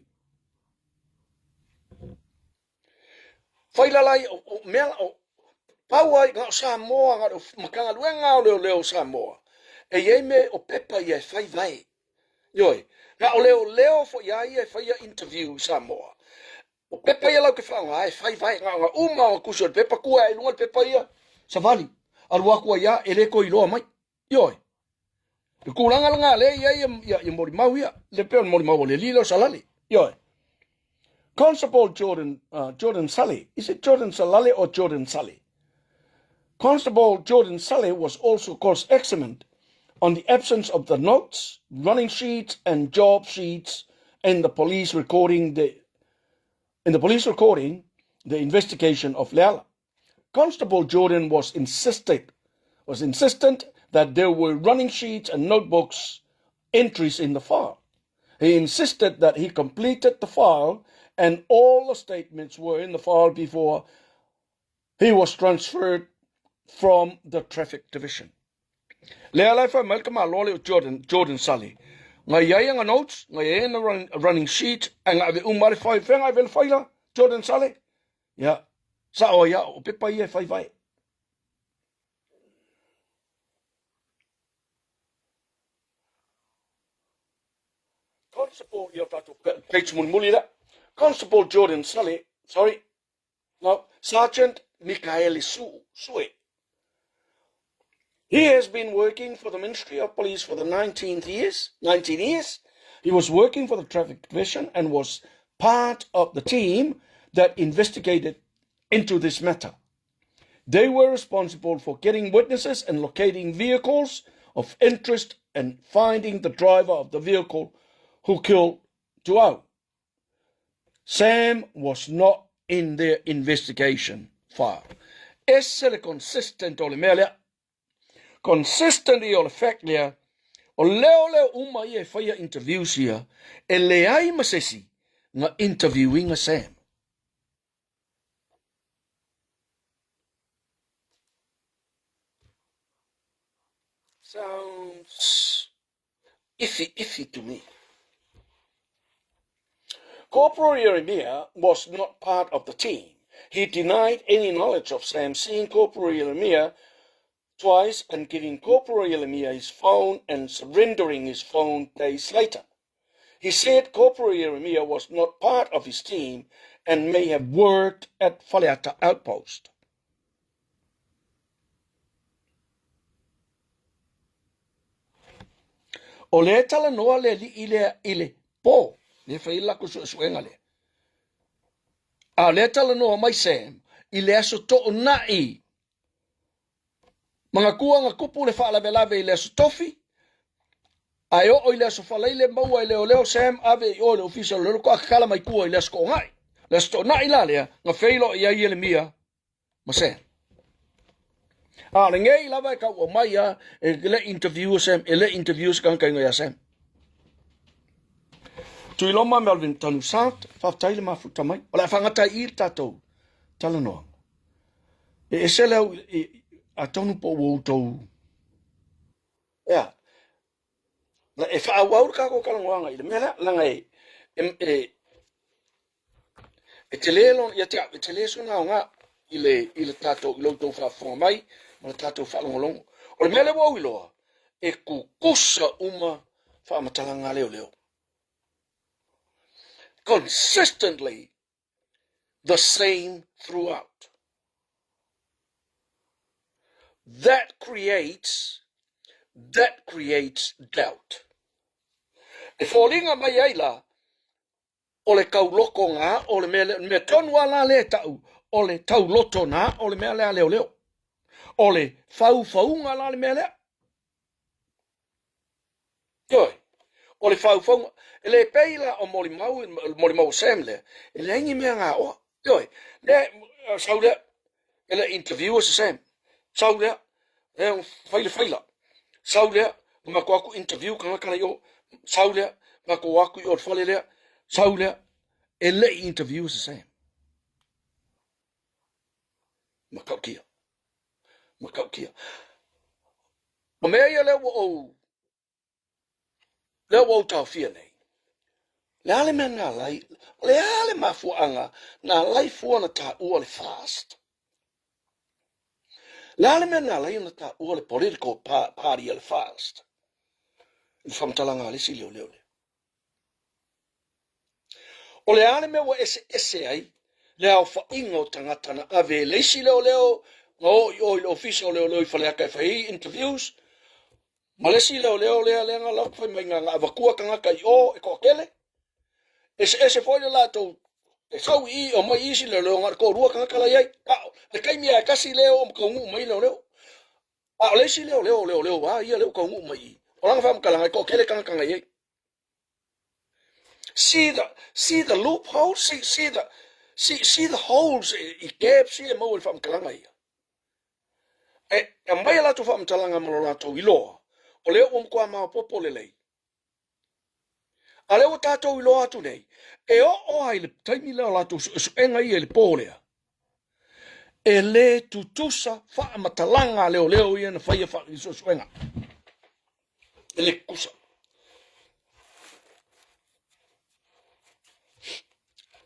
Whailalai o mea o pauai ngā Samoa ngā makanga luenga o leo Samoa. E iei me o pepa i e whai vai. Yoi, ngā o leo fo iai e whai interview Samoa. O pepa ia lau ke whanga e whai vai ngā uma o kuso o pepa kua e lunga pepa ia. Savali, alua kua ia e le ko iloa mai. Yoi. Te kūranga ngā le ia mori mau ia. Le peo mori mau le lilo salali. Yoi. Constable Jordan Sully. Is it Jordan Salali or Jordan Sully? Constable Jordan Sully was also cross-examined on the absence of the notes, running sheets, and job sheets in the police recording the investigation of Leala. Constable Jordan was insistent that there were running sheets and notebooks entries in the file. He insisted that he completed the file and all the statements were in the file before he was transferred from the traffic division. Leala fa malkama lole Jordan Sully. Nga iai nga notes, nga iai nga running sheet, nga ave umare fai whenga ave whaila, Jordan Sully. Ya, sa o ia o pepa ia whai vai. Constable, ia tato, page muli da. Constable Jordan Sully, Sergeant Michaeli Sue. He has been working for the Ministry of Police for the 19 years. He was working for the Traffic Division and was part of the team that investigated into this matter. They were responsible for getting witnesses and locating vehicles of interest and finding the driver of the vehicle who killed Tuau. Sam was not in their investigation file. Essele consistent o le mea lea. Consistent i o le fact lea. O leo uma i e whaia interviews ia. E le ai masesi nga interviewing a Sam. Sounds iffy to me. Corporal Jeremiah was not part of the team. He denied any knowledge of Sam seeing Corporal Jeremiah twice and giving Corporal Jeremiah his phone and surrendering his phone days later. He said Corporal Jeremiah was not part of his team and may have worked at Faleata Outpost. O le tala noa le li ile po. Le whaila ko suenga le. A le tala noa mai Sam, i le aso to nai. Mga kua nga kupu le whaalawe i le aso tofi. Ai o i le aso whalaile maua i leo Sam ave i o le official le ko akala mai kua i le aso ko ngai. Le aso to nai la lea, nga whailo i ai ele mia, ma Sam. A le ngei lawa e ka ua mai a, e le interview Sam, e le interviews ka ngai ngai Sam. Tui loma Melvin tanu saat, whaftaile mafuta mai. O la whangata i tatou, tala noa. E se leo a tonu po woutou. Ea. La e whaawaur kako kalangoanga i le mea langa e te lelon, ia te leso nga o nga i le tatou i loutou whaafonga mai, ma le tatou whaalongolongo. O le mea le wau iloa, e kukusa uma whaamatalanga leo. Consistently the same throughout. That creates doubt. E fōlinga mai ai la, o le kauloko ngā, o le me tonu ala le tau, ole tau loto na, ole mea lea leo leo. Ole fau ngā la le mea lea. Yoi. Ole fau, ele peila o mori mau Sam le, ele ingi mea ngā oa. Yoi. Le, sau le, ele interview sa Sam. Sau le, le faila. Sau le, ma ko aku interview kanga yo. Sau le, ma ko aku yo fale le. Sau le, ele interview sa Sam. Ma kau kia. Ma mea ia le o tau fia nei. Le ale mea nā lai, le ale mafuanga, nā lai fuana tā ua le fast. Le ale mea nā lai na tā ua le political party le fast. I whamtalanga le si leo le. O le ale mea wa ese ai, le au whaingo tangatana ave le si leo, o le official leo i whaleaka e whai interviews, malesi leo nga lau whai mai ngā awakua kangaka i o e kokele. Ese foi le lato, e sau i o mai isi leo ngā ko rua kangaka lai ai. Le kaimia e kasi leo o mkaungu mai leo. O lesi leo, ia leo kaungu mai. O langa whamkalanga e kokele kangaka ngai ai. See the loopholes, see the holes I gaps I mo le whamkalanga ia. E mai la tu whamtalanga mo la to iloa. O leo o mkua maa popo le lei. A leo tātou iloa atu nei. E o ai le taimi leo la tu suenga ia le pōlea. E le tutusa wha matalanga leo ia na whaia wha iso suenga. E le kusa.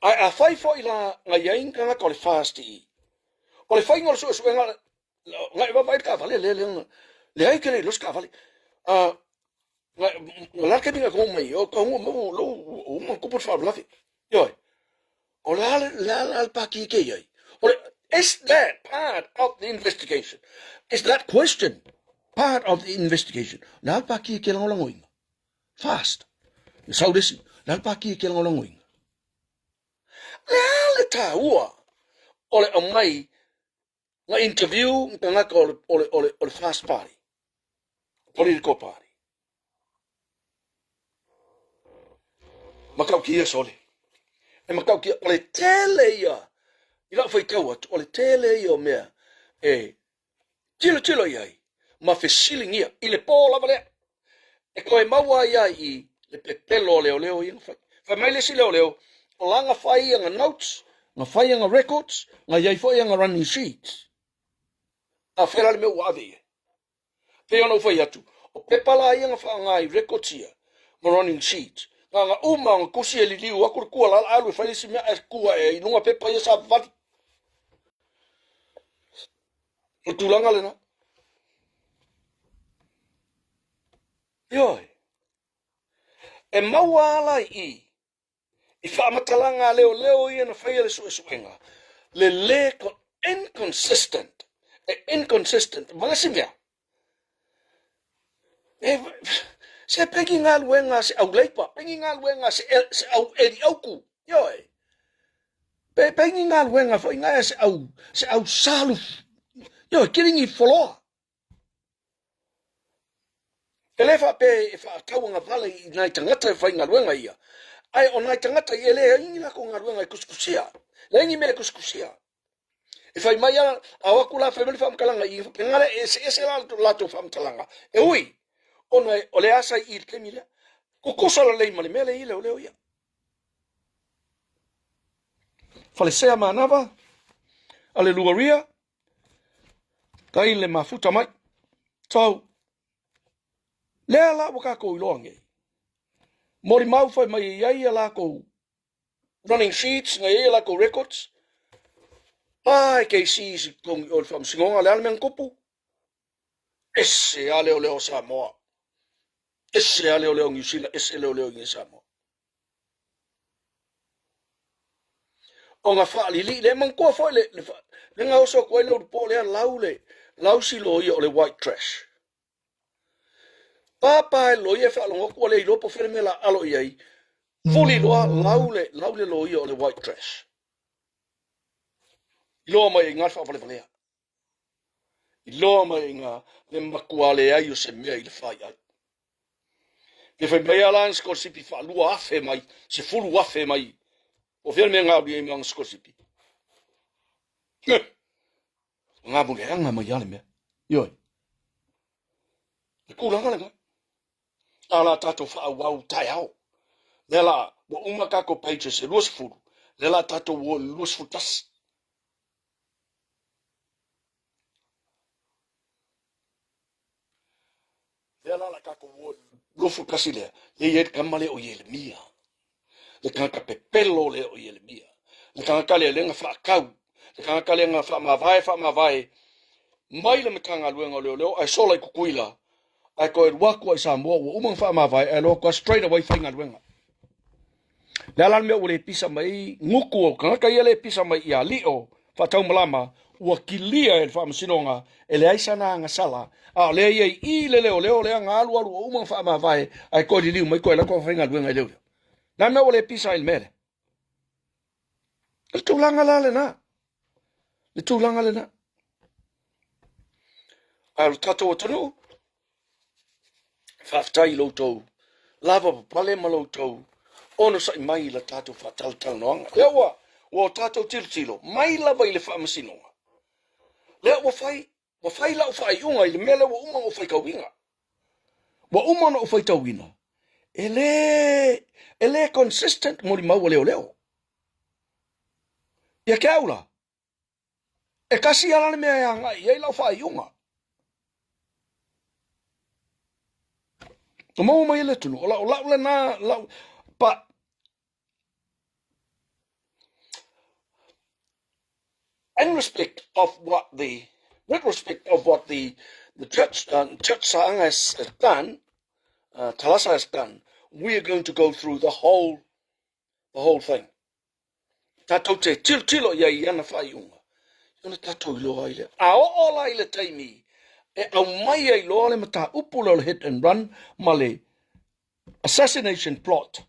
Ai a whai fo ila ngai ainkanga ko le fasti. O le whai ngol suenga ngai wawai ka vale le ai kere los ka vale. La que diga como yo como un cupo fa blafi. Yo. O la paki ke yo. Is that part of the investigation? Is that question part of the investigation? La paki ke longoing. Fast. So this la paki ke longoing. La ta ua. Ole o mai nga interview nga ko ole fast party. Political party. Makau kia sole. E makau kia ole tele ia. Ila foi kau atu ole tele ia mea. E tilo iai. Ma fesiling ia. I le pōla vale. E koe maua ia I le pepelo leo ia. Fai mai lesi leo. O langa fai ia nga notes. Nga fai ia nga records. Nga iai fai ia nga running sheets. A whera le meu ave ia. Pea no fai atu. O pepala ia nga wha ngai records ia. Ma running sheets. Nga uma nga kusi e liliu aku kua la alu e whailisi mea e kua e inunga pepa ia sa vati. O tūlanga lena. Ioi. E maua ala I whaamatalanga leo ia na whaia le suenga. Le inconsistent. Inconsistent. Mangasi mea. Se pengi ngā luenga se au leipa, pengi ngā luenga se au eri auku, yoi. Pengi ngā luenga fo ngā se au salu, yoi, kiringi foloa. E le pe e wha tauanga vale I nai tangata e whai ngā luenga ia. Ai o nai tangata I ele ingi lako ngā luenga I kuskusia. Le ingi mele kuskusia. E whai mai a waku la whai mele whamkalanga I pengare e se lato whamkalanga. E ui. O le asa I le kemi lea. Ko kosa la lei male mele I leo ia. Fale sea manava. Aleluia. Kai le mafuta mai. Tau. Lea la waka ko iloange. Mori mau fai mai iai la ko running sheets nga ia la ko records. Ai kei si kong o fam singonga le almen kopu. Esse ale o leo Samoa. Esse ale o leo New Zealand, esse leo New Samoa. O nga whaali li, le man kua foi le nga oso koe leo po lea lau si lo ia o le white trash. Papa e lo ia whaalonga kua le ilopo where me la alo iai, fuli loa lau le lo ia o le white trash. I loa mai ngā whawhalewhalea. I loa mai ngā le makuale ai o se mea I le whai ai. Ke whai mea lan skorsipi whaalua afe mai, se fulu afe mai. O whia mea ngā uri e mga skorsipi. Ngā mune anga mai ale mea. Ioi. Le kūranga le ngai. Ala tato whaawau tai au. Le la, wa umakako pages e luas fulu. Le la tato wo luas futas. Le la kako wo luas futasi le. Le yed kamale o yele mia. Le kanga pepelo le o yele mia. Le kanga kale le nga whaakau. Le kanga kale nga whaamawai. Mai le metanga luenga leo. Ai sola I kukuila. Ai koe waku ai sa mua. Wa umang whaamawai. Ai loa koa straight away whainga luenga. Le alan mea ule pisa mai nguku o kanga kai ele pisa mai ia lio whatau malama ua kilia e whaamasinonga e le aisana nga sala a le iei I le leo lea ngā alu alu o umang whaamawai ai koe li liu mai koe lako whainga luenga I leo. Na mea ule pisa il mere. Le tūlanga la le na. Le tūlanga le na. Ai lu tato o tanu. Whaftai loutou. Lava pale ma loutou. Ono sa mai la tato whatal noanga. Ewa, o tato tilo. Mai lava I le whaamasinonga. Lea wa whai la o whai unga I le mele wa umang o whai kauinga. Wa umang o whai tauina. Ele consistent mori maua leo. Ia ke aula. E kasi alane mea ia ngai, ei lau whai unga. O mau mai le tunu, o lau le na, but in respect of what the church sanga has done, Talasa has done, we are going to go through the whole thing. Tatou te tilo ia I ana whai unga. Iona tatou I loa ile. A o la ile taimi. E au mai ai loa le mata upula le hit and run ma le assassination plot.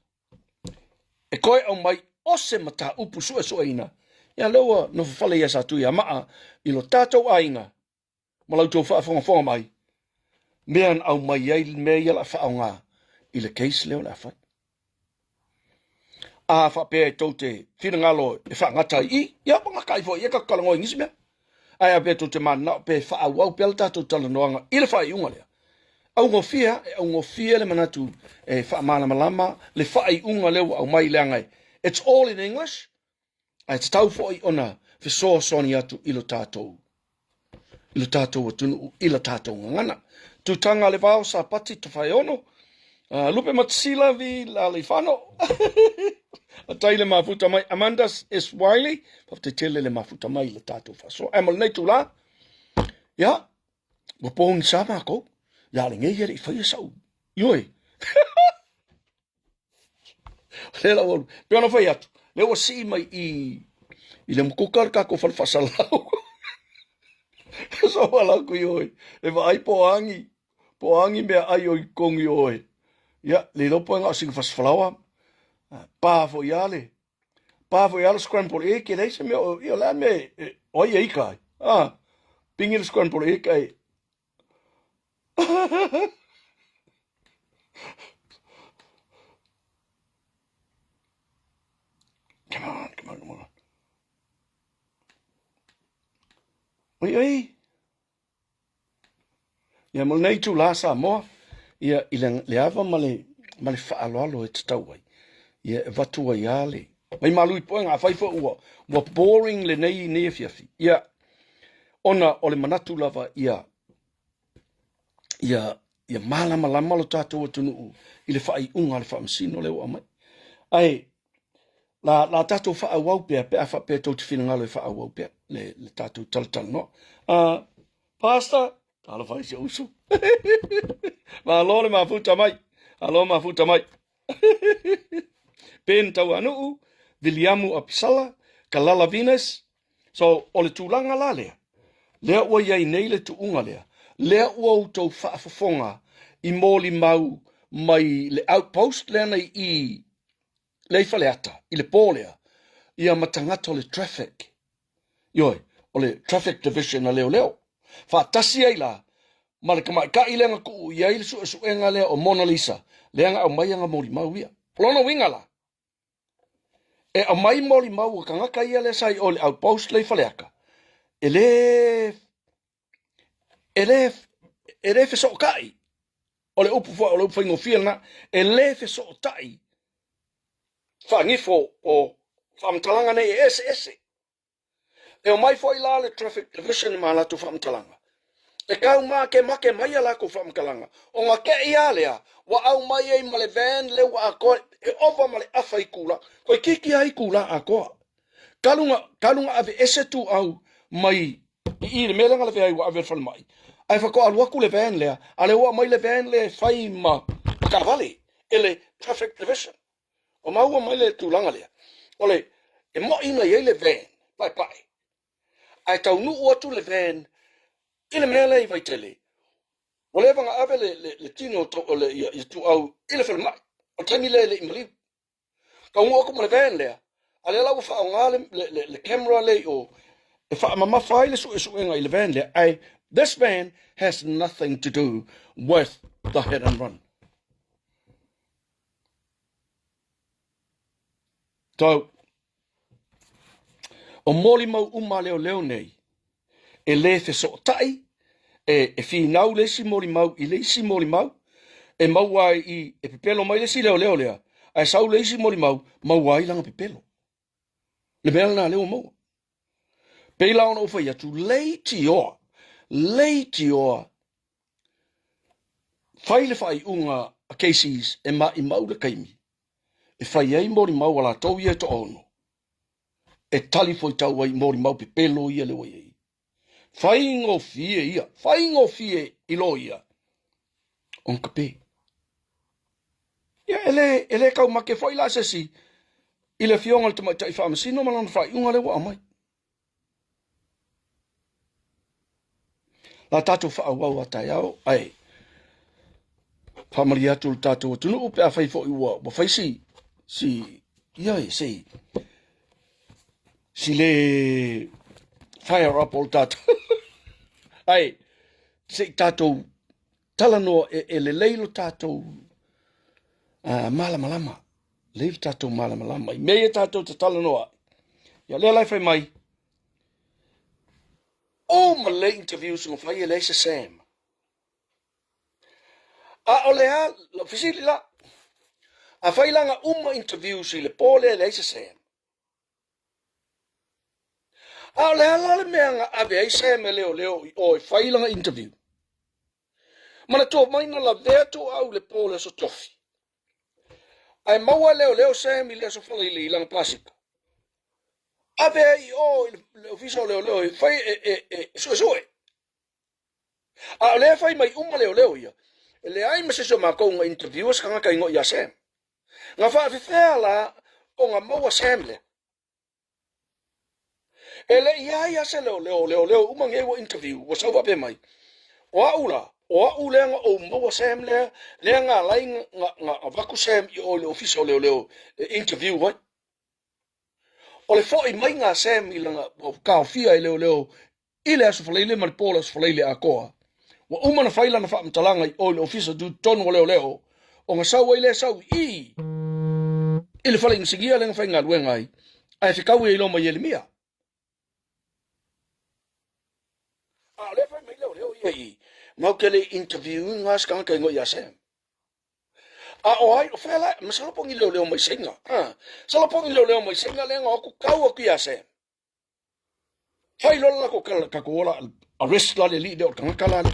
E koe au mai o se mata upu sua ina. Ia lewa no whale ia sa tu ia maa I lo tātou ainga. Ma lau tō whaafonga mai. Mean au mai ai mea ia la whaonga I le case leo la whai. A whapea tau te whiringalo e whangata I. Ia panga kai fo ia ka kalango ingisi mea. Ai a pia tau te mana pe whaawau pe ala tātou tala noanga I le whai unga lea. Au ngofia le manatu e whaamana malama le whai unga leo au mai leangai. It's all in English. Ai te tau fo I ona whisoa soni atu I lo tātou. I lo tātou atunu I la tātou ngangana. Tu tanga le vau sa pati tu whai ono. Lupe matsila vi la le whano. A taile mafuta mai. Amanda S. Wiley. Pafte tele le mafuta mai le tātou whaso. Amal nei tu la. Ya. Wapong sa mako. Ya le ngei here I whai sau. Ioi. Lela walu. Peona whai atu. Lewa si mai I le mkukar kako whalfasalau. So wala ku ioi. E wa ai poangi. Poangi mea ai o I kongi oi. Ya, le lopo nga sing fasfalawa. Pafo iale. Pafo iale scramble egg. Ke leise me o la me oi e kai. Pingi le scramble egg ai. Come on. Oi. Ia mo nei tu la sa mo. Ia le ava male whaaloalo e te tau ai. Ia e watu ai ale. Mai malui poe ngā whaifo ua. Wa boring le nei ne fiafi. Ia ona o le manatu lava ia malama lo tātou atunu I le whai unga le whaamsino leo amai. Ai, la tātou whaawau pia pe a whapea tau te whinangalo e whaawau pia le tātou talatala no. Pastor, tala whai se usu. Ma alo le mafuta mai. Alo mafuta mai. Pen tau anuu, Viliamu Apisala, Kalala Venus. So, o le tūlanga la lea. Lea ua iai nei le tuunga lea. Lea ua utou whaafafonga I mōli mau mai le outpost lea nei I le whaleata, I le pōlea, ia matangata le traffic. Ioi, ole traffic division a leo. Whaatasi ai la, ma le kamai ka i lenga ku ia i su enga lea o Mona Lisa, leanga au mai anga mori mau ia. Polona winga la. E au mai mori mau ka ngaka ia le sai ole au post le faleaka. Ele fe so kai. Ole upu faingo fielna, ele fe so tai. Whangifo o whamtalanga nei ese. E o mai foi la le traffic division ma la tu whamtalanga. E kau mā ke make mai ala ko whamkalanga. O ngā ke ia lea, wa au mai ei ma le van le wa a koe, e owa ma le awha i kula, koe kiki ai kula a koa. Kalunga ave ese tu au mai, i le melanga le vea i wa ave whan mai. Ai whako aluaku le van lea, ale wa mai le van le whai ma Karavale, ele traffic division. O maua mai le tūlanga lea. Ole, e mo ina i le van, pai. Ai tau nu atu le van, ile mele i vai tele. O le vanga ave le tino o le i tu au, ile whal mai. O tani le imaliu. Ka ungo ako mo le van lea. Ale lau wha o ngā le camera le o, e wha mama whai le su enga i le van lea. Ai, this van has nothing to do with the hit and run. So, o moli mau uma leo nei, e le fe so tai, e whinau le si moli mau, i le si moli mau, e mau ai i, e pepelo mai le si leo lea, ai sau le si moli mau ai langa pepelo. Le mea na leo mau. Peila ona ufa ia tu leiti oa, whaile whai unga a cases e ma i mau le kaimi. E whai ei mori mau ala tau ia to ono. E tali foi tau ai mori mau pepelo ia le wai ei. Whai ngō fie i lo ia. On kape. Ia ele kau make whai la sesi, i le fionga le tamai tai whamasino malana whai unga le wa amai. La tātou whaawau a tai au, ai. Whamari atu le tātou atunu upe a whai fo i ua. Wa whai si le fire up o le tātou. Ai, se tātou talanoa e le leilo tātou malamalama. Leilo tātou malamalama. I mea tātou te talanoa. Ia lea lai whai mai. O ma le interviews ng whai e leise Sam. A o lea, lo fisili la. A whai langa interviews i le pōle e leise Sam. A o lea la le mea nga ave ai Sam e leo o e whai langa interview. Mana tō maina la vea tō au le pōle so tofi. Ai maua leo Sam i lea so whala i langa plasika. Ave ai o le ofisa leo i whai e sue. A o lea whai mai leo ia. E le ai maseso mākou ngā interviewers ka ngaka ingo ia Sam. Ngā whaafewhea la o ngā maua Sam le. E le ia se leo umangewa interview wa sauwa pe mai. O au lea ngā o maua Sam lea ngā lai ngā waku Sam i o le ofisa leo interview wai. O le fo i mai ngā Sam i langa kaofia i leo i le asu whaleile ma le pōla asu whaleile a koa. Wa umana whaila na whaamtalanga i o le ofisa du tonu o leo o ngā sau ai le sau i le whale insingia le ngā whainga luenga ai ai whikaui i loma i elimia. A le whai mai leo i mau ke le interview ngā skanga kai ngoi a Sam. A o ai o whaela ma salapongi leo mai senga. Salapongi leo mai senga le ngā oku kau aki a Sam. Whai lola ko kakola arrest la le li deo kangakala le.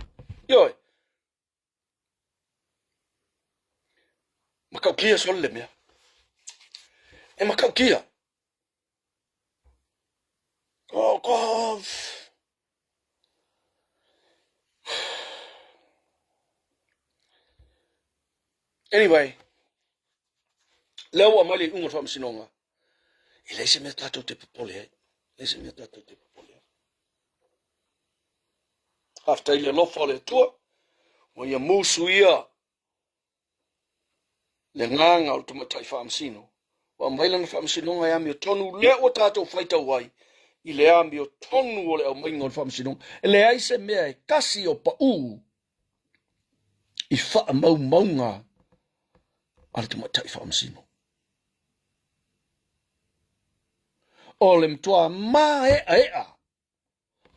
Yoi. Makau kia sol le mea. E makau kia. Oh. Anyway. Leo a mali unga wha msinonga. I leise mea tātou te papole hai. Hafta ile lofa le tua. Wa ia musu ia. Le nganga o tumatai wha msino. Wa mailana wha msinonga ia mea tonu lea o tātou whaita wai. I le ambi o tonu o le au mainga o le whamasino. E le aise mea e kasi o pa u I wha mau maunga ale te matai whamasino. O le mtua maa ea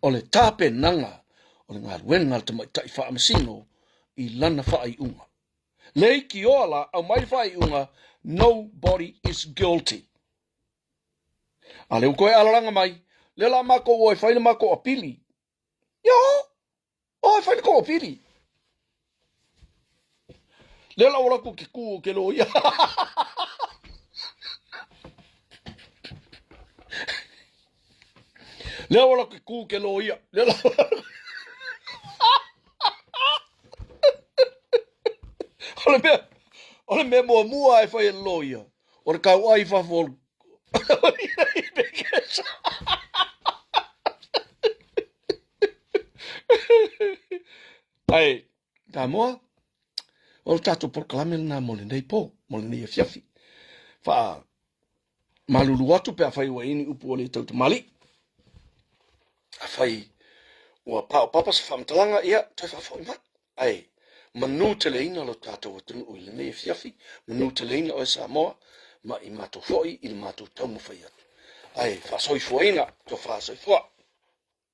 o le tape nanga o le ngā ruenga le te matai whamasino I lana whai unga. Le iki oala au mai whai unga, nobody is guilty. A leo koe alaranga mai, le la mako o e whaina mako a pili. Yo, o e whaina ko a pili. Le la ora ko ke ku ke lo ia. Le ora ke ku ke lo ia. Le la ole me mua e whai lo ia. Ora kau ai whafol. Ai, tā moa. O tato proklame na mole nei po, mole nei fiafi. Fa malulu atu pe a whai ua ini upu o le tau te mali. A whai ua pao papas whamtalanga ia, toi whawhoi mat. Ai, manu te leina lo tato watunu ui le nei fiafi, manu te leina o e Samoa, ma I mato hoi I le mato tau mawhai atu. Ai, whasoi fuaina, to whasoi fua.